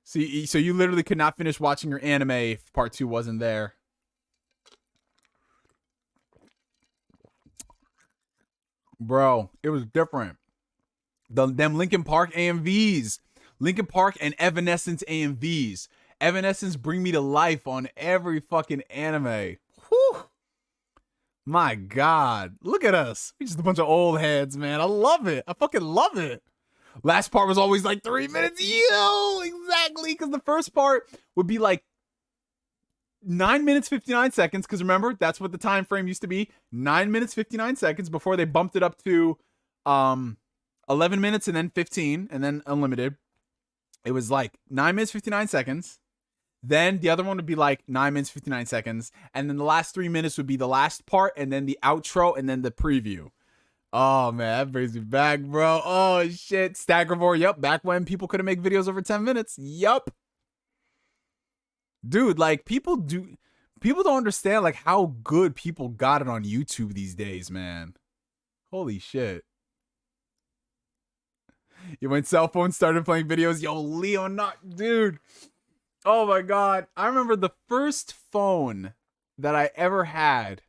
See, so you literally could not finish watching your anime if part 2 wasn't there. Bro, it was different. Them Linkin Park AMVs. Linkin Park and Evanescence AMVs. Evanescence bring me to life on every fucking anime. Whew. My God. Look at us. We're just a bunch of old heads, man. I love it. I fucking love it. Last part was always like 3 minutes. Yo, exactly. Because the first part would be like 9 minutes, 59 seconds. Because remember, that's what the time frame used to be. 9 minutes, 59 seconds before they bumped it up to 11 minutes and then 15 and then unlimited. It was like 9 minutes, 59 seconds. Then the other one would be like 9 minutes, 59 seconds. And then the last 3 minutes would be the last part. And then the outro and then the preview. Oh, man, that brings me back, bro. Oh, shit. Staggervore, yep. Back when people couldn't make videos over 10 minutes. Yup. Dude, like, people don't understand, like, how good people got it on YouTube these days, man. Holy shit. When cell phones started playing videos, yo, Leonardo, dude. Oh, my God. I remember the first phone that I ever had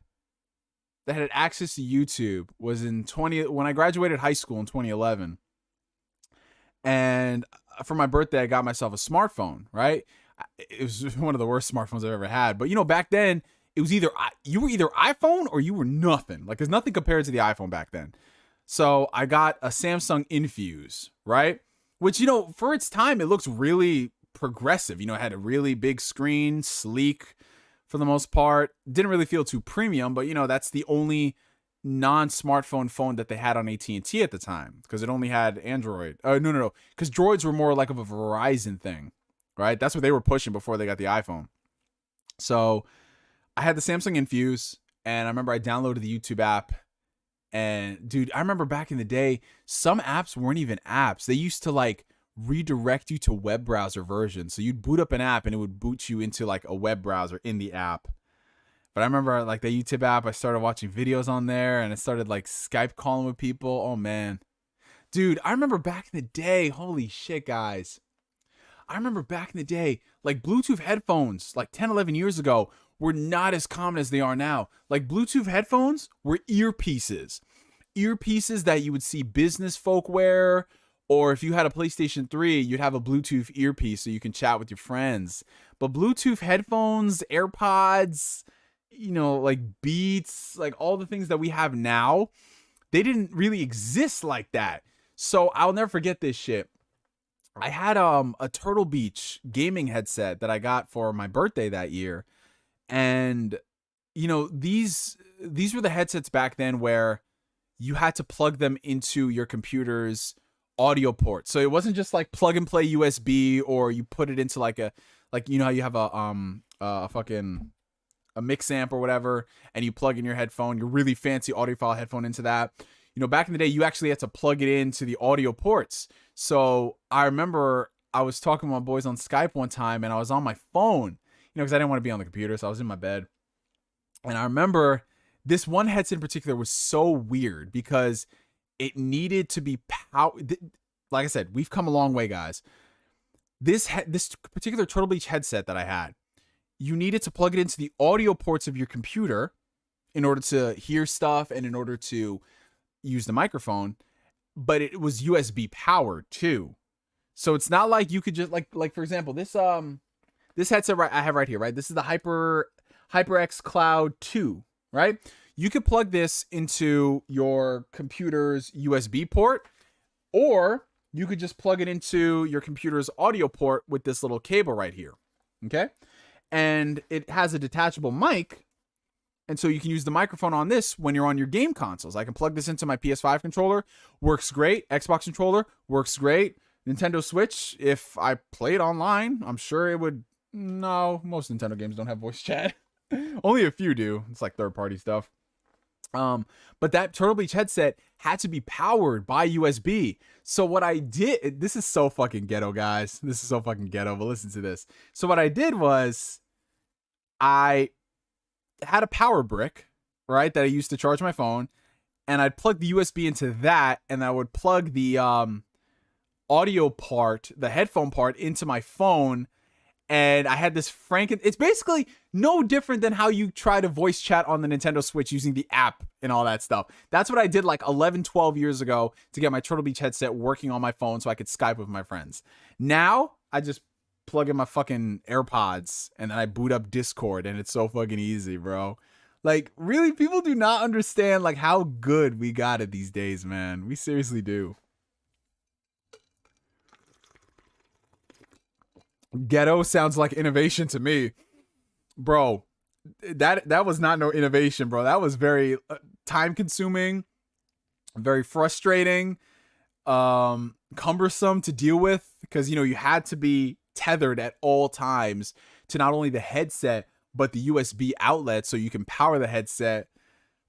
that had access to YouTube was when I graduated high school in 2011. And for my birthday, I got myself a smartphone, right? It was one of the worst smartphones I've ever had. But, you know, back then, it was either you were either iPhone or you were nothing. Like, there's nothing compared to the iPhone back then. So I got a Samsung Infuse, right? Which, you know, for its time, it looks really progressive. You know, it had a really big screen, sleek for the most part. Didn't really feel too premium, but, you know, that's the only non-smartphone phone that they had on AT&T at the time, because it only had Android. No. Because droids were more like of a Verizon thing, right? That's what they were pushing before they got the iPhone. So I had the Samsung Infuse, and I remember I downloaded the YouTube app. And dude, I remember back in the day, some apps weren't even apps. They used to like redirect you to web browser versions. So you'd boot up an app and it would boot you into like a web browser in the app. But I remember like the YouTube app, I started watching videos on there, and I started like Skype calling with people. Oh man. Dude, I remember back in the day, holy shit, guys. I remember back in the day, like Bluetooth headphones, like 10, 11 years ago, were not as common as they are now. Like Bluetooth headphones were earpieces. Earpieces that you would see business folk wear, or if you had a PlayStation 3, you'd have a Bluetooth earpiece so you can chat with your friends. But Bluetooth headphones, AirPods, you know, like Beats, like all the things that we have now, they didn't really exist like that. So I'll never forget this shit. I had a Turtle Beach gaming headset that I got for my birthday that year. And, you know, these were the headsets back then where you had to plug them into your computer's audio port. So it wasn't just like plug and play USB, or you put it into like you know how you have a fucking a mix amp or whatever, and you plug in your headphone, your really fancy audiophile headphone into that. You know, back in the day, you actually had to plug it into the audio ports. So I remember I was talking to my boys on Skype one time, and I was on my phone, you know, because I didn't want to be on the computer, so I was in my bed. And I remember this one headset in particular was so weird because it needed to be like I said, we've come a long way, guys. This particular Turtle Beach headset that I had, you needed to plug it into the audio ports of your computer in order to hear stuff and in order to use the microphone, but it was USB powered too. So it's not like you could just like for example, this headset I have right here, right? This is the HyperX Cloud 2, right? You could plug this into your computer's USB port, or you could just plug it into your computer's audio port with this little cable right here. Okay? And it has a detachable mic, and so you can use the microphone on this when you're on your game consoles. I can plug this into my PS5 controller, works great. Xbox controller, works great. Nintendo Switch, if I played online, I'm sure it would. No, most Nintendo games don't have voice chat. Only a few do. It's like third-party stuff. But that Turtle Beach headset had to be powered by USB. So what I did, this is so fucking ghetto, guys. This is so fucking ghetto, but listen to this. So what I did was I had a power brick, right, that I used to charge my phone, and I'd plug the USB into that, and I would plug the audio part, the headphone part, into my phone. And I had this it's basically no different than how you try to voice chat on the Nintendo Switch using the app and all that stuff. That's what I did like 11, 12 years ago to get my Turtle Beach headset working on my phone so I could Skype with my friends. Now, I just plug in my fucking AirPods and then I boot up Discord, and it's so fucking easy, bro. Like, really, people do not understand like how good we got it these days, man. We seriously do. Ghetto sounds like innovation to me, bro. That was not no innovation, bro. That was very time consuming, very frustrating, cumbersome to deal with, because, you know, you had to be tethered at all times to not only the headset but the USB outlet so you can power the headset.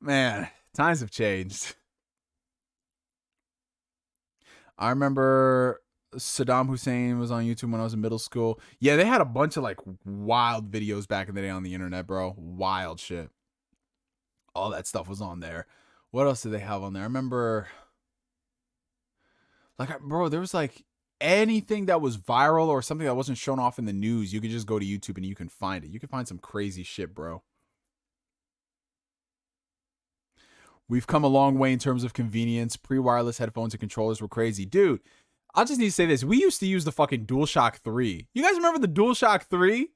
Man, times have changed. I remember Saddam Hussein was on YouTube when I was in middle school. Yeah, they had a bunch of like wild videos back in the day on the internet, bro. Wild shit. All that stuff was on there. What else did they have on there? I remember, like, bro, there was like anything that was viral or something that wasn't shown off in the news. You could just go to YouTube and you can find it. You can find some crazy shit, bro. We've come a long way in terms of convenience. Pre-wireless headphones and controllers were crazy. Dude, I just need to say this. We used to use the fucking DualShock 3. You guys remember the DualShock 3?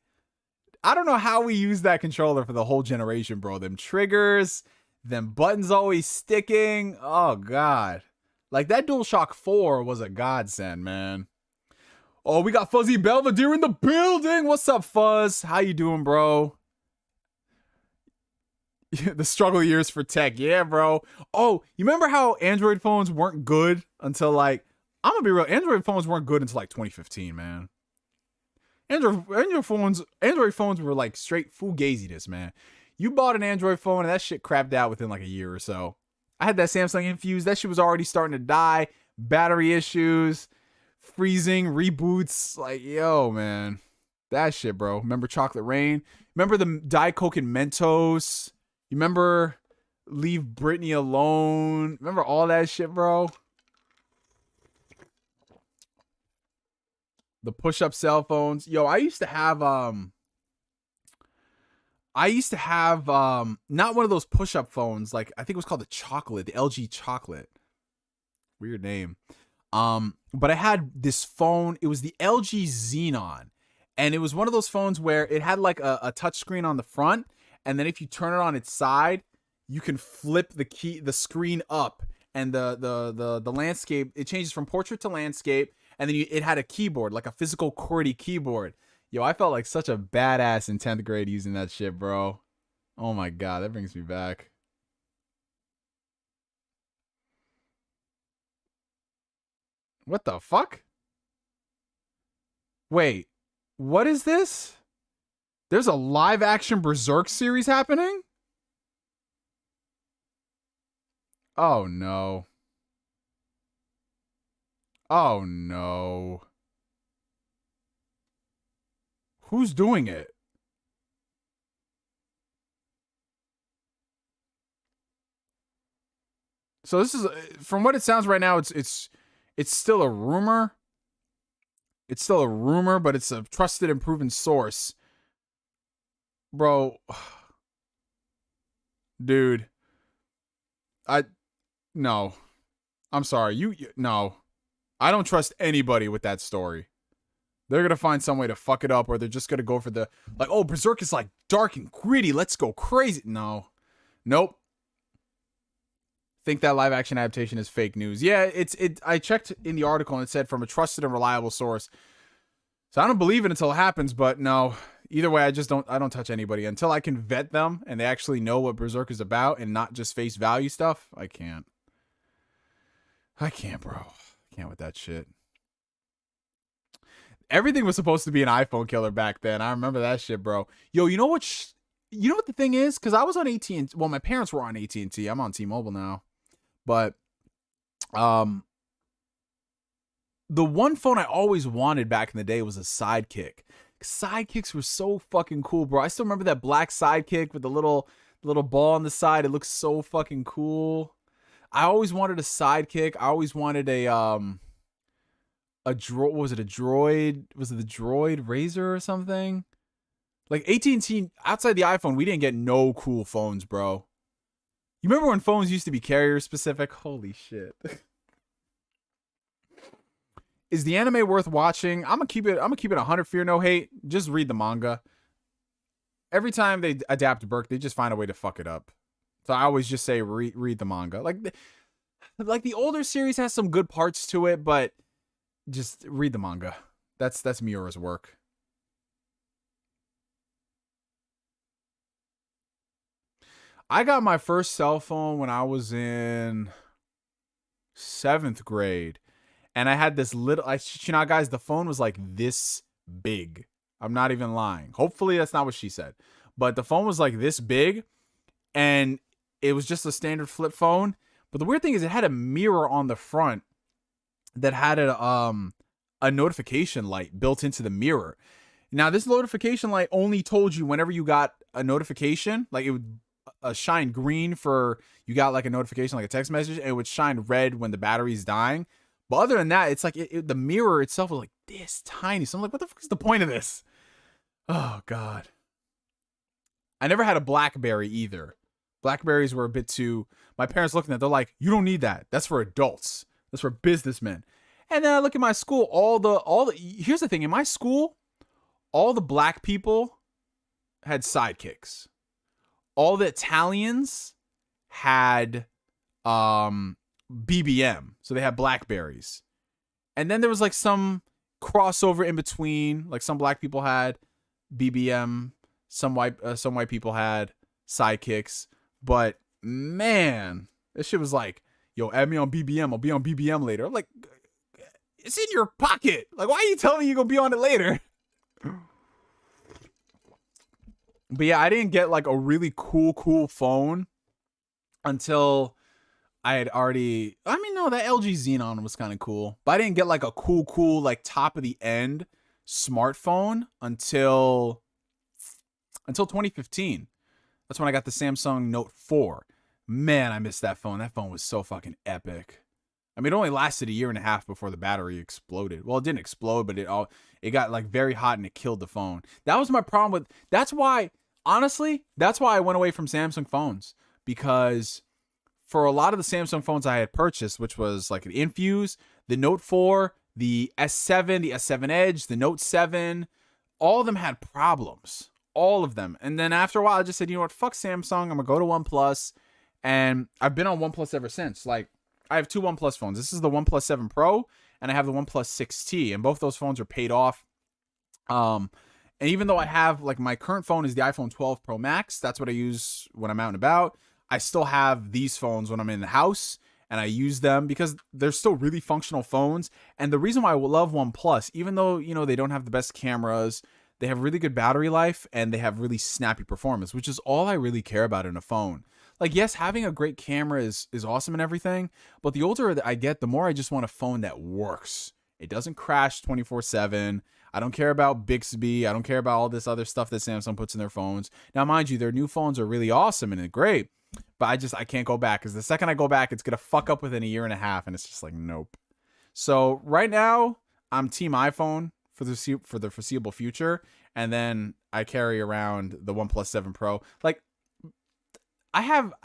I don't know how we use that controller for the whole generation, bro. Them triggers, them buttons always sticking. Oh, God. Like, that DualShock 4 was a godsend, man. Oh, we got Fuzzy Belvedere in the building. What's up, Fuzz? How you doing, bro? The struggle years for tech. Yeah, bro. Oh, you remember how Android phones weren't good until, like, I'm gonna be real. Android phones weren't good until, like, 2015, man. Android phones were, like, straight fugaziness, man. You bought an Android phone and that shit crapped out within, like, a year or so. I had that Samsung Infuse. That shit was already starting to die. Battery issues, freezing, reboots. Like, yo, man. That shit, bro. Remember Chocolate Rain? Remember the Diet Coke and Mentos? You remember Leave Britney Alone? Remember all that shit, bro? The push-up cell phones. Yo, I used to have not one of those push-up phones, like I think it was called the Chocolate, the LG Chocolate. Weird name. But I had this phone, it was the LG Xenon. And it was one of those phones where it had like a touch screen on the front, and then if you turn it on its side, you can flip the screen up, and the landscape, it changes from portrait to landscape, and then it had a keyboard, like a physical QWERTY keyboard. Yo, I felt like such a badass in 10th grade using that shit, bro. Oh my God, that brings me back. What the fuck? Wait, what is this? There's a live action Berserk series happening? Oh no. Oh no. Who's doing it? So this is, from what it sounds right now, it's still a rumor. It's still a rumor, but it's a trusted and proven source. Bro. Dude. No. I'm sorry. No. I don't trust anybody with that story. They're going to find some way to fuck it up, or they're just going to go for the, like, oh, Berserk is like dark and gritty. Let's go crazy. No. Nope. Think that live action adaptation is fake news. Yeah, I checked in the article and it said from a trusted and reliable source. So I don't believe it until it happens, but no. Either way, I don't touch anybody until I can vet them and they actually know what Berserk is about and not just face value stuff. I can't, bro. I can't with that shit. Everything was supposed to be an iPhone killer back then. I remember that shit, bro. Yo, you know what the thing is? Because I was on AT&T. Well, my parents were on AT&T. I'm on T-Mobile now. But the one phone I always wanted back in the day was a Sidekick. Sidekicks were so fucking cool, bro. I still remember that black Sidekick with the little ball on the side. It looks so fucking cool. I always wanted a Sidekick. I always wanted was it a droid? Was it the droid Razor or something? Like AT&T, outside the iPhone, we didn't get no cool phones, bro. You remember when phones used to be carrier specific? Holy shit. Is the anime worth watching? I'm gonna keep it 100 fear no hate. Just read the manga. Every time they adapt Berk, they just find a way to fuck it up. So I always just say read the manga. Like the older series has some good parts to it, but just read the manga. That's Miura's work. I got my first cell phone when I was in 7th grade. And I had this little, guys, the phone was like this big. I'm not even lying. Hopefully that's not what she said. But the phone was like this big. And it was just a standard flip phone. But the weird thing is it had a mirror on the front that had a notification light built into the mirror. Now, this notification light only told you whenever you got a notification, like it would shine green for you got like a notification, like a text message, and it would shine red when the battery's dying. But other than that, it's like the mirror itself was like this tiny. So I'm like, what the fuck is the point of this? Oh, God. I never had a BlackBerry either. Blackberries were a bit too, my parents looking at it, they're like, you don't need that. That's for adults. That's for businessmen. And then I look at my school, here's the thing, in my school, all the black people had sidekicks. All the Italians had BBM, so they had Blackberries. And then there was like some crossover in between, like some black people had BBM, some white people had sidekicks. But man, this shit was like, yo, add me on BBM. I'll be on BBM later. I'm like, it's in your pocket. Like, why are you telling me you're gonna be on it later? But yeah, I didn't get like a really cool phone until I had already, I mean, no, that LG Xenon was kind of cool, but I didn't get like a cool, like top of the end smartphone until 2015. That's when I got the Samsung Note 4. Man, I missed that phone. That phone was so fucking epic. I mean, it only lasted a year and a half before the battery exploded. Well, it didn't explode, but it got like very hot and it killed the phone. That was my problem with, that's why, honestly, that's why I went away from Samsung phones, because for a lot of the Samsung phones I had purchased, which was like an Infuse, the Note 4, the S7, the S7 Edge, the Note 7, all of them had problems. All of them. And then after a while, I just said, you know what, fuck Samsung. I'm going to go to OnePlus. And I've been on OnePlus ever since. Like, I have two OnePlus phones. This is the OnePlus 7 Pro, and I have the OnePlus 6T. And both those phones are paid off. And even though I have, like, my current phone is the iPhone 12 Pro Max. That's what I use when I'm out and about. I still have these phones when I'm in the house, and I use them because they're still really functional phones. And the reason why I love OnePlus, even though, you know, they don't have the best cameras, they have really good battery life, and they have really snappy performance, which is all I really care about in a phone. Like, yes, having a great camera is awesome and everything, but the older that I get, the more I just want a phone that works. It doesn't crash 24/7. I don't care about Bixby. I don't care about all this other stuff that Samsung puts in their phones. Now, mind you, their new phones are really awesome and they're great, but I can't go back, because the second I go back, it's going to fuck up within a year and a half, and it's just like, nope. So right now, I'm team iPhone for the foreseeable future, and then I carry around the OnePlus 7 Pro. Like,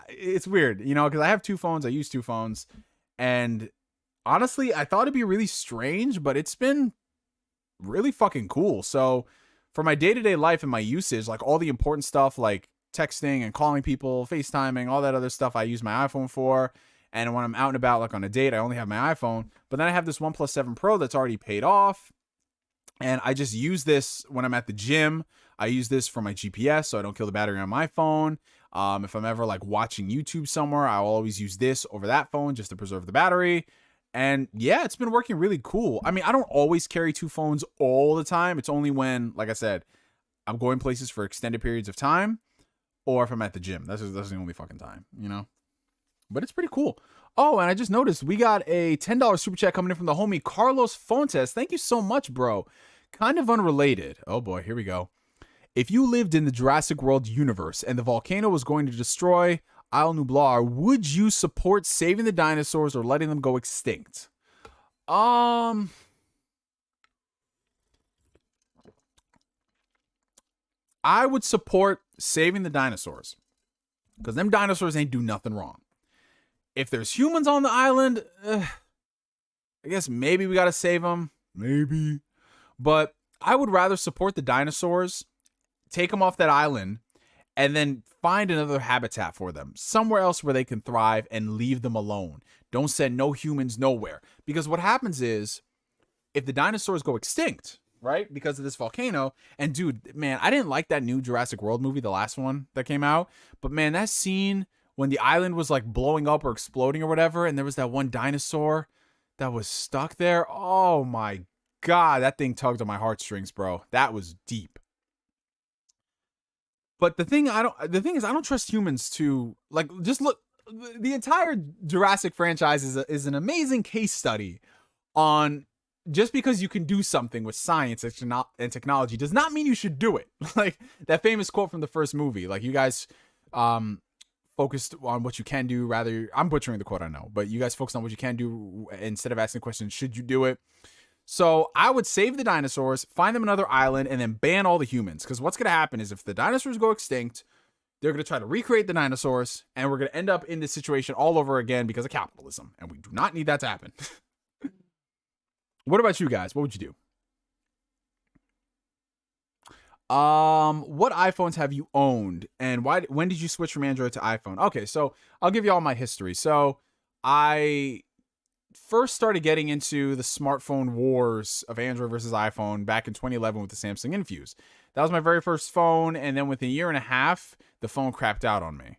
it's weird, you know, because I have two phones. I use two phones, and honestly, I thought it'd be really strange, but it's been really fucking cool. So for my day-to-day life and my usage, like all the important stuff like texting and calling people, FaceTiming, all that other stuff, I use my iPhone for. And when I'm out and about, like on a date, I only have my iPhone. But then I have this OnePlus 7 Pro that's already paid off. And I just use this when I'm at the gym. I use this for my GPS so I don't kill the battery on my phone. If I'm ever like watching YouTube somewhere, I'll always use this over that phone just to preserve the battery. And yeah, it's been working really cool. I mean, I don't always carry two phones all the time. It's only when, like I said, I'm going places for extended periods of time, or if I'm at the gym. That's the only fucking time, you know? But it's pretty cool. Oh, and I just noticed we got a $10 super chat coming in from the homie Carlos Fontes. Thank you so much, bro. Kind of unrelated. Oh boy, here we go. If you lived in the Jurassic World universe and the volcano was going to destroy Isle Nublar, would you support saving the dinosaurs or letting them go extinct? I would support saving the dinosaurs, because them dinosaurs ain't do nothing wrong. If there's humans on the island, I guess maybe we gotta save them. Maybe. But I would rather support the dinosaurs, take them off that island, and then find another habitat for them. Somewhere else where they can thrive, and leave them alone. Don't send no humans nowhere. Because what happens is, if the dinosaurs go extinct, right, because of this volcano, and dude, man, I didn't like that new Jurassic World movie, the last one that came out, but man, that scene when the island was like blowing up or exploding or whatever, and there was that one dinosaur that was stuck there, oh my god, that thing tugged on my heartstrings, bro. That was deep. But the thing is, I don't trust humans to, like, just look, the entire Jurassic franchise is an amazing case study on, just because you can do something with science and technology does not mean you should do it. Like that famous quote from the first movie, like, you guys focused on what you can do, rather, I'm butchering the quote, I know, but you guys focused on what you can do instead of asking the question, should you do it? So I would save the dinosaurs, find them another island, and then ban all the humans. Because what's going to happen is, if the dinosaurs go extinct, they're going to try to recreate the dinosaurs, and we're going to end up in this situation all over again because of capitalism. And we do not need that to happen. What about you guys? What would you do? What iPhones have you owned, and when did you switch from Android to iPhone? Okay, so I'll give you all my history. So I first started getting into the smartphone wars of Android versus iPhone back in 2011 with the Samsung Infuse. That was my very first phone, and then within a year and a half, the phone crapped out on me,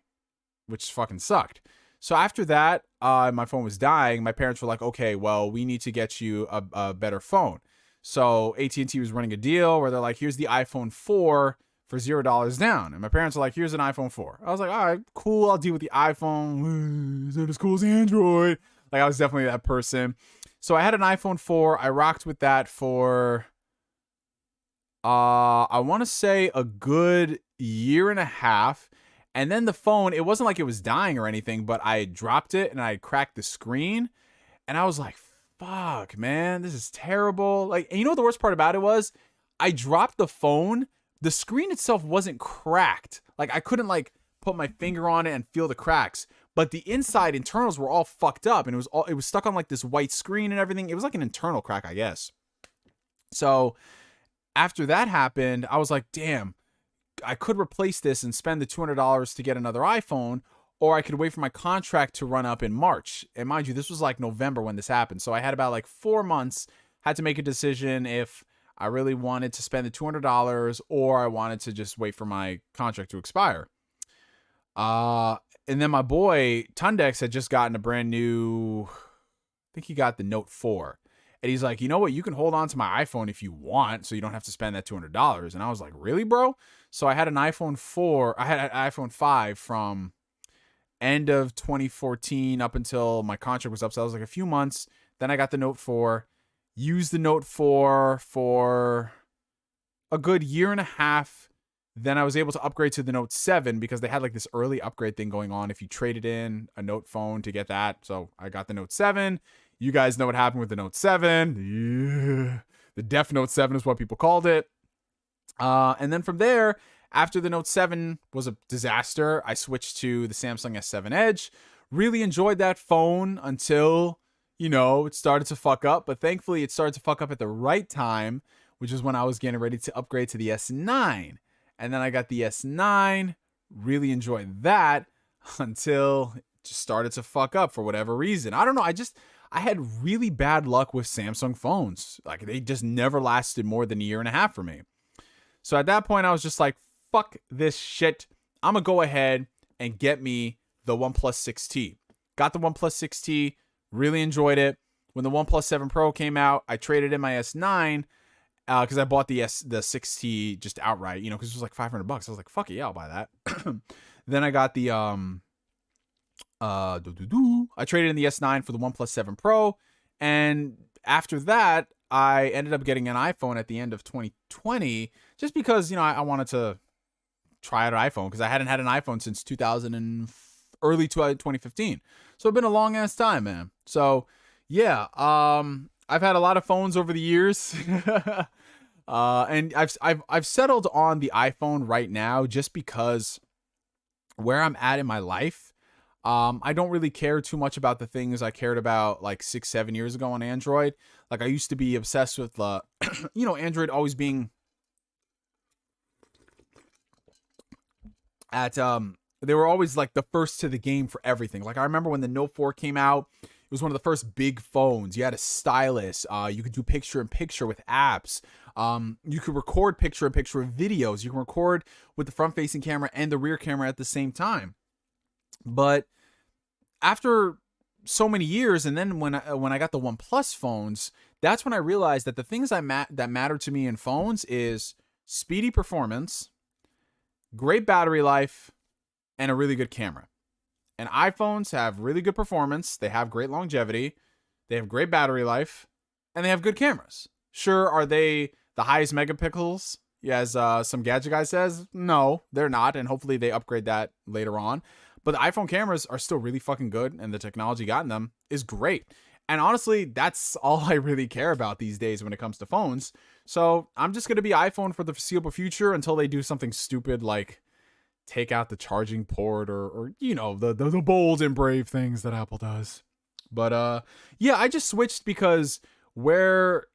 which fucking sucked. So after that, my phone was dying. My parents were like, okay, well, we need to get you a better phone. So AT&T was running a deal where they're like, here's the iPhone 4 for $0 down. And my parents are like, here's an iPhone 4. I was like, all right, cool. I'll deal with the iPhone. Is it as cool as Android? Like, I was definitely that person. So I had an iPhone 4. I rocked with that for, I want to say a good year and a half. And then the phone, it wasn't like it was dying or anything, but I dropped it and I cracked the screen. And I was like, fuck, man, this is terrible. Like, and you know what the worst part about it was? I dropped the phone. The screen itself wasn't cracked. Like, I couldn't like put my finger on it and feel the cracks. But the inside internals were all fucked up, and it was stuck on like this white screen and everything. It was like an internal crack, I guess. So after that happened, I was like, damn, I could replace this and spend the $200 to get another iPhone, or I could wait for my contract to run up in March. And mind you, this was like November when this happened. So I had about like 4 months, had to make a decision if I really wanted to spend the $200 or I wanted to just wait for my contract to expire. And then my boy Tundex had just gotten a brand new, I think he got the Note 4. And he's like, you know what? You can hold on to my iPhone if you want, so you don't have to spend that $200. And I was like, really, bro? So I had an iPhone 4. I had an iPhone 5 from end of 2014 up until my contract was up. So that was like a few months. Then I got the Note 4. Used the Note 4 for a good year and a half. Then I was able to upgrade to the Note 7 because they had like this early upgrade thing going on if you traded in a Note phone to get that. So I got the Note 7. You guys know what happened with the Note 7. Yeah. The Def Note 7 is what people called it. And then from there, after the Note 7 was a disaster, I switched to the Samsung S7 Edge. Really enjoyed that phone until, you know, it started to fuck up. But thankfully, it started to fuck up at the right time, which is when I was getting ready to upgrade to the S9. And then I got the S9. Really enjoyed that until it just started to fuck up for whatever reason. I don't know. I had really bad luck with Samsung phones. Like, they just never lasted more than a year and a half for me. So at that point, I was just like, fuck this shit. I'm going to go ahead and get me the OnePlus 6T. Got the OnePlus 6T. Really enjoyed it. When the OnePlus 7 Pro came out, I traded in my S9 because I bought the 6T just outright, you know, because it was like $500. I was like, fuck it, yeah, I'll buy that. Then I got the I traded in the S9 for the OnePlus 7 Pro, and after that, I ended up getting an iPhone at the end of 2020, just because, you know, I wanted to try out an iPhone because I hadn't had an iPhone since early 2015. So it's been a long ass time, man. So yeah, I've had a lot of phones over the years. And I've settled on the iPhone right now just because where I'm at in my life, I don't really care too much about the things I cared about like 6-7 years ago on Android. Like, I used to be obsessed with you know, Android always being at they were always like the first to the game for everything. Like, I remember when the Note 4 came out, it was one of the first big phones. You had a stylus. You could do picture-in-picture with apps. You could record picture-in-picture videos. You can record with the front-facing camera and the rear camera at the same time. But after so many years, and then when I got the OnePlus phones, that's when I realized that the things that matter to me in phones is speedy performance, great battery life, and a really good camera. And iPhones have really good performance. They have great longevity. They have great battery life. And they have good cameras. Sure, are they the highest megapixels, as some gadget guy says? No, they're not. And hopefully they upgrade that later on. But the iPhone cameras are still really fucking good. And the technology got in them is great. And honestly, that's all I really care about these days when it comes to phones. So I'm just going to be iPhone for the foreseeable future until they do something stupid like take out the charging port or you know, the bold and brave things that Apple does. But yeah, I just switched because where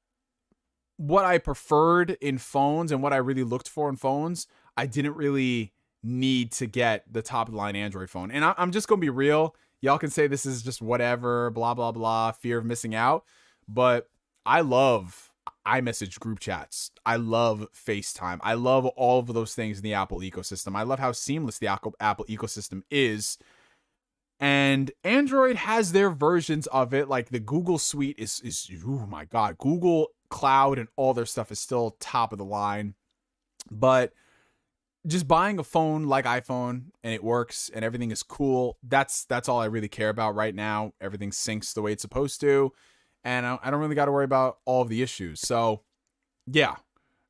what I preferred in phones and what I really looked for in phones, I didn't really need to get the top of the line Android phone. And I'm just going to be real. Y'all can say this is just whatever, blah, blah, blah, fear of missing out. But I love iMessage group chats. I love FaceTime. I love all of those things in the Apple ecosystem. I love how seamless the Apple ecosystem is. And Android has their versions of it. Like the Google suite is oh my God, Google Cloud and all their stuff is still top of the line. But just buying a phone like iPhone and it works and everything is cool, that's all I really care about right now. Everything syncs the way it's supposed to. And I don't really got to worry about all of the issues. So, yeah.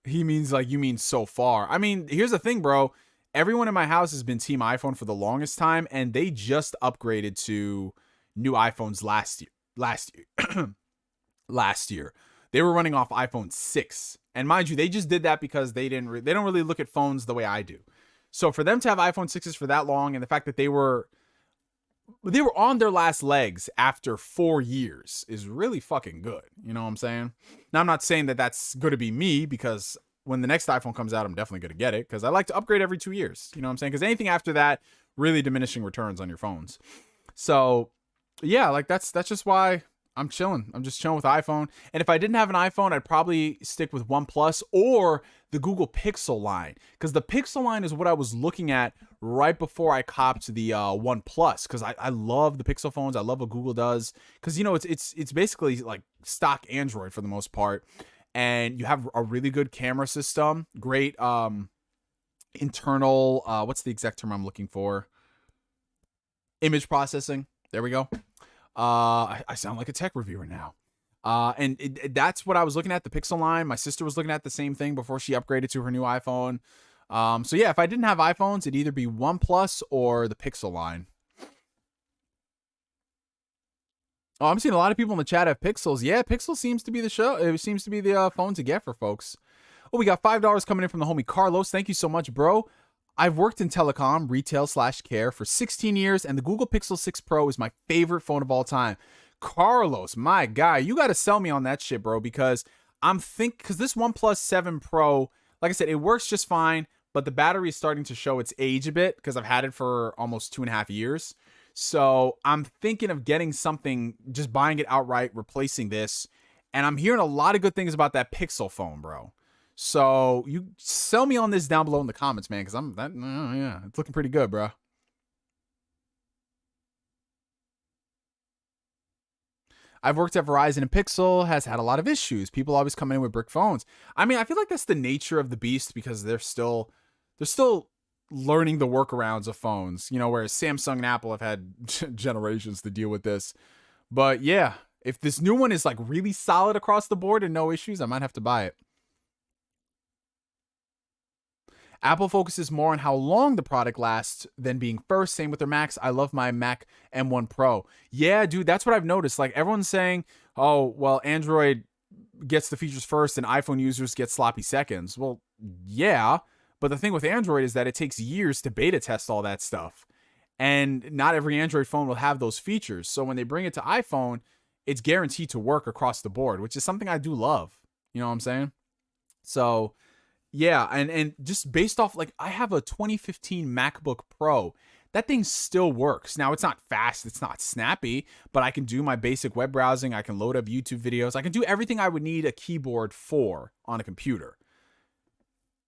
He means like, you mean so far. I mean, here's the thing, bro. Everyone in my house has been Team iPhone for the longest time, and they just upgraded to new iPhones last year. Last year. They were running off iPhone 6. And mind you, they just did that because they don't really look at phones the way I do. So for them to have iPhone 6s for that long, and the fact that they were on their last legs after 4 years is really fucking good. You know what I'm saying? Now, I'm not saying that that's going to be me, because when the next iPhone comes out, I'm definitely going to get it, because I like to upgrade every 2 years. You know what I'm saying? Because anything after that, really diminishing returns on your phones. So, yeah, like that's just why I'm chilling. I'm just chilling with iPhone. And if I didn't have an iPhone, I'd probably stick with OnePlus or the Google Pixel line, because the Pixel line is what I was looking at right before I copped the OnePlus, because I love the Pixel phones. I love what Google does, because, you know, it's basically like stock Android for the most part. And you have a really good camera system, great internal, what's the exact term I'm looking for? Image processing. There we go. I sound like a tech reviewer now. And that's what I was looking at, the Pixel line. My sister was looking at the same thing before she upgraded to her new iPhone. So yeah, if I didn't have iPhones, it'd either be OnePlus or the Pixel line. Oh, I'm seeing a lot of people in the chat have Pixels. Yeah, Pixel seems to be the show. It seems to be the phone to get for folks. Oh, we got $5 coming in from the homie Carlos. Thank you so much, bro. I've worked in telecom, retail/care for 16 years, and the Google Pixel 6 Pro is my favorite phone of all time. Carlos, my guy, you got to sell me on that shit, bro, because because this OnePlus 7 Pro, like I said, it works just fine, but the battery is starting to show its age a bit, because I've had it for almost 2.5 years. So I'm thinking of getting something, just buying it outright, replacing this. And I'm hearing a lot of good things about that Pixel phone, bro. So you sell me on this down below in the comments, man, because yeah, it's looking pretty good, bro. I've worked at Verizon, and Pixel has had a lot of issues. People always come in with brick phones. I mean, I feel like that's the nature of the beast, because they're still learning the workarounds of phones, you know, whereas Samsung and Apple have had generations to deal with this. But yeah, if this new one is like really solid across the board and no issues, I might have to buy it. Apple focuses more on how long the product lasts than being first. Same with their Macs. I love my Mac M1 Pro. Yeah, dude, that's what I've noticed. Like, everyone's saying, oh, well, Android gets the features first and iPhone users get sloppy seconds. Well, yeah, but the thing with Android is that it takes years to beta test all that stuff. And not every Android phone will have those features. So when they bring it to iPhone, it's guaranteed to work across the board, which is something I do love. You know what I'm saying? So yeah, and just based off, like, I have a 2015 MacBook Pro. That thing still works. Now, it's not fast, it's not snappy, but I can do my basic web browsing, I can load up YouTube videos, I can do everything I would need a keyboard for on a computer.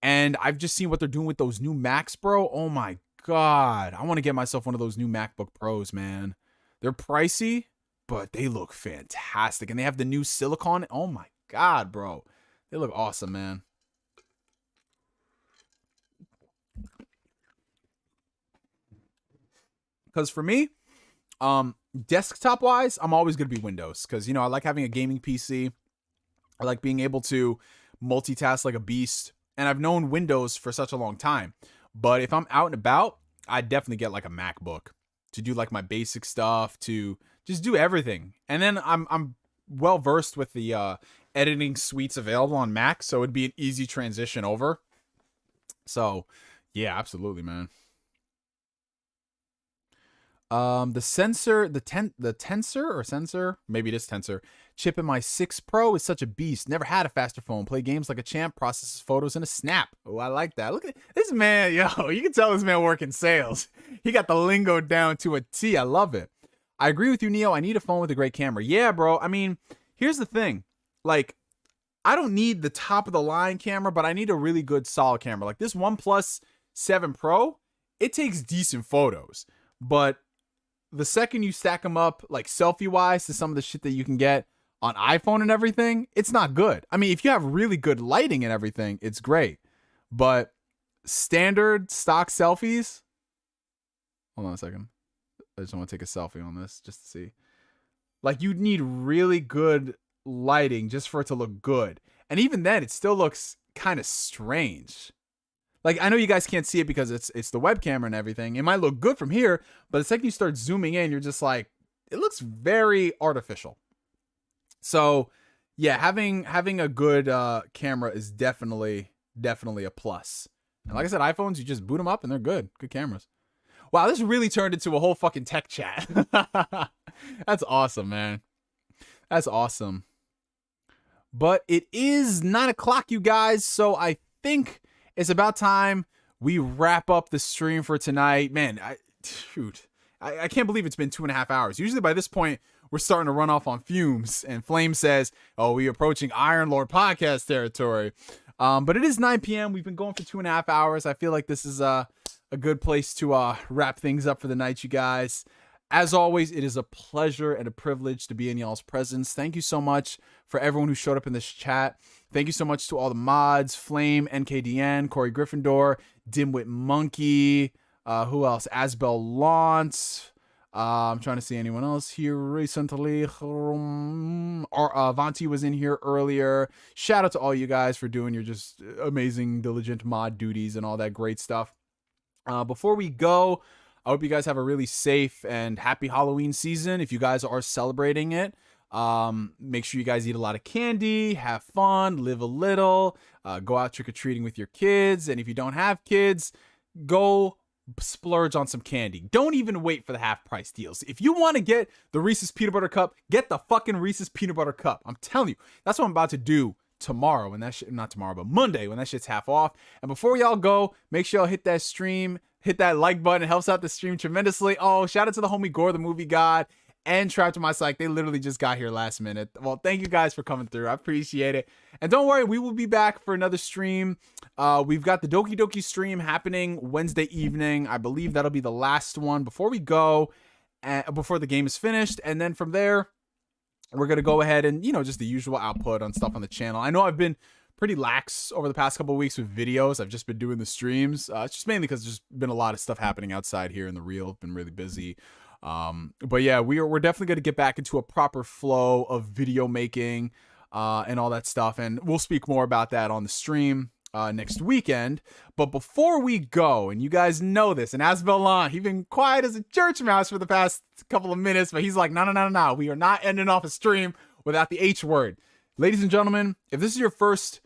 And I've just seen what they're doing with those new Macs, bro. Oh my God. I want to get myself one of those new MacBook Pros, man. They're pricey, but they look fantastic. And they have the new silicon. Oh my God, bro. They look awesome, man. Because for me, desktop wise, I'm always going to be Windows, because, you know, I like having a gaming PC. I like being able to multitask like a beast, and I've known Windows for such a long time. But if I'm out and about, I definitely get like a MacBook to do like my basic stuff, to just do everything. And then I'm well versed with the editing suites available on Mac, so it'd be an easy transition over. So yeah, absolutely, man. The tensor, maybe it is tensor chip in my 6 Pro is such a beast. Never had a faster phone. Play games like a champ. Processes photos in a snap. Oh, I like that. Look at this man, yo. You can tell this man working sales. He got the lingo down to a T. I love it. I agree with you, Neo. I need a phone with a great camera. Yeah, bro. I mean, here's the thing. Like, I don't need the top of the line camera, but I need a really good solid camera. Like this OnePlus 7 Pro, it takes decent photos, but the second you stack them up, like selfie wise, to some of the shit that you can get on iPhone and everything, it's not good. I mean, if you have really good lighting and everything, it's great. But standard stock selfies, hold on a second. I just want to take a selfie on this just to see. Like, you'd need really good lighting just for it to look good. And even then, it still looks kind of strange. Like, I know you guys can't see it because it's the web camera and everything. It might look good from here, but the second you start zooming in, you're just like, it looks very artificial. So, yeah, having a good camera is definitely a plus. And like I said, iPhones, you just boot them up and they're good. Good cameras. Wow, this really turned into a whole fucking tech chat. That's awesome, man. That's awesome. But it is 9 o'clock, you guys, so I think it's about time we wrap up the stream for tonight. Man, I can't believe it's been 2.5 hours. Usually by this point, we're starting to run off on fumes. And Flame says, oh, we're approaching Iron Lord podcast territory. But it is 9 p.m. We've been going for 2.5 hours. I feel like this is a good place to wrap things up for the night, you guys. As always, it is a pleasure and a privilege to be in y'all's presence. Thank you so much for everyone who showed up in this chat. Thank you so much to all the mods, Flame, NKDN, Corey Gryffindor, Dimwit Monkey, who else? Asbel Launce. I'm trying to see anyone else here recently. Avanti was in here earlier. Shout out to all you guys for doing your just amazing, diligent mod duties and all that great stuff. Before we go, I hope you guys have a really safe and happy Halloween season. If you guys are celebrating it, make sure you guys eat a lot of candy, have fun, live a little, go out trick-or-treating with your kids. And if you don't have kids, go splurge on some candy. Don't even wait for the half price deals. If you want to get the Reese's Peanut Butter Cup, get the fucking Reese's Peanut Butter Cup. I'm telling you, that's what I'm about to do tomorrow when that shit, not tomorrow, but Monday when that shit's half off. And before y'all go, make sure y'all hit that stream, hit that like button. It helps out the stream tremendously. Oh, shout out to the homie Gore, the movie god, and Trapped in My Psych. They literally just got here last minute. Well, thank you guys for coming through. I appreciate it. And don't worry, we will be back for another stream. We've got the Doki Doki stream happening Wednesday evening. I believe that'll be the last one before we go, before the game is finished. And then from there, we're going to go ahead and, just the usual output on stuff on the channel. I know I've been pretty lax over the past couple of weeks with videos. I've just been doing the streams. It's just mainly because there's been a lot of stuff happening outside here in the real. Been really busy. But yeah, we're definitely going to get back into a proper flow of video making and all that stuff. And we'll speak more about that on the stream next weekend. But before we go, and you guys know this, and Asbelon, he's been quiet as a church mouse for the past couple of minutes, but he's like, no. We are not ending off a stream without the H word. Ladies and gentlemen, if this is your first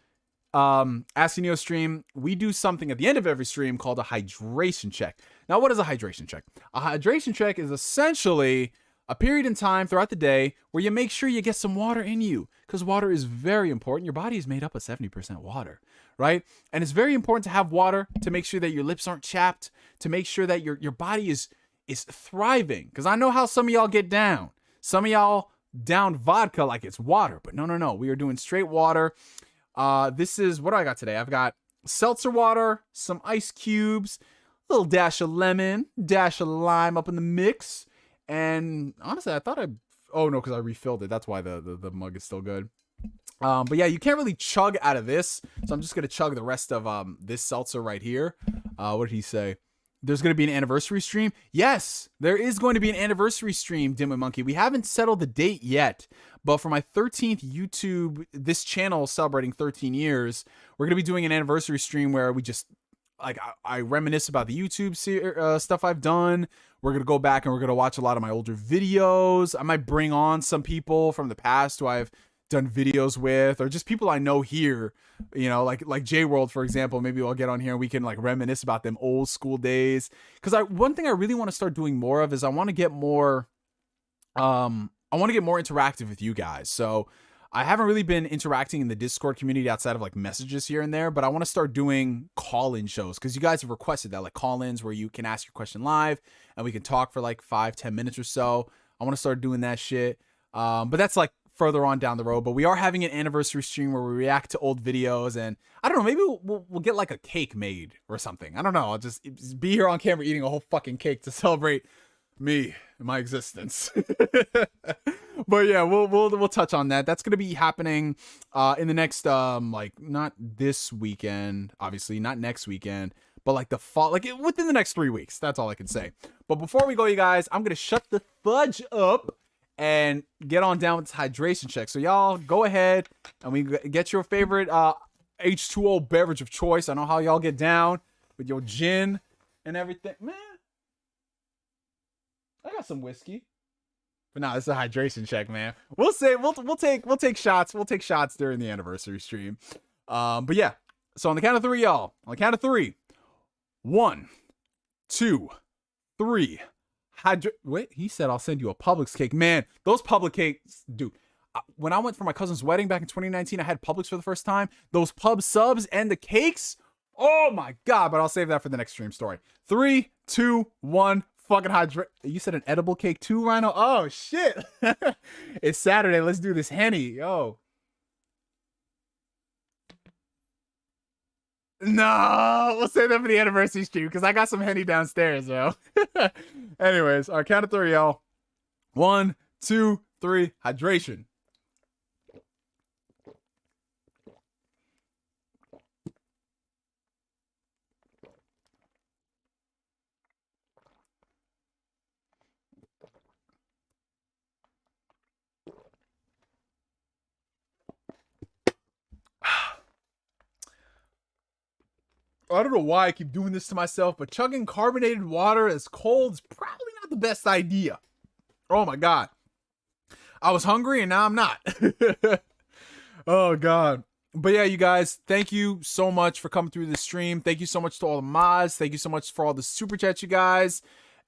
Ask Neo stream, we do something at the end of every stream called a hydration check. Now, what is a hydration check? A hydration check is essentially a period in time throughout the day where you make sure you get some water in you, because water is very important. Your body is made up of 70% water, right? And it's very important to have water to make sure that your lips aren't chapped, to make sure that your body is thriving. Because I know how some of y'all get down. Some of y'all down vodka like it's water, but no. We are doing straight water. This is, what do I got today? I've got seltzer water, some ice cubes, a little dash of lemon, dash of lime up in the mix. And honestly, I thought oh no, because I refilled it. That's why the mug is still good. But yeah, you can't really chug out of this. So I'm just going to chug the rest of this seltzer right here. What did he say? There's going to be an anniversary stream. Yes, there is going to be an anniversary stream, Dimwit Monkey. We haven't settled the date yet, but for my 13th YouTube, this channel celebrating 13 years, we're going to be doing an anniversary stream where we just, like, I reminisce about the YouTube stuff I've done. We're going to go back and we're going to watch a lot of my older videos. I might bring on some people from the past who I've done videos with, or just people I know here, you know, like J World, for example. Maybe I'll get on here and we can like reminisce about them old school days. Because one thing I really want to start doing more of is I want to get more interactive with you guys. So I haven't really been interacting in the Discord community outside of like messages here and there, but I want to start doing call-in shows because you guys have requested that, like call-ins where you can ask your question live and we can talk for like 5-10 minutes or so. I want to start doing that shit. But that's like further on down the road. But we are having an anniversary stream where we react to old videos, and I don't know, maybe we'll get like a cake made or something. I don't know. I'll just be here on camera eating a whole fucking cake to celebrate me and my existence. But yeah, we'll touch on that. That's gonna be happening in the next like not this weekend, obviously not next weekend, but like the fall, like within the next 3 weeks. That's all I can say. But before we go, you guys, I'm gonna shut the fudge up and get on down with this hydration check. So y'all go ahead and we get your favorite H2O beverage of choice. I know how y'all get down with your gin and everything. Man, I got some whiskey. But nah, it's a hydration check, man. We'll take shots. We'll take shots during the anniversary stream. But yeah. So on the count of 3, y'all. On the count of 3. 1, 2, 3. Wait, he said I'll send you a Publix cake. Man, those Publix cakes, dude. When I went for my cousin's wedding back in 2019, I had Publix for the first time. Those pub subs and the cakes. Oh my god! But I'll save that for the next stream story. 3, 2, 1. Fucking hydrate. You said an edible cake too, Rhino? Oh shit. It's Saturday. Let's do this Henny. Yo. No, we'll save that for the anniversary stream because I got some Henny downstairs, yo. Anyways, our count of 3, y'all. 1, 2, 3. Hydration. I don't know why I keep doing this to myself, but chugging carbonated water as cold is probably not the best idea. Oh my god. I was hungry and now I'm not. Oh god. But yeah, you guys, thank you so much for coming through the stream. Thank you so much to all the mods. Thank you so much for all the super chats, you guys.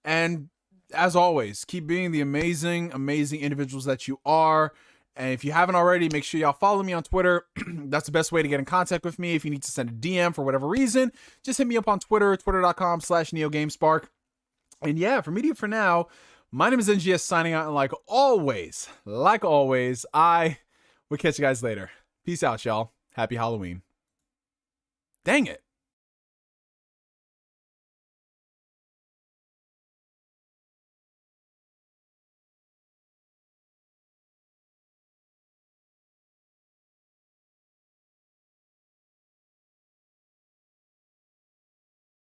And as always, keep being the amazing, amazing individuals that you are. And if you haven't already, make sure y'all follow me on Twitter. That's the best way to get in contact with me. If you need to send a DM for whatever reason, just hit me up on Twitter, twitter.com/NeoGameSpark. And yeah, for media for now, my name is NGS signing out. And like always, I will catch you guys later. Peace out, y'all. Happy Halloween. Dang it.